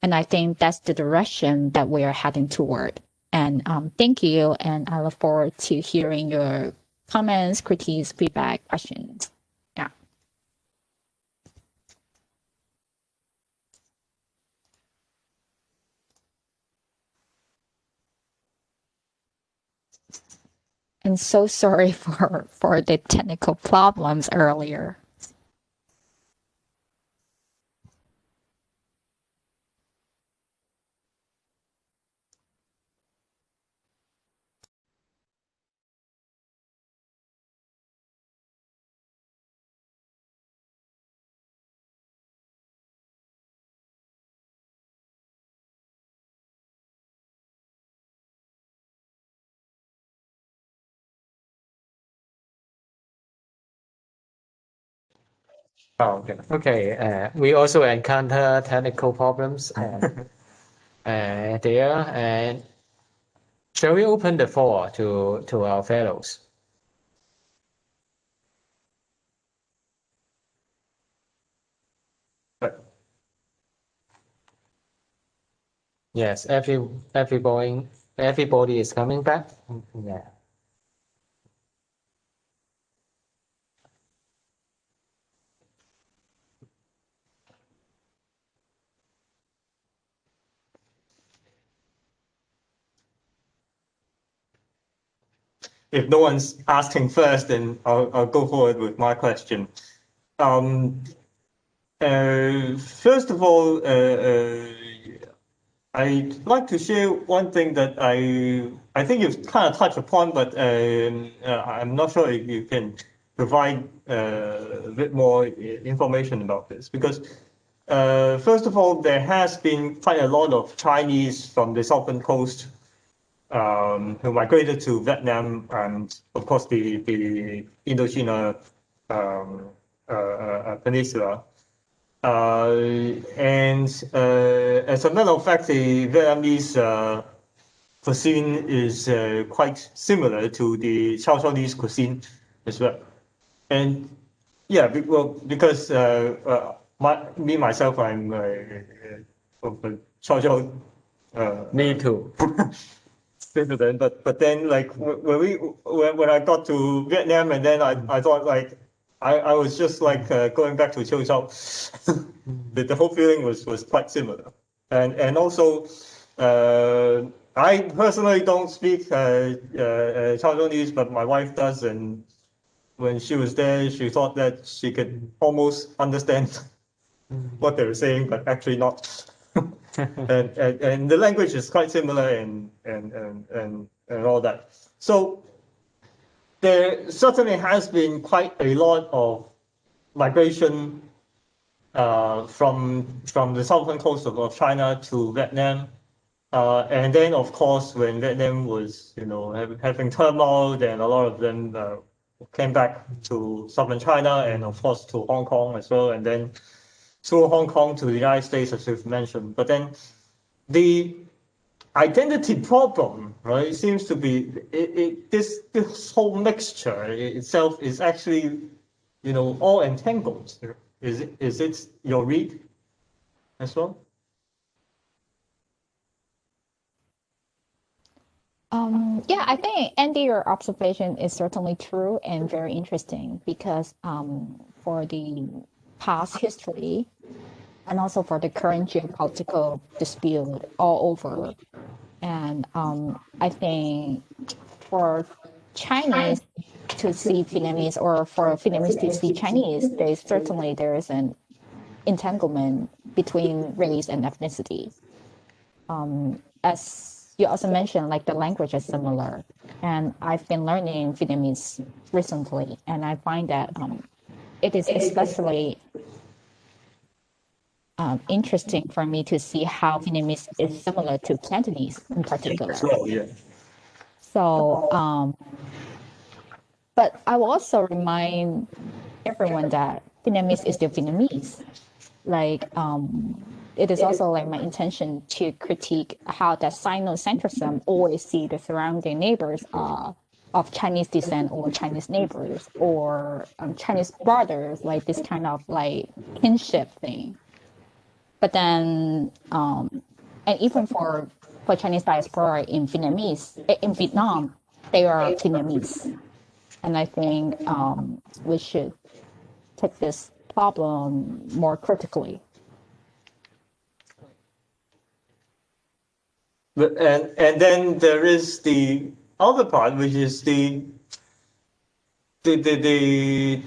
And I think that's the direction that we are heading toward. And thank you, and I look forward to hearing your comments, critiques, feedback, questions. Yeah. And so sorry for the technical problems earlier. Oh, okay. Okay, we also encounter technical problems there, and shall we open the floor to our fellows? Yes, everybody is coming back. Yeah. If no one's asking first, then I'll go forward with my question. First of all, I'd like to share one thing that I think you've kind of touched upon, but I'm not sure if you can provide a bit more information about this. Because first of all, there has been quite a lot of Chinese from the southern coast who migrated to Vietnam and, of course, the Indochina peninsula. And as a matter of fact, the Vietnamese cuisine is quite similar to the Chinese cuisine as well. And yeah, because myself, I'm of a Chaozhou. Me too. Citizen, but then like when I got to Vietnam, and then I thought like I was just like going back to Chiu the whole feeling was quite similar, and also I personally don't speak Chinese, but my wife does, and when she was there, she thought that she could almost understand what they were saying, but actually not. and the language is quite similar and all that. So there certainly has been quite a lot of migration from the southern coast of China to Vietnam. And then, of course, when Vietnam was, having turmoil, then a lot of them came back to southern China and, of course, to Hong Kong as well. And then through Hong Kong to the United States, as you've mentioned. But then the identity problem, right, seems to be this whole mixture itself is actually, all entangled. Is it your read as well? Yeah, I think, Andy, your observation is certainly true and very interesting because for the past history and also for the current geopolitical dispute all over, and I think for Chinese to see Vietnamese or for Vietnamese to see Chinese, there is an entanglement between race and ethnicity. As you also mentioned, like the language is similar, and I've been learning Vietnamese recently, and I find that it is especially interesting for me to see how Vietnamese is similar to Cantonese in particular. So, yeah. So, but I will also remind everyone that Vietnamese is still Vietnamese. Like, it is also like my intention to critique how that sinocentrism always see the surrounding neighbors of Chinese descent or Chinese neighbors or Chinese brothers, like this kind of like kinship thing. But then, and even for Chinese diaspora in Vietnam, they are Vietnamese. And I think we should take this problem more critically. And then there is the other part, which is the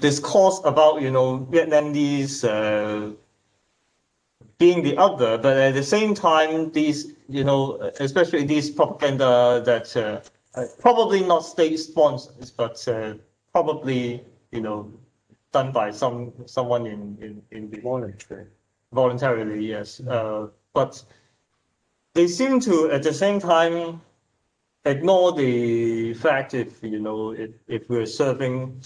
discourse about Vietnamese being the other, but at the same time, these especially these propaganda that probably not state sponsors, but probably done by someone in the voluntarily, yes. But they seem to at the same time ignore the fact if we're serving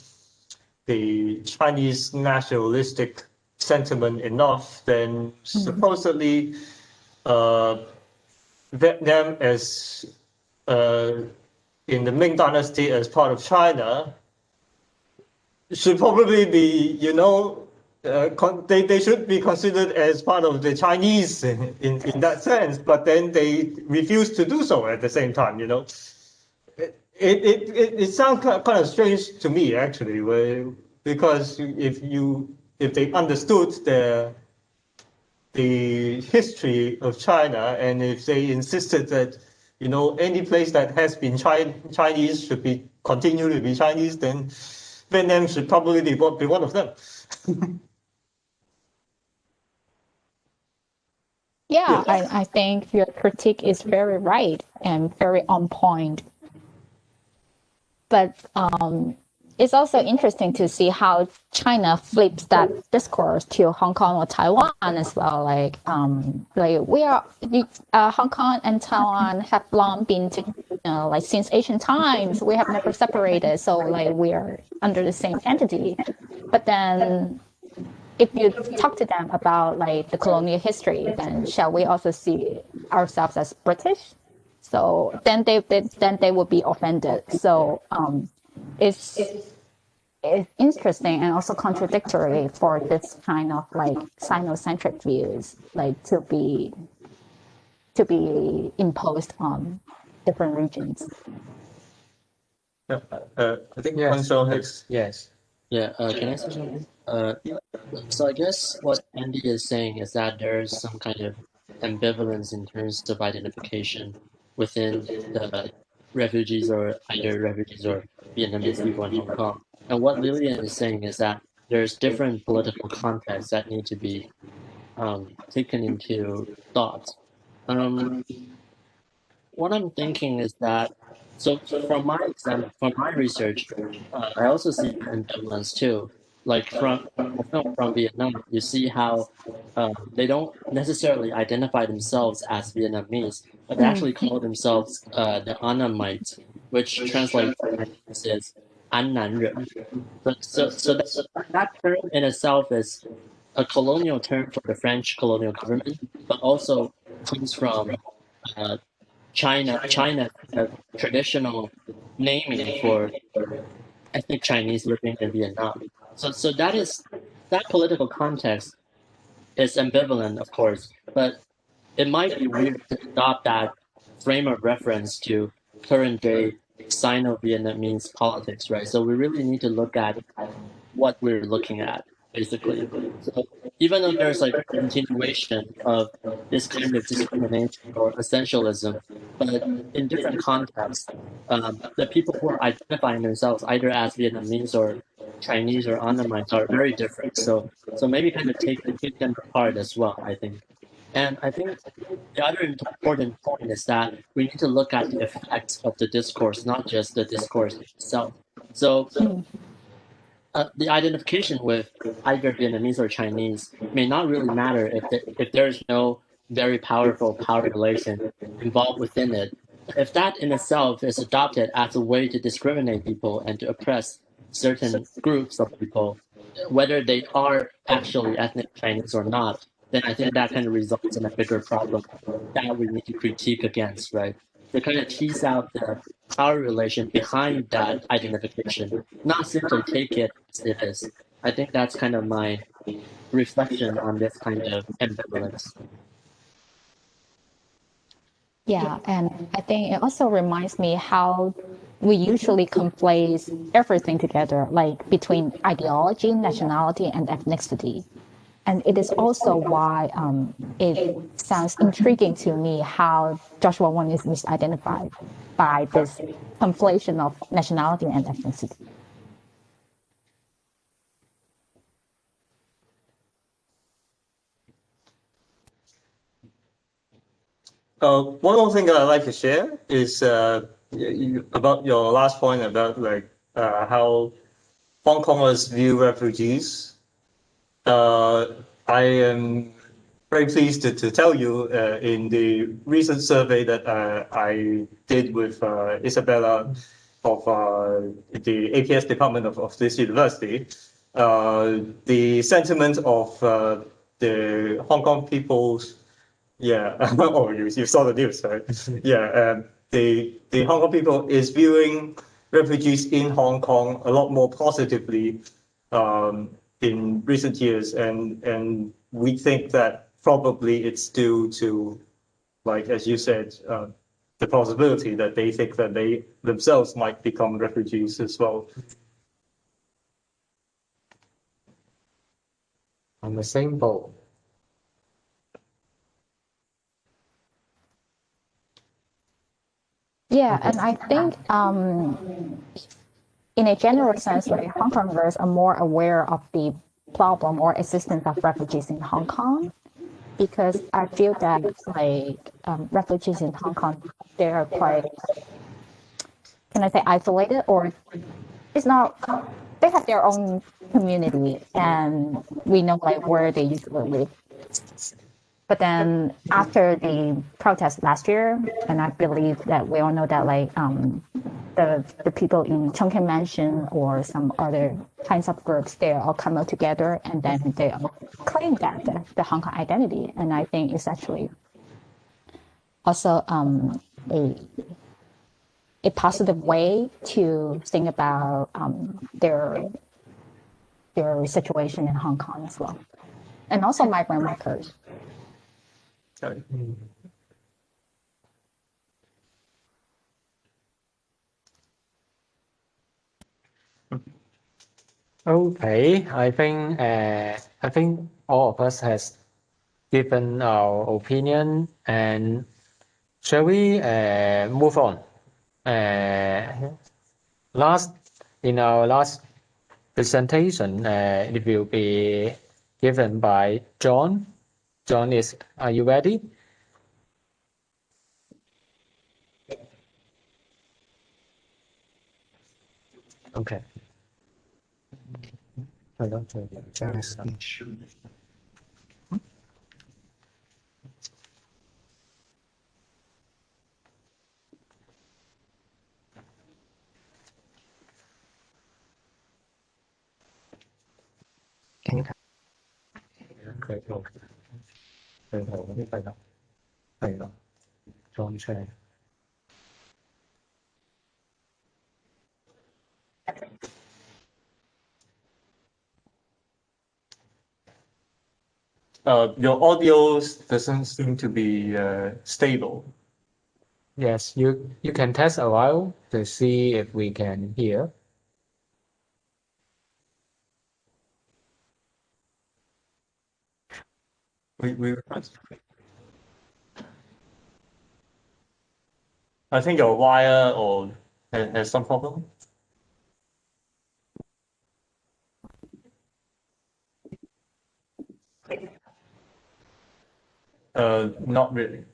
the Chinese nationalistic sentiment enough, then supposedly Vietnam as in the Ming Dynasty as part of China should probably be, they should be considered as part of the Chinese in that sense, but then they refuse to do so at the same time, It sounds kind of strange to me, actually, because if they understood the history of China, and if they insisted that any place that has been Chinese should continue to be Chinese, then Vietnam should probably be one of them. Yeah, I think your critique is very right and very on point. But it's also interesting to see how China flips that discourse to Hong Kong or Taiwan as well. Like we are Hong Kong and Taiwan have long been like since ancient times. We have never separated, so like we are under the same entity. But then, if you talk to them about like the colonial history, then shall we also see ourselves as British? So then they would be offended. So it's interesting and also contradictory for this kind of like Sinocentric views, like to be imposed on different regions. Yeah, I think Yes. Guangzhou has. Yes. Yeah, can I say something? So I guess what Andy is saying is that there is some kind of ambivalence in terms of identification within the refugees or Vietnamese people in Hong Kong. And what Lillian is saying is that there's different political contexts that need to be taken into thought. What I'm thinking is that, so from my research, I also see ambivalence too. Like from Vietnam, you see how they don't necessarily identify themselves as Vietnamese, but they actually call themselves the Annamites, which translates as An Nan Ren. So that term in itself is a colonial term for the French colonial government, but also comes from China traditional naming for ethnic Chinese living in Vietnam. So that political context is ambivalent, of course, but it might be weird to adopt that frame of reference to current day Sino-Vietnamese politics, right? So we really need to look at what we're looking at, basically. So even though there's like a continuation of this kind of discrimination or essentialism, but in different contexts, the people who are identifying themselves either as Vietnamese or Chinese or Annamites are very different. So maybe kind of take them apart as well, I think. And I think the other important point is that we need to look at the effects of the discourse, not just the discourse itself. So the identification with either Vietnamese or Chinese may not really matter if there's no very powerful power relation involved within it. If that in itself is adopted as a way to discriminate people and to oppress certain groups of people, whether they are actually ethnic Chinese or not, then I think that kind of results in a bigger problem that we need to critique against, right? To kind of tease out the power relation behind that identification, not simply take it as it is. I think that's kind of my reflection on this kind of ambivalence. Yeah, and I think it also reminds me how we usually conflate everything together, like between ideology, nationality, and ethnicity. And it is also why it sounds intriguing to me how Joshua Wong is misidentified by this conflation of nationality and ethnicity. One more thing that I'd like to share is about your last point about how Hong Kongers view refugees. I am very pleased to tell you in the recent survey that I did with Isabella of the APS department of this university, the sentiment of the Hong Kong people's, yeah, oh, you saw the news, right? Yeah, the Hong Kong people is viewing refugees in Hong Kong a lot more positively in recent years, and we think that probably it's due to, like as you said, the possibility that they think that they themselves might become refugees as well. On the same boat. Yeah, and I think in a general sense, like Hong Kongers are more aware of the problem or existence of refugees in Hong Kong, because I feel that like refugees in Hong Kong, they are quite, can I say, isolated, or it's not, they have their own community and we know like where they usually live. But then after the protest last year, and I believe that we all know that like the people in Chungking Mansion or some other kinds of groups, they all come out together and then they all claim that the Hong Kong identity. And I think it's actually also a positive way to think about their situation in Hong Kong as well, and also migrant workers. Sorry. Okay, I think all of us has given our opinion, and shall we move on? In our last presentation, it will be given by John. John, are you ready? Okay. Can you 佢做佢頭嗰啲廢物係咯，裝出嚟。Your audio doesn't seem to be stable. Yes, you can test a while to see if we can hear. I think your wire or has some problem. Not really.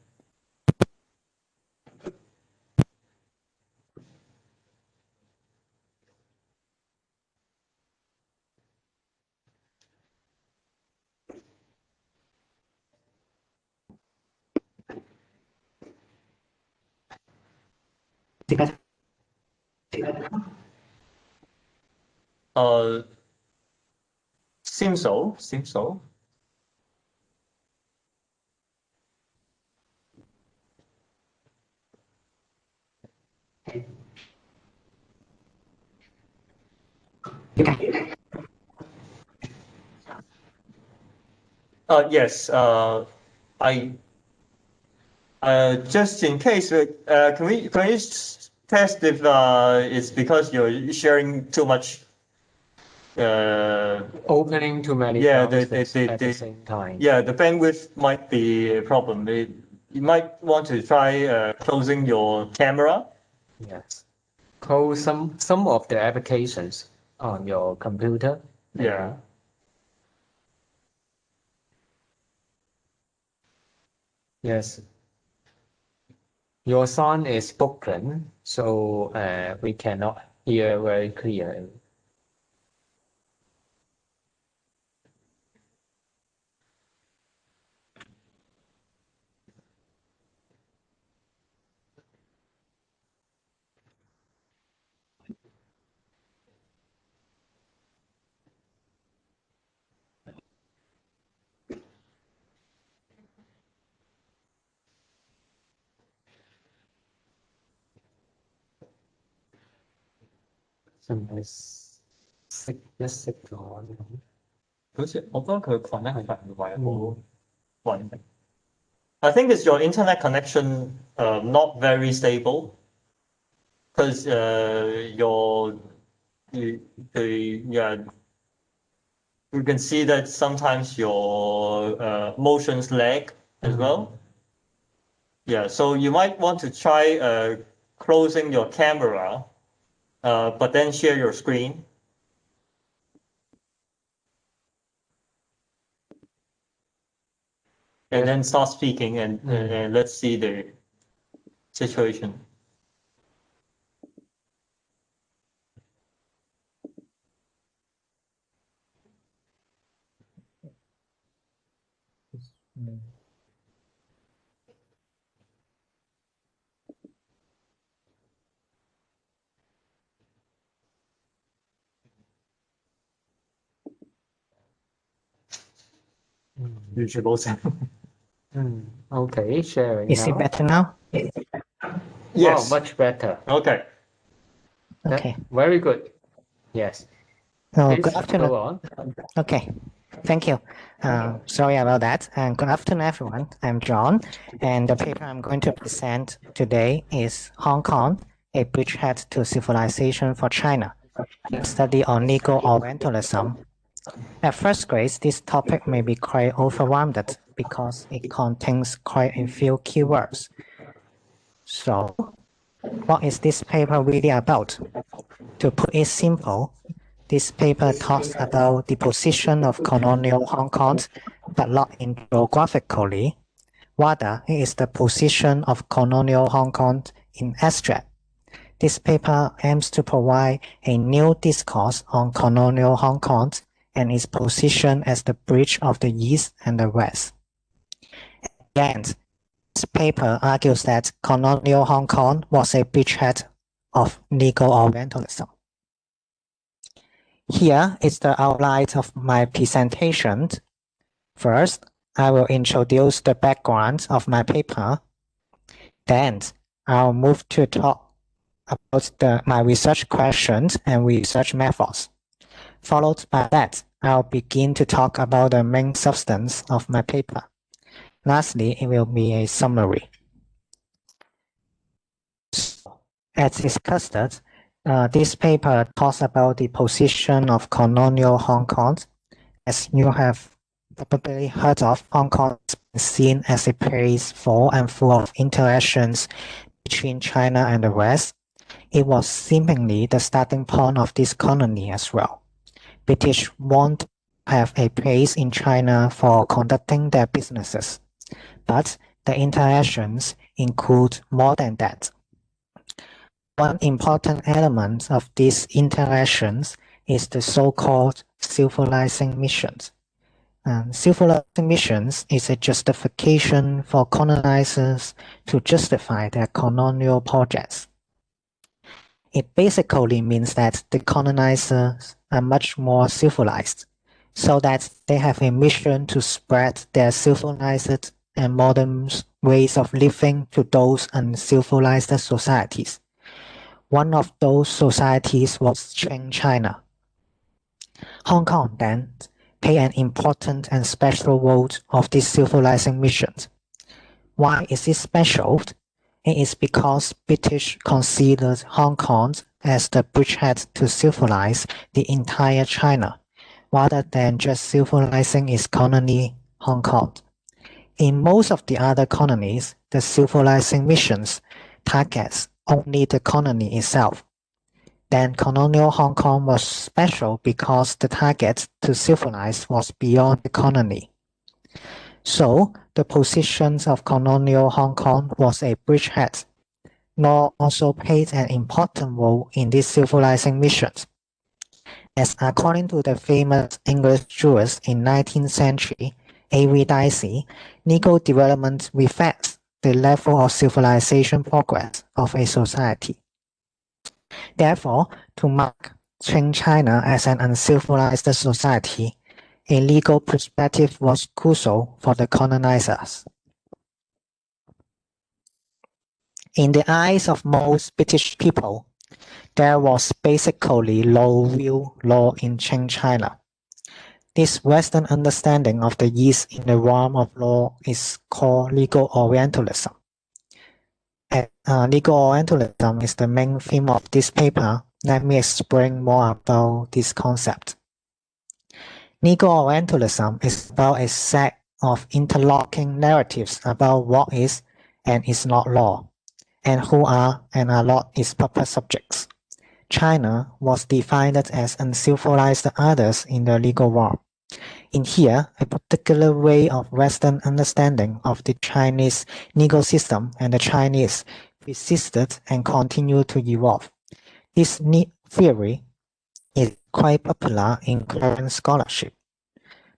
Seems so. Seems so. Yes. I just in case, can we test if it's because you're sharing too much? Opening too many Yeah, browsers at the same time. Yeah, the bandwidth might be a problem. You might want to try closing your camera. Yes. Close some of the applications on your computer. Yeah. Yes. Your sound is broken, so we cannot hear very clearly. 真係識一識咗。好似我覺得佢 connect 係唔係好穩定。I think it's your internet connection not very stable because yeah, you can see that sometimes your motions lag as well. Yeah, so you might want to try closing your camera, but then share your screen. And then start speaking and let's see the situation. Okay, sharing Is it now. better now? Yes. Wow, much better. Okay. Okay. Very good. Yes. Oh, Please good afternoon. go on. Okay, thank you. Sorry about that. And good afternoon, everyone. I'm John, and the paper I'm going to present today is Hong Kong, a bridgehead to civilization for China, a study on legal Orientalism. At first glance, this topic may be quite overwhelmed because it contains quite a few keywords. So, what is this paper really about? To put it simple, this paper talks about the position of colonial Hong Kong, but not in geographically. Rather, it is the position of colonial Hong Kong in abstract. This paper aims to provide a new discourse on colonial Hong Kong and its position as the bridge of the East and the West. And this paper argues that colonial Hong Kong was a bridgehead of legal Orientalism. Here is the outline of my presentation. First, I will introduce the background of my paper. Then, I'll move to talk about my research questions and research methods. Followed by that, I'll begin to talk about the main substance of my paper. Lastly, it will be a summary. As discussed, this paper talks about the position of colonial Hong Kong. As you have probably heard of, Hong Kong is seen as a place for and full of interactions between China and the West. It was seemingly the starting point of this colony as well. British want to have a place in China for conducting their businesses, but the interactions include more than that. One important element of these interactions is the so-called civilizing missions. Civilizing missions is a justification for colonizers to justify their colonial projects. It basically means that the colonizers are much more civilized, so that they have a mission to spread their civilized and modern ways of living to those uncivilized societies. One of those societies was Qing China. Hong Kong then played an important and special role of these civilizing missions. Why is it special? It is because British considered Hong Kong as the bridgehead to civilize the entire China, rather than just civilizing its colony, Hong Kong. In most of the other colonies, the civilizing missions targets only the colony itself. Then colonial Hong Kong was special because the target to civilize was beyond the colony. So, the positions of colonial Hong Kong was a bridgehead. Law also played an important role in these civilizing missions. As according to the famous English jurist in 19th century, A.V. Dicey, legal development reflects the level of civilization progress of a society. Therefore, to mark Qing China as an uncivilized society, a legal perspective was crucial for the colonizers. In the eyes of most British people, there was basically no real law in Qing China. This Western understanding of the East in the realm of law is called legal Orientalism. Legal Orientalism is the main theme of this paper. Let me explain more about this concept. Legal Orientalism is about a set of interlocking narratives about what is and is not law, and who are and are not its proper subjects. China was defined as uncivilized others in the legal realm. In here, a particular way of Western understanding of the Chinese legal system and the Chinese persisted and continued to evolve. This theory is quite popular in current scholarship,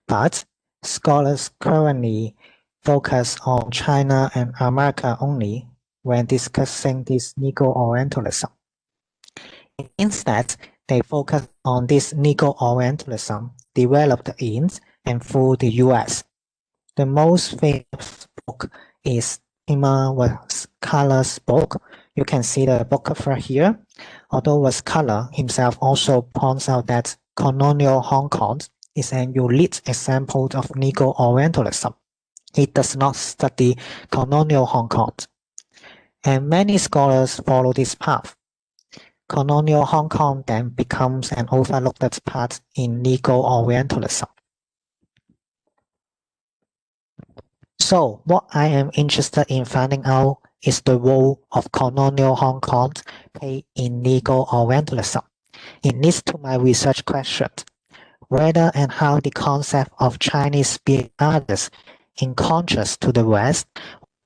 but scholars currently focus on China and America only when discussing this legal Orientalism. Instead, they focus on this legal Orientalism developed in and through the US. The most famous book is Tima Waskala's book. You can see the book cover here. Although Waskala himself also points out that colonial Hong Kong is an unique example of legal Orientalism. It does not study colonial Hong Kong. And many scholars follow this path. Colonial Hong Kong then becomes an overlooked part in legal Orientalism. So what I am interested in finding out is the role of colonial Hong Kong played in legal Orientalism. It leads to my research question, whether and how the concept of Chinese being others in contrast to the West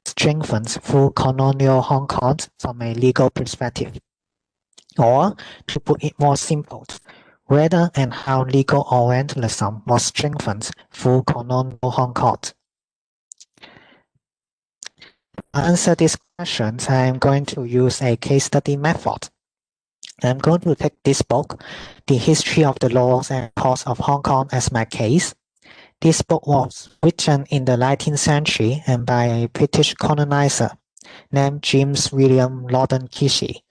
strengthened through colonial Hong Kong from a legal perspective. Or, to put it more simple, whether and how legal Orientalism was strengthened through colonial Hong Kong. To answer these questions, I am going to use a case study method. I'm going to take this book, The History of the Laws and Courts of Hong Kong, as my case. This book was written in the 19th century and by a British colonizer named James William Lawton Kishe.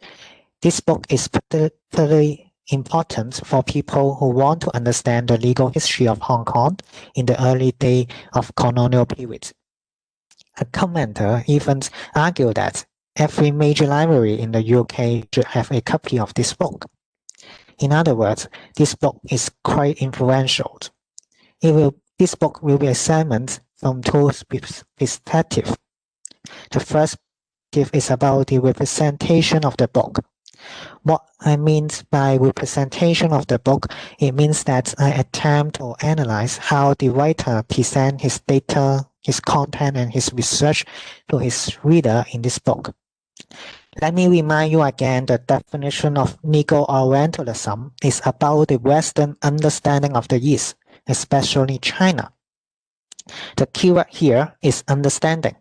This book is particularly important for people who want to understand the legal history of Hong Kong in the early days of colonial period. A commenter even argued that every major library in the UK should have a copy of this book. In other words, this book is quite influential. This book will be examined from two perspectives. The first perspective is about the representation of the book. What I mean by representation of the book, it means that I attempt to analyze how the writer presents his data, his content, and his research to his reader in this book. Let me remind you again the definition of legal Orientalism is about the Western understanding of the East, especially China. The keyword here is understanding.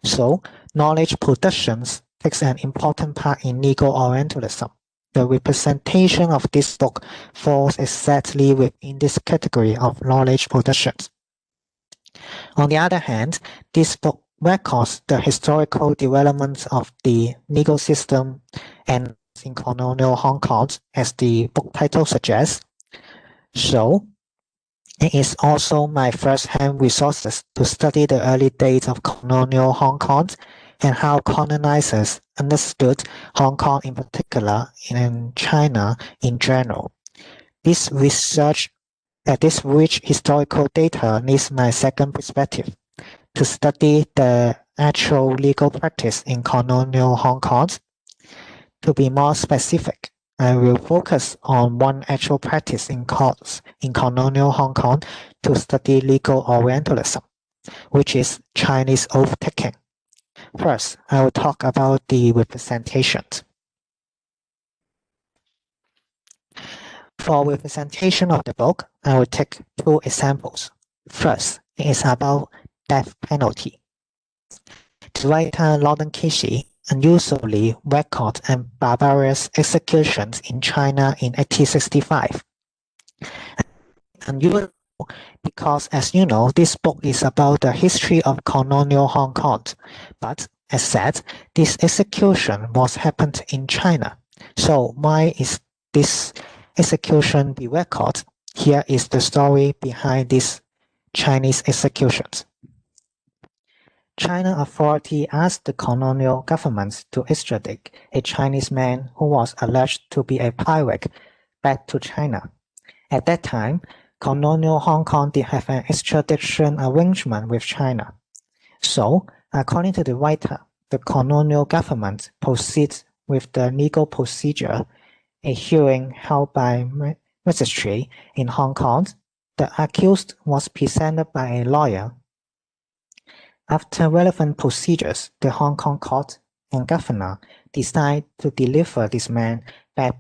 So, knowledge productions takes an important part in legal Orientalism. The representation of this book falls exactly within this category of knowledge productions. On the other hand, this book records the historical development of the legal system and in colonial Hong Kong, as the book title suggests. So, it is also my first-hand resources to study the early days of colonial Hong Kong and how colonizers understood Hong Kong in particular and China in general. This rich historical data needs my second perspective to study the actual legal practice in colonial Hong Kong. To be more specific, I will focus on one actual practice in courts in colonial Hong Kong to study legal Orientalism, which is Chinese oath-taking. First, I will talk about the representations. For representation of the book, I will take two examples. First, it is about death penalty. The writer Lawton Kishe unusually record and barbarous executions in China in 1865. Unusual because, as you know, this book is about the history of colonial Hong Kong. But, as said, this execution was happened in China, So why is this execution the record? Here is the story behind these Chinese executions. China authority asked the colonial government to extradite a Chinese man who was alleged to be a pirate back to China. At that time, colonial Hong Kong did have an extradition arrangement with China. So, according to the writer, the colonial government proceeds with the legal procedure, a hearing held by magistrate in Hong Kong. The accused was presented by a lawyer. After relevant procedures, the Hong Kong court and governor decided to deliver this man back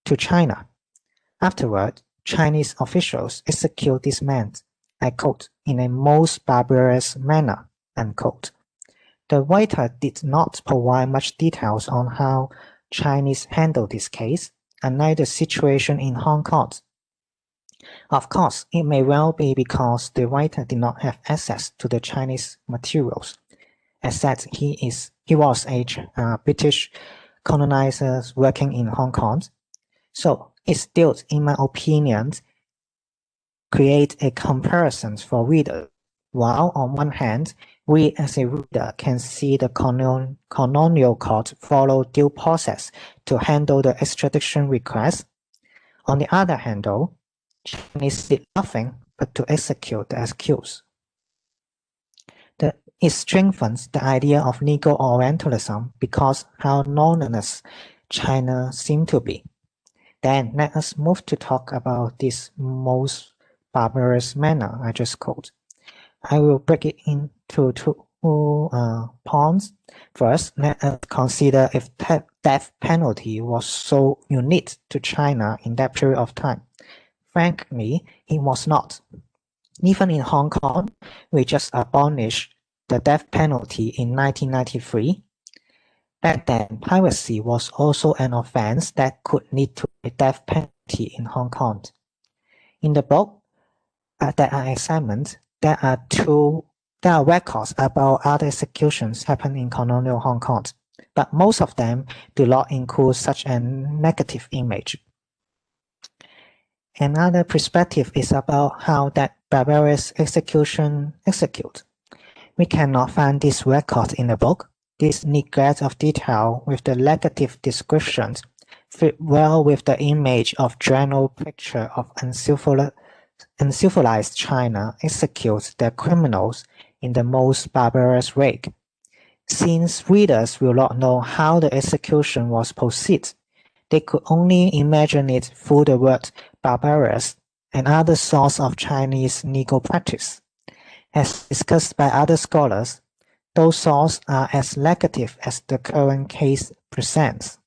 to China. Afterward, Chinese officials execute this man, I quote, in a most barbarous manner, unquote. The writer did not provide much details on how Chinese handled this case, unlike the situation in Hong Kong. Of course, it may well be because the writer did not have access to the Chinese materials, as that he was a British colonizer working in Hong Kong. So it still, in my opinion, create a comparison for readers. While on one hand, we as a reader can see the colonial court follow due process to handle the extradition request. On the other hand, though, Chinese did nothing but to execute the accused. It strengthens the idea of legal Orientalism because how lawless China seemed to be. Then let us move to talk about this most barbarous manner I just quoted. I will break it into two points. First, let us consider if death penalty was so unique to China in that period of time. Frankly, it was not. Even in Hong Kong, we just abolished the death penalty in 1993. Back then, piracy was also an offense that could lead to a death penalty in Hong Kong. In the book that I examined, there are records about other executions happening in colonial Hong Kong, but most of them do not include such a negative image. Another perspective is about how that barbarous execution execute. We cannot find this record in the book. This neglect of detail with the negative descriptions fit well with the image of general picture of uncivilized China executes their criminals in the most barbarous way. Since readers will not know how the execution was proceeded, they could only imagine it through the word barbarous and other sorts of Chinese legal practice. As discussed by other scholars, those sorts are as negative as the current case presents.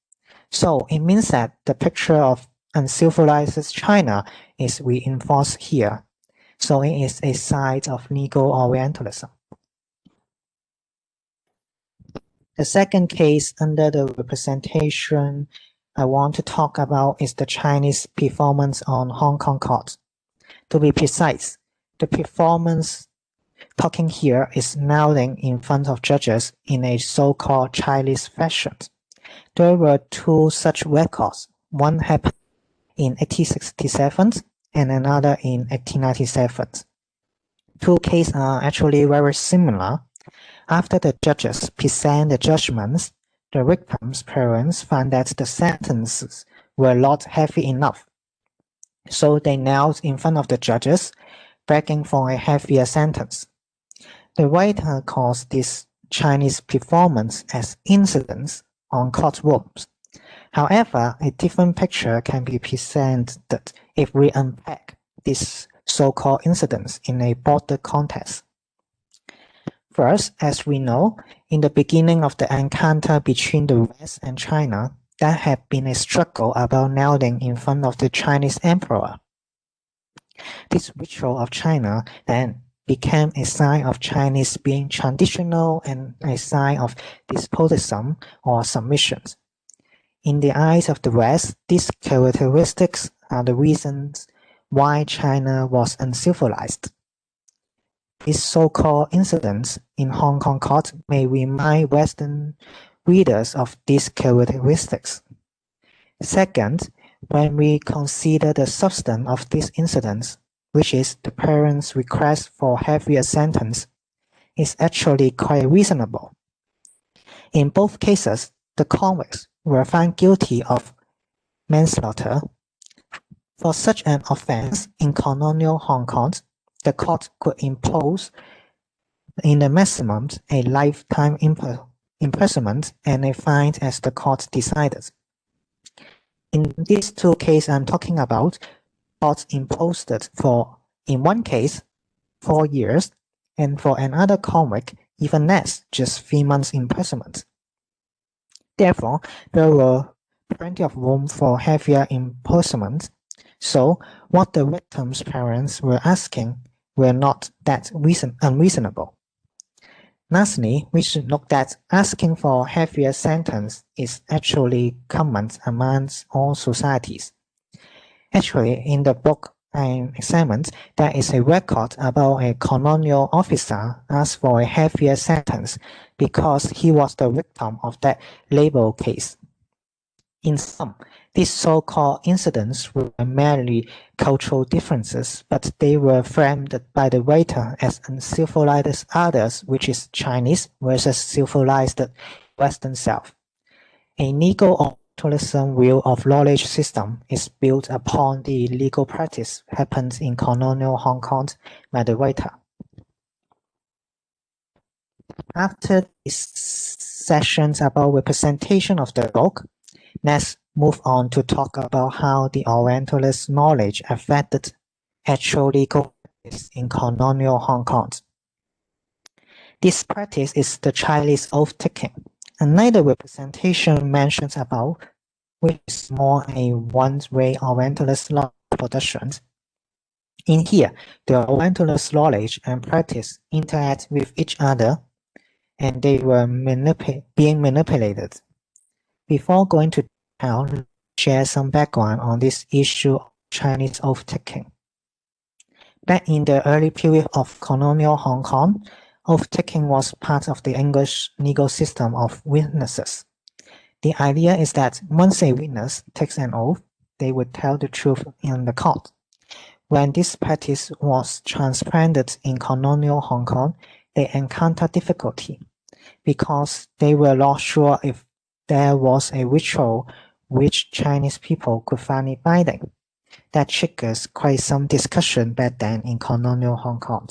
So it means that the picture of uncivilized China is reinforced here. So it is a sign of legal Orientalism. The second case under the representation I want to talk about is the Chinese performance on Hong Kong court. To be precise, the performance talking here is kneeling in front of judges in a so-called Chinese fashion. There were two such records. One happened in 1867 and another in 1897. Two cases are actually very similar. After the judges present the judgments, the victims' parents found that the sentences were not heavy enough. So they knelt in front of the judges, begging for a heavier sentence. The writer calls this Chinese performance as incidents on courtrooms. However, a different picture can be presented if we unpack these so-called incidents in a broader context. First, as we know, in the beginning of the encounter between the West and China, there had been a struggle about kneeling in front of the Chinese emperor. This ritual of China then became a sign of Chinese being traditional and a sign of despotism or submission. In the eyes of the West, these characteristics are the reasons why China was uncivilized. These so-called incidents in Hong Kong court may remind Western readers of these characteristics. Second, when we consider the substance of these incidents, which is the parents' request for heavier sentence, is actually quite reasonable. In both cases, the convicts were found guilty of manslaughter. For such an offense in colonial Hong Kong, the court could impose in the maximum a lifetime imprisonment and a fine as the court decided. In these two cases I'm talking about, courts imposed it for, in one case, 4 years, and for another convict, even less, just 3 months imprisonment. Therefore, there were plenty of room for heavier imprisonment. So, what the victim's parents were asking were not that unreasonable. Lastly, we should note that asking for heavier sentence is actually common amongst all societies. Actually, in the book I examined, there is a record about a colonial officer asked for a heavier sentence because he was the victim of that labor case. In sum, these so-called incidents were merely cultural differences, but they were framed by the writer as uncivilized others, which is Chinese versus civilized Western South. A legal orientalism view of knowledge system is built upon the legal practice happened in colonial Hong Kong by the writer. After these sessions about representation of the book, let's move on to talk about how the Orientalist knowledge affected actual legal practice in colonial Hong Kong. This practice is the Chinese oath-taking. Another representation mentions about, which is more a one-way Orientalist law production. In here, the Orientalist knowledge and practice interact with each other, and they were being manipulated. Before going to detail, share some background on this issue of Chinese oath-taking. Back in the early period of colonial Hong Kong, oath-taking was part of the English legal system of witnesses. The idea is that once a witness takes an oath, they would tell the truth in the court. When this practice was transplanted in colonial Hong Kong, they encountered difficulty because they were not sure if there was a ritual which Chinese people could find it binding. That triggers quite some discussion back then in colonial Hong Kong.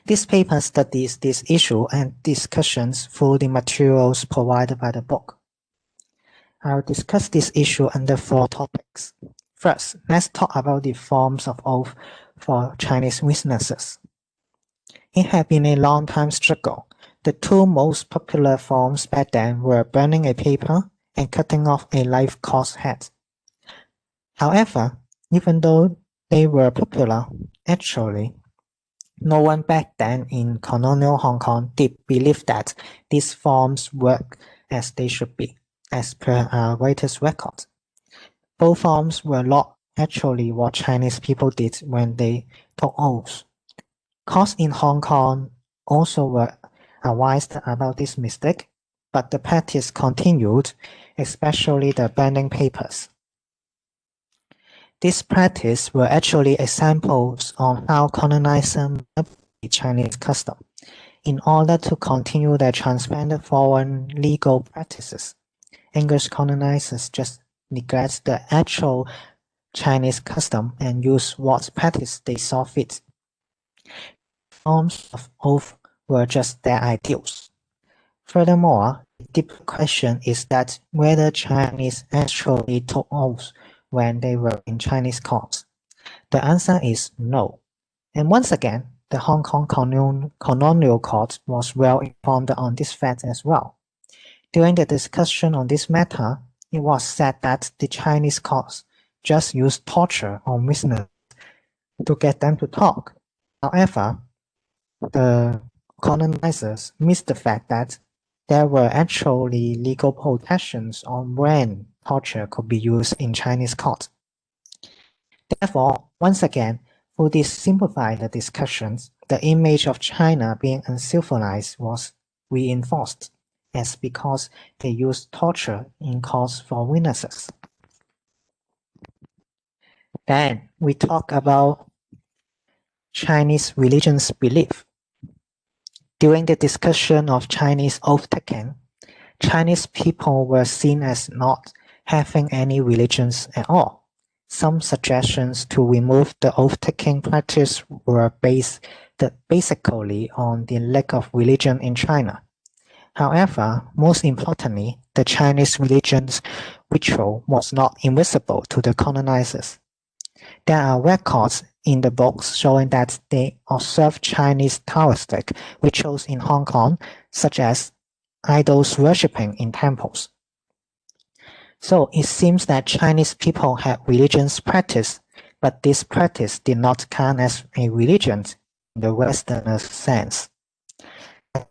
This paper studies this issue and discussions through the materials provided by the book. I'll discuss this issue under 4 topics. First, let's talk about the forms of oath for Chinese witnesses. It had been a long time struggle. The 2 most popular forms back then were burning a paper and cutting off a live cock's head. However, even though they were popular, actually, no one back then in colonial Hong Kong did believe that these forms work as they should be, as per our writer's record. Both forms were not actually what Chinese people did when they took oaths. Courts in Hong Kong also were advised about this mistake, but the practice continued, especially the burning papers. This practice were actually examples on how colonizers manipulated Chinese custom in order to continue their transplanted foreign legal practices. English colonizers just neglect the actual Chinese custom and use what practice they saw fit. Forms of oath were just their ideals. Furthermore, the deeper question is that whether Chinese actually took oaths when they were in Chinese courts. The answer is no. And once again, the Hong Kong colonial court was well informed on this fact as well. During the discussion on this matter, it was said that the Chinese courts just used torture on witnesses to get them to talk. However, the colonizers missed the fact that there were actually legal protections on when torture could be used in Chinese courts. Therefore, once again, through these simplified discussions, the image of China being uncivilized was reinforced. as because they use torture in courts for witnesses. Then we talk about Chinese religion's belief. During the discussion of Chinese oath-taking, Chinese people were seen as not having any religions at all. Some suggestions to remove the oath-taking practice were based basically on the lack of religion in China. However, most importantly, the Chinese religion's ritual was not invisible to the colonizers. There are records in the books showing that they observed Chinese Taoistic rituals in Hong Kong, such as idols worshipping in temples. So it seems that Chinese people had religious practice, but this practice did not count as a religion in the Westerner's sense.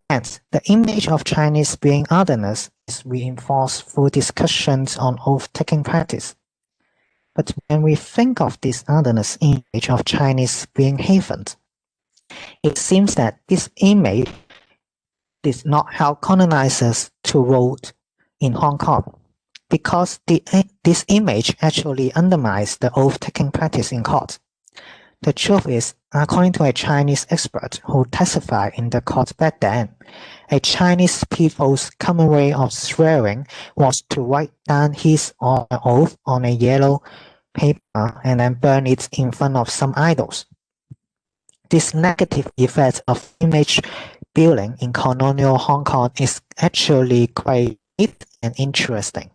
Hence, the image of Chinese being otherness is reinforced through discussions on oath-taking practice. But when we think of this otherness image of Chinese being heathened, it seems that this image did not help colonizers to vote in Hong Kong, because this image actually undermines the oath-taking practice in court. The truth is, according to a Chinese expert who testified in the court back then, a Chinese people's common way of swearing was to write down his or her oath on a yellow paper and then burn it in front of some idols. This negative effect of image building in colonial Hong Kong is actually quite neat and interesting,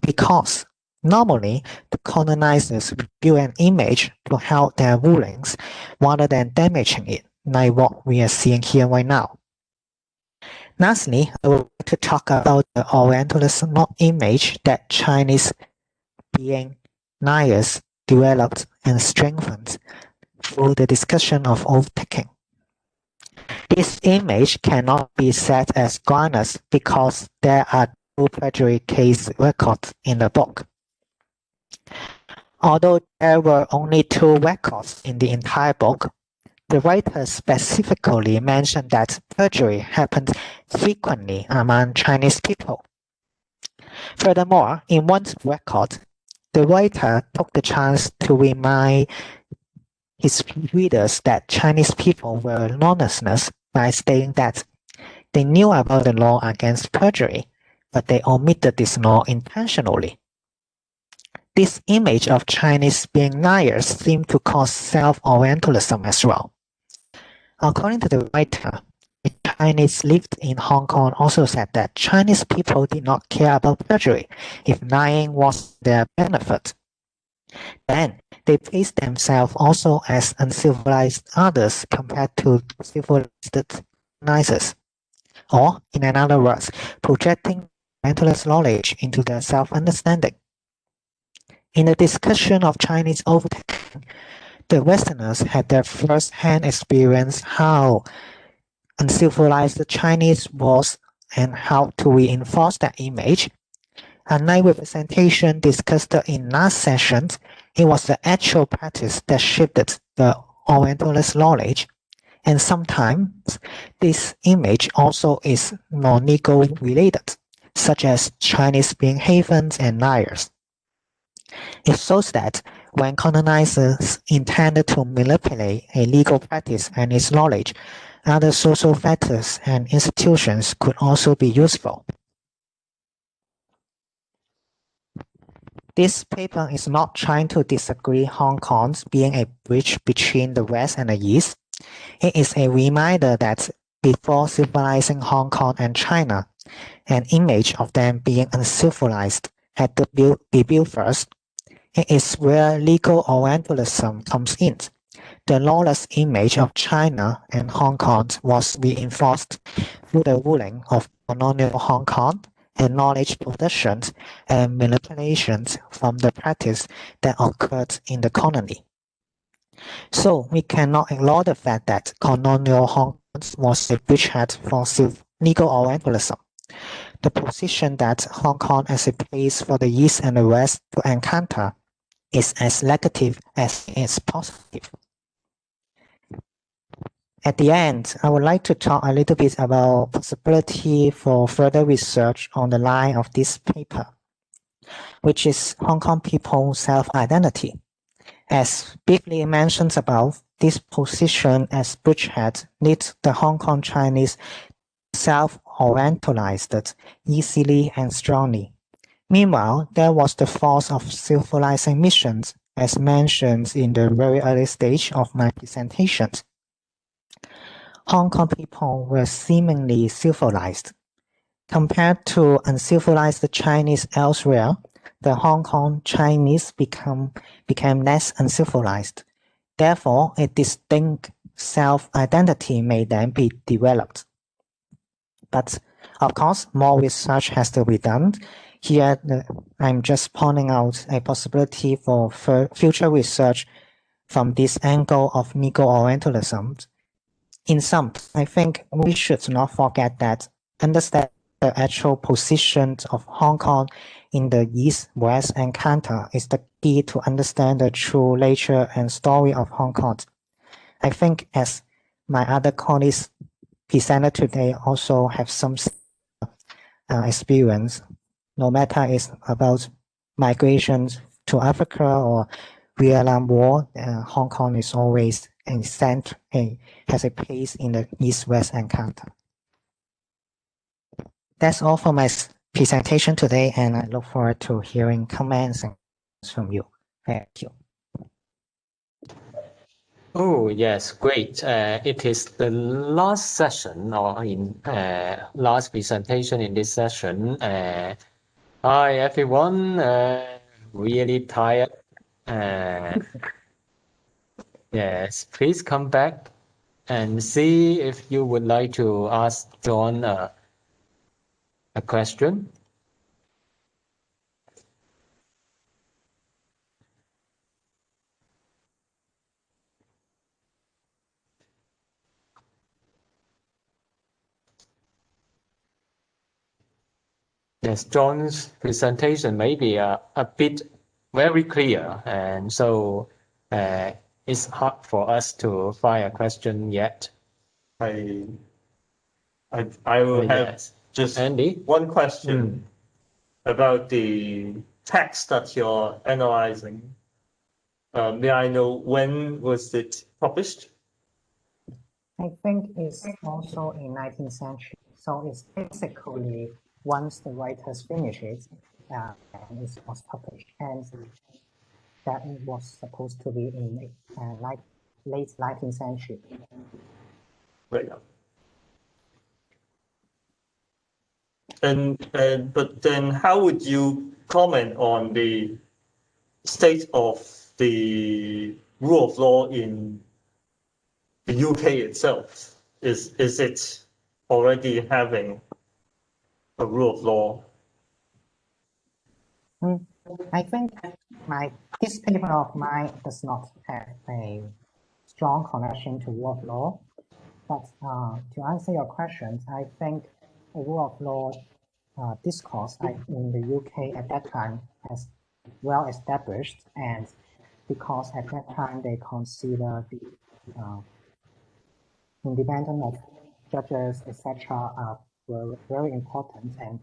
because normally the colonizers build an image to help their rulings rather than damaging it, like what we are seeing here right now. Lastly, I would like to talk about the Orientalist image that Chinese being liars developed and strengthened through the discussion of oath-taking. This image cannot be set as groundless because there are two perjury case records in the book. Although there were only 2 records in the entire book, the writer specifically mentioned that perjury happened frequently among Chinese people. Furthermore, in one record, the writer took the chance to remind his readers that Chinese people were lawlessness by stating that they knew about the law against perjury, but they omitted this law intentionally. This image of Chinese being liars seemed to cause self-Orientalism as well. According to the writer, the Chinese lived in Hong Kong also said that Chinese people did not care about perjury if lying was their benefit. Then they placed themselves also as uncivilized others compared to civilized colonizers, or in other words, projecting Orientalist knowledge into their self-understanding. In the discussion of Chinese oath-taking, the Westerners had their first-hand experience how uncivilized the Chinese was and how to reinforce that image. Unlike representation discussed in last sessions, it was the actual practice that shifted the Orientalist knowledge, and sometimes this image also is non-legal related, such as Chinese being havens and liars. It shows that when colonizers intended to manipulate a legal practice and its knowledge, other social factors and institutions could also be useful. This paper is not trying to disagree Hong Kong's being a bridge between the West and the East. It is a reminder that before civilizing Hong Kong and China, an image of them being uncivilized had to be built first. It is where legal Orientalism comes in. The lawless image of China and Hong Kong was reinforced through the ruling of colonial Hong Kong and knowledge possessions and manipulations from the practice that occurred in the colony. So we cannot ignore the fact that colonial Hong Kong was a bridgehead for legal Orientalism. The position that Hong Kong as a place for the East and the West to encounter is as negative as it is positive. At the end, I would like to talk a little bit about possibility for further research on the line of this paper, which is Hong Kong people's self-identity. As briefly mentioned above, this position as bridgehead leads the Hong Kong Chinese self-orientalized easily and strongly. Meanwhile, there was the force of civilizing missions, as mentioned in the very early stage of my presentation. Hong Kong people were seemingly civilized. Compared to uncivilized Chinese elsewhere, the Hong Kong Chinese became less uncivilized. Therefore, a distinct self-identity may then be developed. But of course, more research has to be done. Here, I'm just pointing out a possibility for future research from this angle of Neo-Orientalism. In sum, I think we should not forget that understanding the actual position of Hong Kong in the East-West encounter is the key to understand the true nature and story of Hong Kong. I think as my other colleagues presented today also have some experience, no matter it's about migrations to Africa or Vietnam War, Hong Kong is always has a place in the East-West encounter. That's all for my presentation today, and I look forward to hearing comments from you. Thank you. Oh, yes, great. It is the last session or last presentation in this session. Hi, everyone. Really tired. Yes, please come back and see if you would like to ask John a question. Yes, John's presentation may be a bit very clear, and so it's hard for us to find a question yet. I will have Yes. just Andy? one question about the text that you're analyzing. May I know when was it published? I think it's also in 19th century. So it's basically once the writers finish it, and it was published. And that was supposed to be in late 19th century. Right. But then how would you comment on the state of the rule of law in the UK itself? Is it already having a rule of law? I think this paper of mine does not have a strong connection to rule of law. But to answer your questions, I think a rule of law discourse in the UK at that time has well established, and because at that time they consider the independence of judges, etc., were very important. And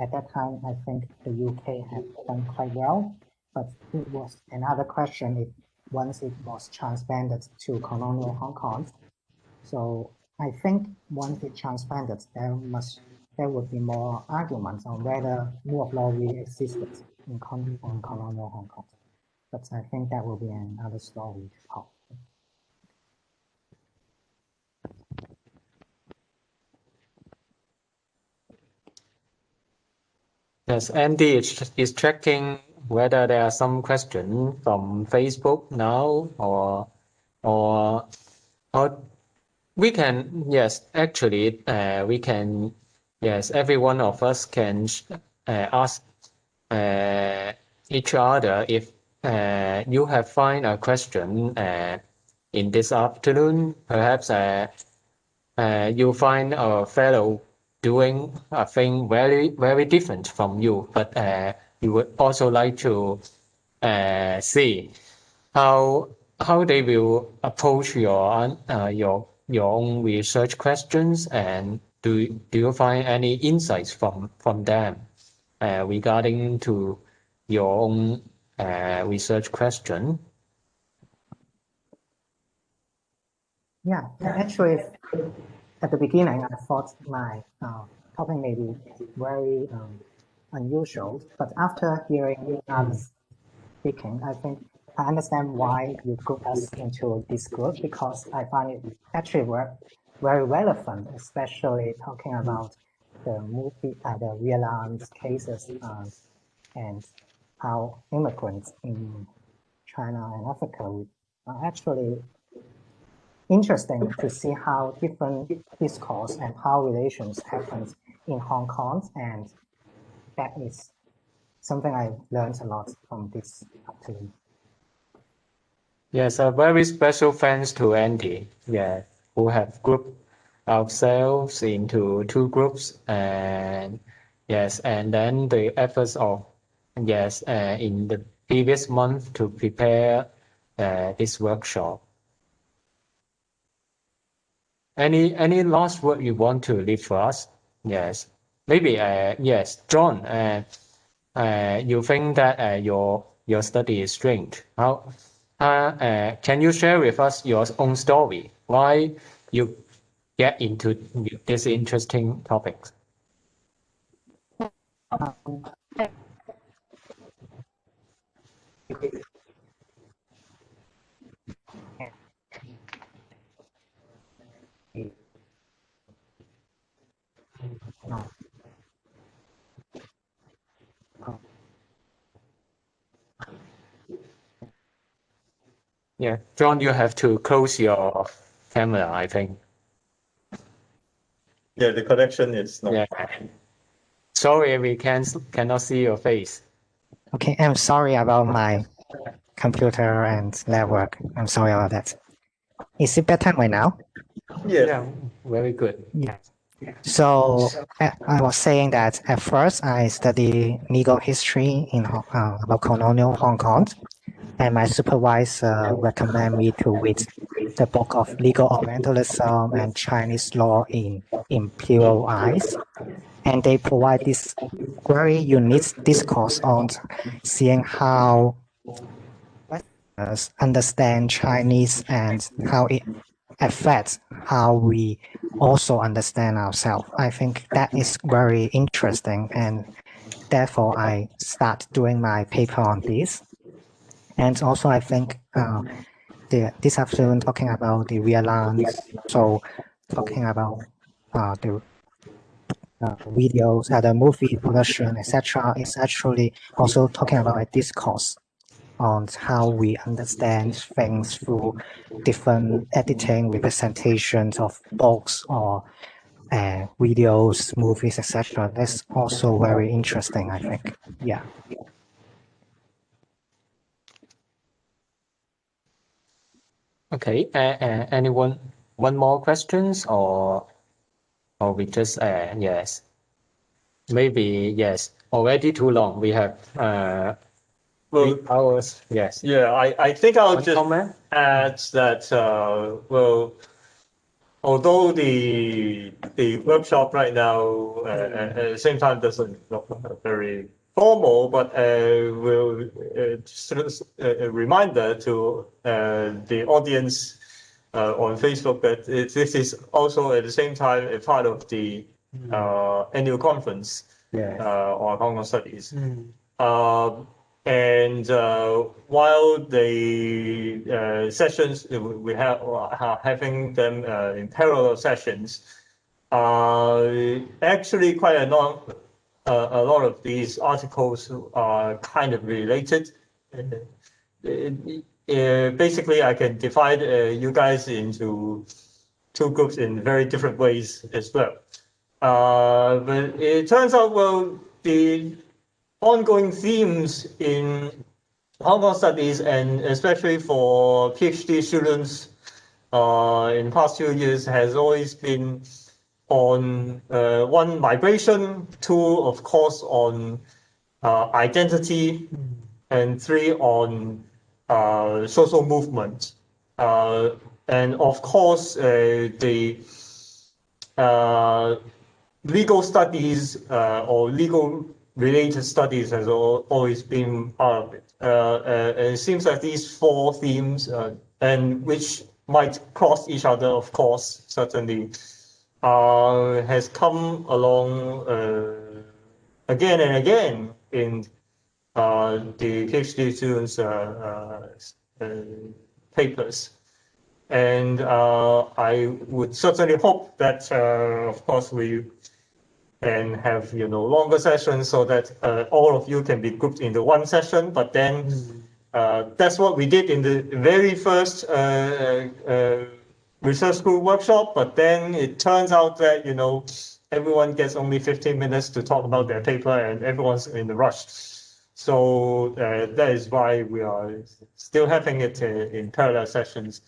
at that time, I think the UK had done quite well. But it was another question if once it was transbanded to colonial Hong Kong. So I think once it transbanded, there would be more arguments on whether rule of law really existed in colonial Hong Kong. But I think that will be another story to talk. Yes, Andy is checking whether there are some questions from Facebook now or we can, yes, actually, we can, yes, every one of us can ask each other if you have find a question in this afternoon. Perhaps you find a fellow doing a thing very, very different from you, but you would also like to see how they will approach your your own research questions, and do you find any insights from them regarding to your own research question? Yeah, actually, at the beginning, I thought my topic may be very unusual, but after hearing others speaking, I think I understand why you put us into this group, because I find it actually very relevant, especially talking about the the real cases and how immigrants in China and Africa are actually interesting to see how different discourse and how relations happens in Hong Kong, and that is something I learned a lot from this afternoon. Yes, a very special thanks to Andy, yeah, who have grouped ourselves into two groups, and yes, and then the efforts of yes in the previous month to prepare this workshop. Any last word you want to leave for us? Yes, maybe yes, John. You think that your study is strange? How? Can you share with us your own story? Why you get into this interesting topic? Yeah, John, you have to close your camera, I think. Yeah, the connection is not. Yeah. Sorry, we cannot see your face. Okay, I'm sorry about my computer and network. I'm sorry about that. Is it better right now? Yeah. Yeah, very good. Yeah. So I was saying that at first I study legal history in about colonial Hong Kong, and my supervisor recommended me to read the book of Legal Orientalism and Chinese Law in Imperial Eyes, and they provide this very unique discourse on seeing how Westerners understand Chinese and how it affects how we also understand ourselves. I think that is very interesting, and therefore I start doing my paper on this. And also I think this afternoon talking about the realignment, so talking about the videos, the movie production, etc., is actually also talking about a discourse on how we understand things through different editing representations of books or videos, movies, etc. That's also very interesting, I think. Yeah. Okay. Anyone? One more questions, or we just yes. Maybe yes. Already too long. We have 3 hours. Yes. Yeah, I think I'll One just comment? add that well, although the workshop right now at the same time doesn't look very formal, but will just a reminder to the audience on Facebook that this is also at the same time a part of the annual conference on Hong Kong Studies. And while the sessions we have are having them in parallel sessions, actually quite a lot of these articles are kind of related. Basically, I can divide you guys into two groups in very different ways as well. But it turns out, well, the ongoing themes in Hong Kong studies, and especially for PhD students in the past few years, has always been on one, migration, two, of course, on identity, and three, on social movement. and of course, the legal studies or legal related studies has always been part of it. And it seems like these four themes, and which might cross each other, of course, certainly, has come along again and again in the PhD students' papers. And I would certainly hope that, of course, we can have longer sessions so that all of you can be grouped into one session. But then that's what we did in the very first research group workshop. But then it turns out that everyone gets only 15 minutes to talk about their paper, and everyone's in a rush. So that is why we are still having it in parallel sessions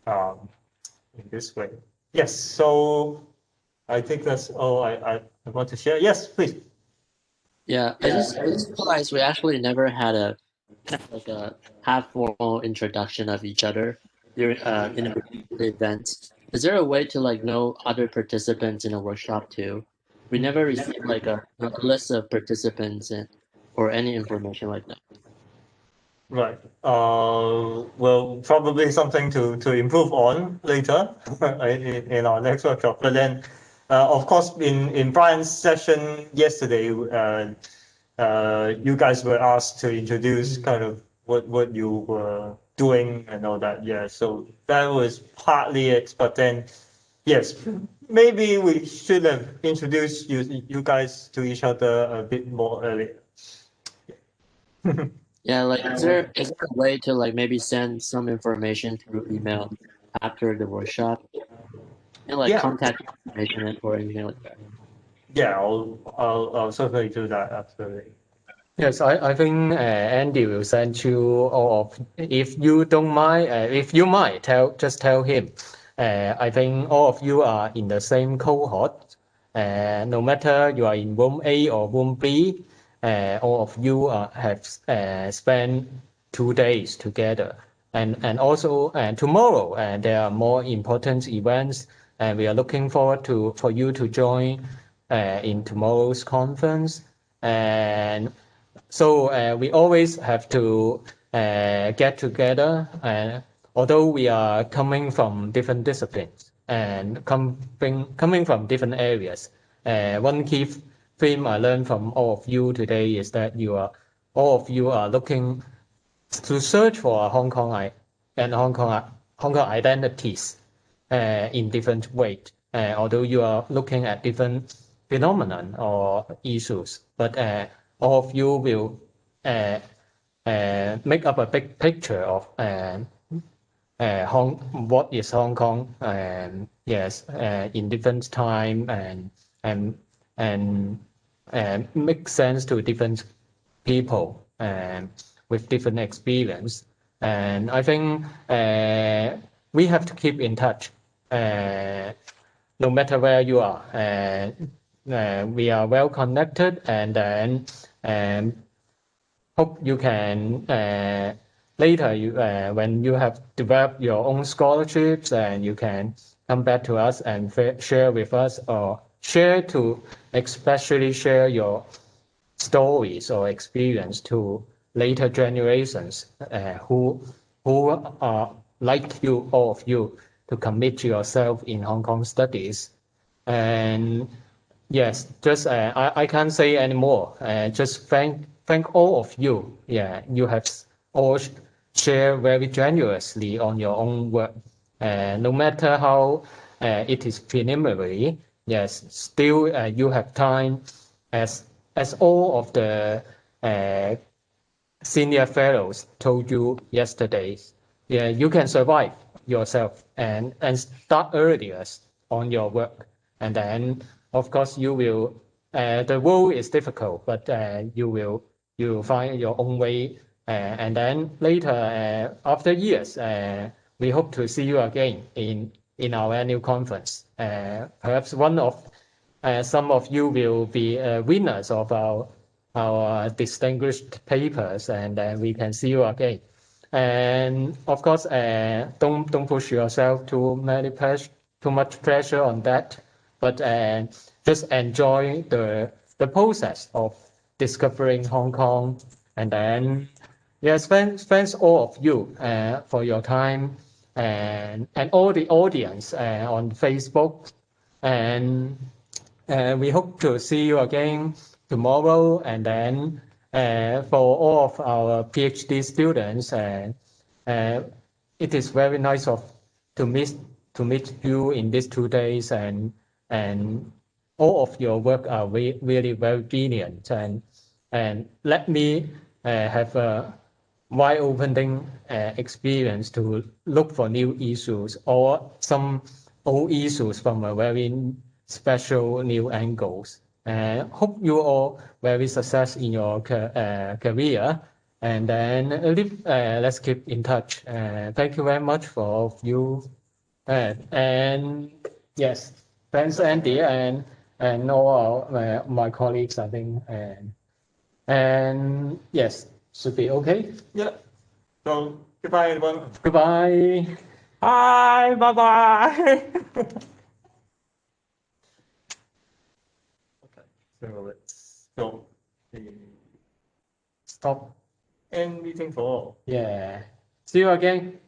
in this way. Yes, so I think that's all I want to share. Yes, please. Yeah, I just realized we actually never had a kind of like a half formal introduction of each other during in the events. Is there a way to like know other participants in a workshop too? We never received like a list of participants or any information like that. Right. Well, probably something to improve on later in our next workshop. But then, of course, in Brian's session yesterday, you guys were asked to introduce kind of what you were doing and all that. Yeah. So that was partly it. But then, yes, maybe we should have introduced you guys to each other a bit more earlier. Yeah, like is there a way to like maybe send some information through email after the workshop? And like Yeah. contact information or anything like that. Yeah, I'll certainly do that. Absolutely. Yes, I think Andy will send you all of. If you don't mind, if you mind, just tell him. I think all of you are in the same cohort. No matter you are in room A or room B, all of you have spent 2 days together. And also tomorrow, there are more important events, and we are looking forward for you to join in tomorrow's conference. And so we always have to get together, although we are coming from different disciplines and coming from different areas. One key theme I learned from all of you today is that all of you are looking to search for Hong Kong identities in different ways. Although you are looking at different phenomenon or issues, but all of you will make up a big picture of what is Hong Kong, yes, in different time and make sense to different people with different experience. And I think we have to keep in touch, no matter where you are. We are well connected, and then hope you can later when you have developed your own scholarships, and you can come back to us and share with us, or especially share your stories or experience to later generations who are like you, all of you, to commit yourself in Hong Kong studies. And yes, just I can't say anymore. Just thank all of you. Yeah, you have all shared very generously on your own work. No matter how it is preliminary, yes, still you have time, as all of the senior fellows told you yesterday. Yeah, you can survive yourself and start earlier on your work. And then, of course, you will, the world is difficult, but you will find your own way. And then later, after years, we hope to see you again in our annual conference. Perhaps some of you will be winners of our distinguished papers, and then we can see you again. And of course, don't push yourself too much pressure on that, but just enjoy the process of discovering Hong Kong. And then, yes, thanks all of you for your time and all the audience on Facebook. And we hope to see you again tomorrow. And then for all of our PhD students, it is very nice to meet you in these 2 days, and all of your work are really very brilliant. And let me have a wide-opening experience to look for new issues or some old issues from a very special new angles. Hope you all very success in your career, and then let's keep in touch. Thank you very much for all of you. And yes, thanks Andy and all my colleagues, I think. And yes, should be okay. Yeah. So goodbye, everyone. Goodbye. Bye. Bye. Bye. Okay. So let's go. Stop. End meeting for all. Yeah. See you again.